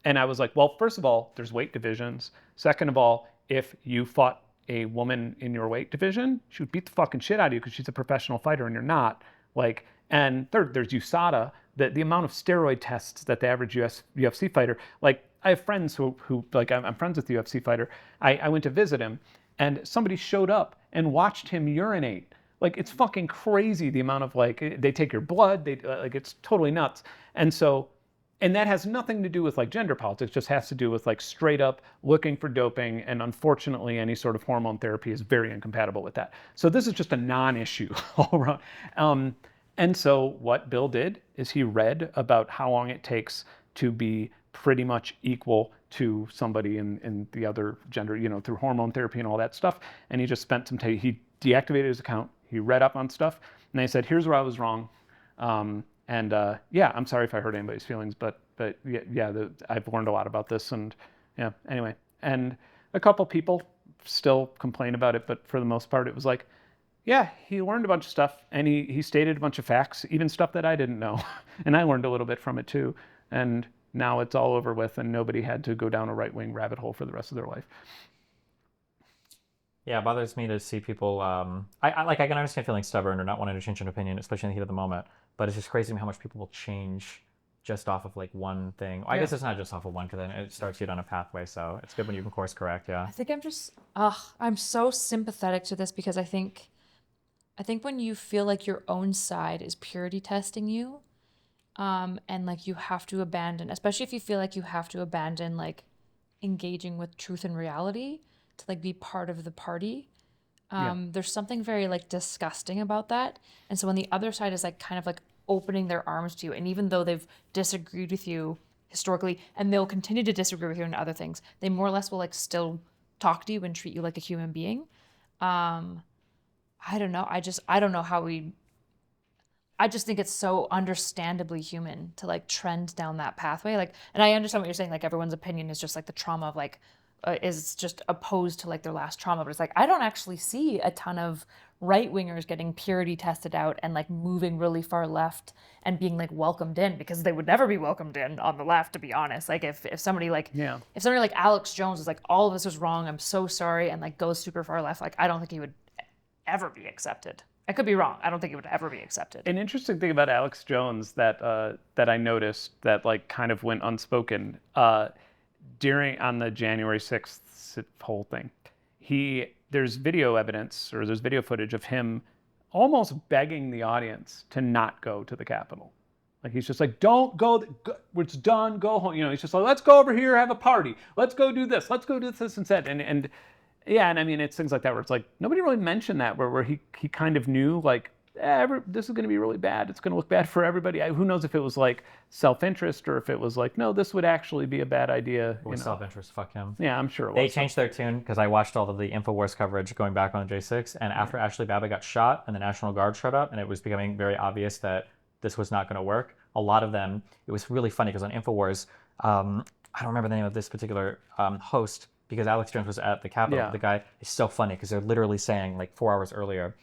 And I was like, well, first of all, there's weight divisions. Second of all, if you fought a woman in your weight division, she would beat the fucking shit out of you because she's a professional fighter and you're not. Like, and third, there's USADA, the amount of steroid tests that the average UFC fighter, like I have friends who like, I'm friends with the UFC fighter. I went to visit him, and somebody showed up and watched him urinate. Like, it's fucking crazy the amount of like, they take your blood, they like, it's totally nuts. And so, and that has nothing to do with like gender politics, just has to do with like straight up looking for doping, and unfortunately any sort of hormone therapy is very incompatible with that. So this is just a non-issue all around. And so what Bill did is he read about how long it takes to be pretty much equal to somebody in the other gender, you know, through hormone therapy and all that stuff. And he just spent some time, he deactivated his account, he read up on stuff, and they said, here's where I was wrong. Yeah, I'm sorry if I hurt anybody's feelings, but I've learned a lot about this, and yeah, anyway. And a couple people still complain about it, but for the most part, it was like, yeah, he learned a bunch of stuff, and he stated a bunch of facts, even stuff that I didn't know. And I learned a little bit from it too. And now it's all over with, and nobody had to go down a right-wing rabbit hole for the rest of their life. Yeah, it bothers me to see people, I can understand feeling stubborn or not wanting to change an opinion, especially in the heat of the moment, but it's just crazy to me how much people will change just off of like one thing. I guess it's not just off of one, because then it starts you down a pathway, so it's good when you can course correct, yeah. I think I'm so sympathetic to this, because I think when you feel like your own side is purity testing you, and like you have to abandon, especially if you feel like you have to abandon like engaging with truth and reality to like be part of the party, there's something very like disgusting about that. And so when the other side is like kind of like opening their arms to you, and even though they've disagreed with you historically, and they'll continue to disagree with you on other things, they more or less will like still talk to you and treat you like a human being. I don't know. I don't know how I just think it's so understandably human to like trend down that pathway. Like, and I understand what you're saying. Like, everyone's opinion is just like the trauma of like, is just opposed to like their last trauma. But it's like, I don't actually see a ton of right wingers getting purity tested out and like moving really far left and being like welcomed in, because they would never be welcomed in on the left, to be honest. Like if somebody like, if somebody like Alex Jones is like, all of this was wrong, I'm so sorry, and like goes super far left, like I don't think he would ever be accepted. I could be wrong. I don't think it would ever be accepted. An interesting thing about Alex Jones that I noticed that like kind of went unspoken on the January 6th whole thing. There's video evidence, or there's video footage of him almost begging the audience to not go to the Capitol. Like, he's just like, don't go, it's done, go home. You know, he's just like, let's go over here, have a party. Let's go do this. Let's go do this instead. And yeah, and I mean, it's things like that where it's like, nobody really mentioned that, where he kind of knew, like, this is going to be really bad. It's going to look bad for everybody. Who knows if it was like self-interest, or if it was like, no, this would actually be a bad idea. It was self-interest, fuck him. Yeah, I'm sure it was. They changed their tune, because I watched all of the InfoWars coverage going back on J6, and after Ashley Babbitt got shot and the National Guard showed up, and it was becoming very obvious that this was not going to work, a lot of them, it was really funny, because on InfoWars, I don't remember the name of this particular host, because Alex Jones was at the Capitol. Yeah. The guy is so funny, because they're literally saying, like 4 hours earlier,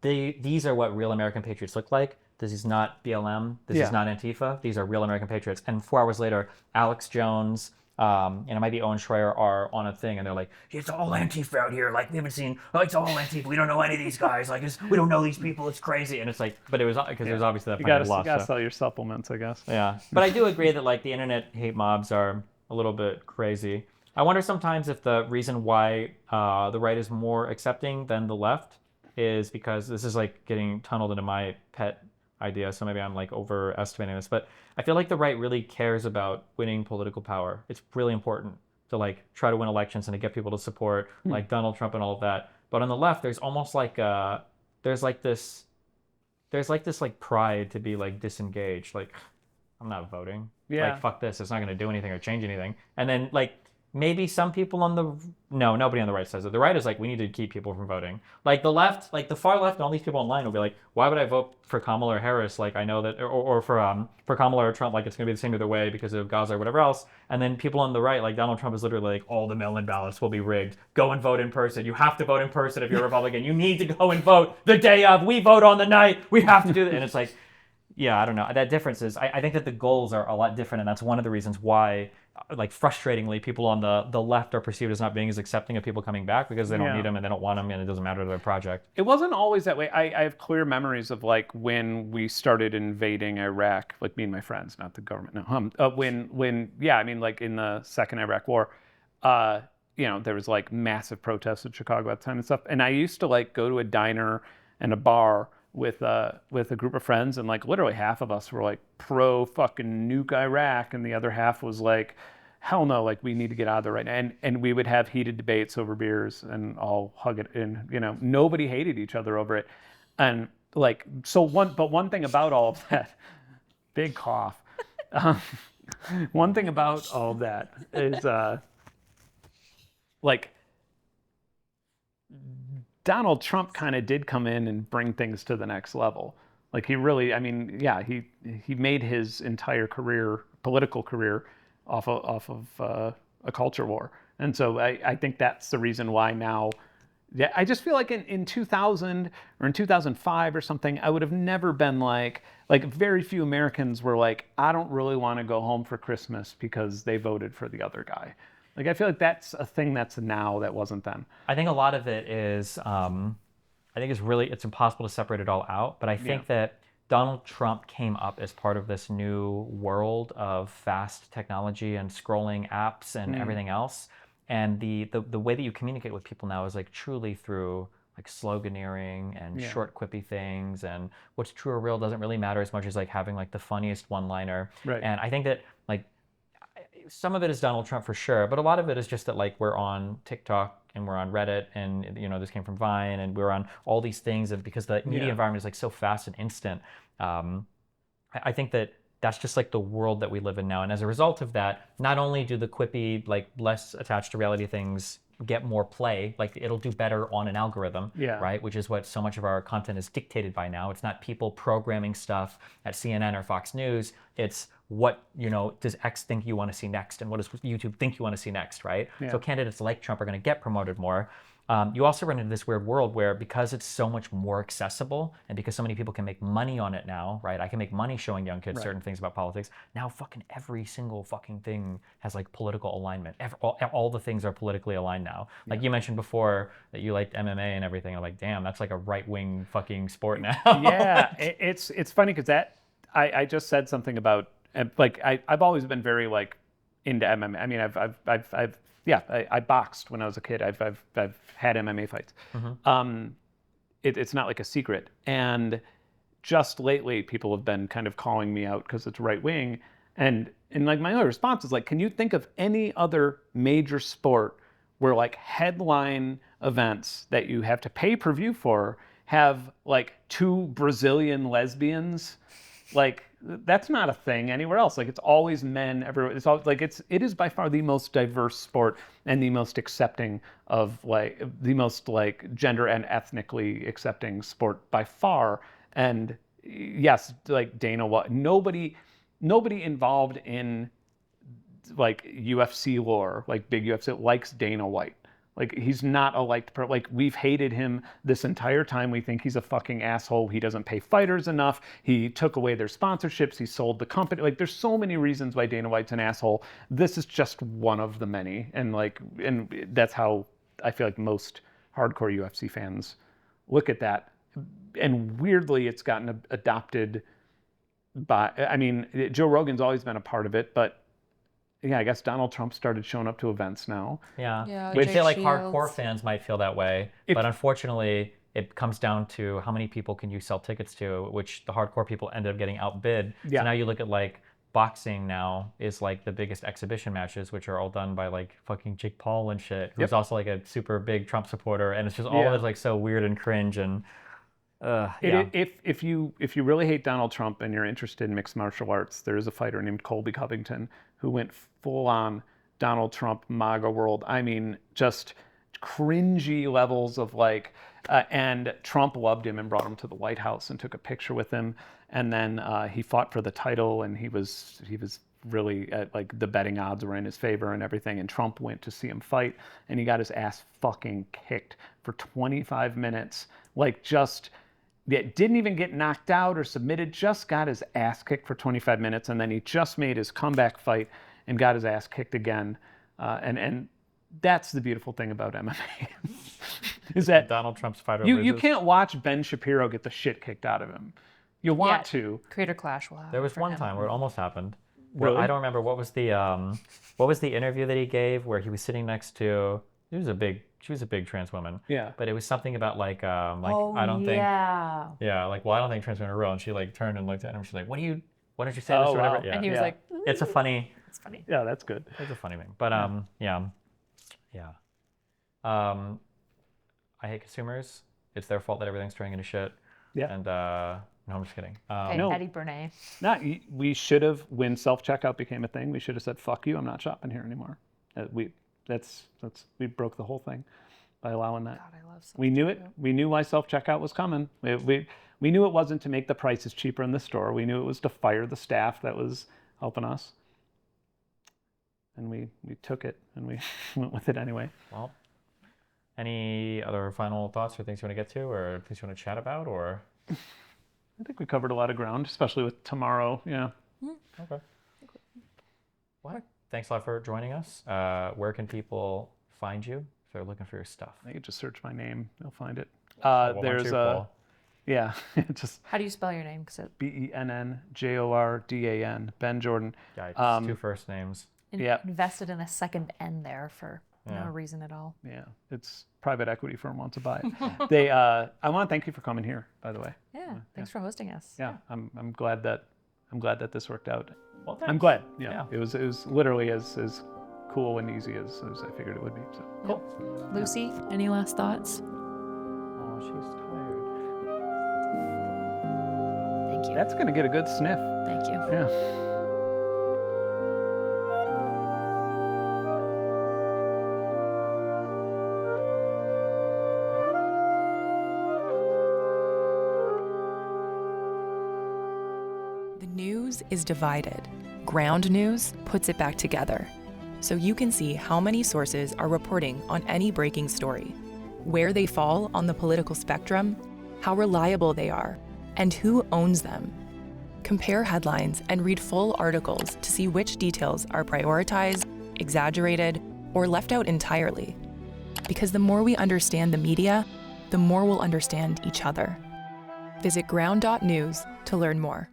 these are what real American patriots look like. this is not BLM, this is not Antifa, these are real American patriots. And 4 hours later, Alex Jones, and it might be Owen Schreier are on a thing, and they're like, it's all Antifa out here. Like, we haven't seen, it's all Antifa. We don't know any of these guys. Like, we don't know these people. It's crazy. And it's like, but it was because there's obviously that you kind of loss. You gotta sell your supplements, I guess. Yeah, but I do agree that like the internet hate mobs are a little bit crazy. I wonder sometimes if the reason why the right is more accepting than the left is because this is like getting tunneled into my pet idea, so maybe I'm like overestimating this, but I feel like the right really cares about winning political power. It's really important to like try to win elections and to get people to support like Donald Trump and all of that. But on the left, there's almost like there's like this like pride to be like disengaged. Like, I'm not voting. Yeah. Like, fuck this. It's not going to do anything or change anything. And then like maybe some people on the nobody on the right says it. The right is like, we need to keep people from voting. Like the left, like the far left, and all these people online will be like, why would I vote for Kamala or Harris? Like, I know that, or for Kamala or Trump, like it's gonna be the same either way because of Gaza or whatever else. And then people on the right, like Donald Trump, is literally like, all the mail-in ballots will be rigged. Go and vote in person. You have to vote in person if you're a Republican. You need to go and vote the day of. We vote on the night. We have to do that. And it's like, yeah, I don't know. That difference is, I think that the goals are a lot different, and that's one of the reasons why, like, frustratingly, people on the left are perceived as not being as accepting of people coming back because they don't need them and they don't want them and it doesn't matter to their project. It wasn't always that way. I have clear memories of like when we started invading Iraq, like me and my friends, not the government. No, yeah, I mean, like in the second Iraq War, you know, there was like massive protests in Chicago at the time and stuff. And I used to like go to a diner and a bar with a group of friends, and like literally half of us were like pro fucking nuke Iraq, and the other half was like, hell no, like we need to get out of there right now. And we would have heated debates over beers and all hug it in, you know, nobody hated each other over it. And like, so one thing about all of that, big cough. One thing about all of that is like, Donald Trump kind of did come in and bring things to the next level. Like he really, I mean, yeah, he made his entire career, political career, off of a culture war. And so I think that's the reason why now, yeah, I just feel like in 2000 or in 2005 or something, I would have never been like very few Americans were like, I don't really want to go home for Christmas because they voted for the other guy. Like, I feel like that's a thing that's now that wasn't then. I think a lot of it is, I think it's impossible to separate it all out. But I think that Donald Trump came up as part of this new world of fast technology and scrolling apps and everything else. And the way that you communicate with people now is like truly through like sloganeering and short quippy things, and what's true or real doesn't really matter as much as like having like the funniest one-liner. Right. And I think that like, some of it is Donald Trump for sure, but a lot of it is just that like we're on TikTok and we're on Reddit, and you know, this came from Vine, and we're on all these things, and because the media environment is like so fast and instant, I think that that's just like the world that we live in now. And as a result of that, not only do the quippy, like less attached to reality things get more play, like it'll do better on an algorithm, right? Which is what so much of our content is dictated by now. It's not people programming stuff at CNN or Fox News. It's what, you know, does X think you want to see next, and what does YouTube think you want to see next, right? So candidates like Trump are going to get promoted more. You also run into this weird world where, because it's so much more accessible and because so many people can make money on it now, right? I can make money showing young kids certain things about politics. Now fucking every single fucking thing has like political alignment. All the things are politically aligned now. Like you mentioned before that you liked MMA and everything. I'm like, damn, that's like a right-wing fucking sport now. Yeah, it's funny because I just said something about, like, I've always been very like into MMA. I mean, I boxed when I was a kid. I've had MMA fights. It's not like a secret. And just lately, people have been kind of calling me out because it's right wing. And like my only response is like, can you think of any other major sport where like headline events that you have to pay per view for have like 2 Brazilian lesbians? Like, that's not a thing anywhere else. Like, it's always men everywhere. It's always like, it is by far the most diverse sport and the most accepting of like the most like gender and ethnically accepting sport by far. And yes, like Dana White, nobody involved in like UFC lore, like big UFC, likes Dana White. Like, he's not a liked like, we've hated him this entire time. We think he's a fucking asshole. He doesn't pay fighters enough. He took away their sponsorships. He sold the company. Like, there's so many reasons why Dana White's an asshole. This is just one of the many. And that's how I feel like most hardcore UFC fans look at that. And weirdly, it's gotten adopted by, I mean, Joe Rogan's always been a part of it, but yeah, I guess Donald Trump started showing up to events now. Yeah. We'd Jake say like Shields. hardcore fans might feel that way, but unfortunately, it comes down to how many people can you sell tickets to, which the hardcore people ended up getting outbid. Yeah. So now you look at like boxing now is like the biggest exhibition matches, which are all done by like fucking Jake Paul and shit, who's also like a super big Trump supporter, and it's just all of it's like so weird and cringe and. If you really hate Donald Trump and you're interested in mixed martial arts, there is a fighter named Colby Covington who went full on Donald Trump MAGA world. I mean, just cringy levels of like, and Trump loved him and brought him to the White House and took a picture with him. And then he fought for the title, and he was really like the betting odds were in his favor and everything. And Trump went to see him fight, and he got his ass fucking kicked for 25 minutes. Like, just. Didn't even get knocked out or submitted, just got his ass kicked for 25 minutes, and then he just made his comeback fight and got his ass kicked again. And that's the beautiful thing about MMA, is that Donald Trump's fighter. You can't watch Ben Shapiro get the shit kicked out of him. You want to. Creator Clash will happen. There was one time where it almost happened. Where Really? I don't remember what was the interview that he gave where he was sitting next to. She was a big trans woman. Yeah. But it was something about like I don't think. Yeah. Yeah, like, well, I don't think trans women are real. And she like turned and looked at him. She's like, why did you say this or whatever? Wow. Yeah. And he was like, It's a funny. it's funny. Yeah, that's good. It's a funny thing. But yeah. I hate consumers. It's their fault that everything's turning into shit. Yeah. And no, I'm just kidding. Hey, No. Eddie Bernay. We should have, when self-checkout became a thing, we should have said, fuck you, I'm not shopping here anymore. We broke the whole thing by allowing that. God, I love We knew it. We knew why self-checkout was coming. We knew it wasn't to make the prices cheaper in the store. We knew it was to fire the staff that was helping us. And we took it, and we went with it anyway. Well, any other final thoughts or things you want to get to, or things you want to chat about, or? I think we covered a lot of ground, especially with tomorrow. Yeah. Okay. Well, thanks a lot for joining us. Where can people find you if they're looking for your stuff? They could just search my name. They'll find it. Well, There's Paul? yeah, just How do you spell your name? 'Cause it BennJordan, Benn Jordan. Yeah, it's two first names. invested in a second N there for no reason at all. Yeah, it's private equity firm wants to buy it. I want to thank you for coming here, by the way. Yeah, thanks for hosting us. Yeah, I'm glad that this worked out. Well, I'm glad. Yeah. It was literally as cool and easy as I figured it would be. So cool. Lucy, any last thoughts? Oh, she's tired. Thank you. That's gonna get a good sniff. Thank you. Yeah. The news is divided. Ground News puts it back together, so you can see how many sources are reporting on any breaking story, where they fall on the political spectrum, how reliable they are, and who owns them. Compare headlines and read full articles to see which details are prioritized, exaggerated, or left out entirely. Because the more we understand the media, the more we'll understand each other. Visit ground.news to learn more.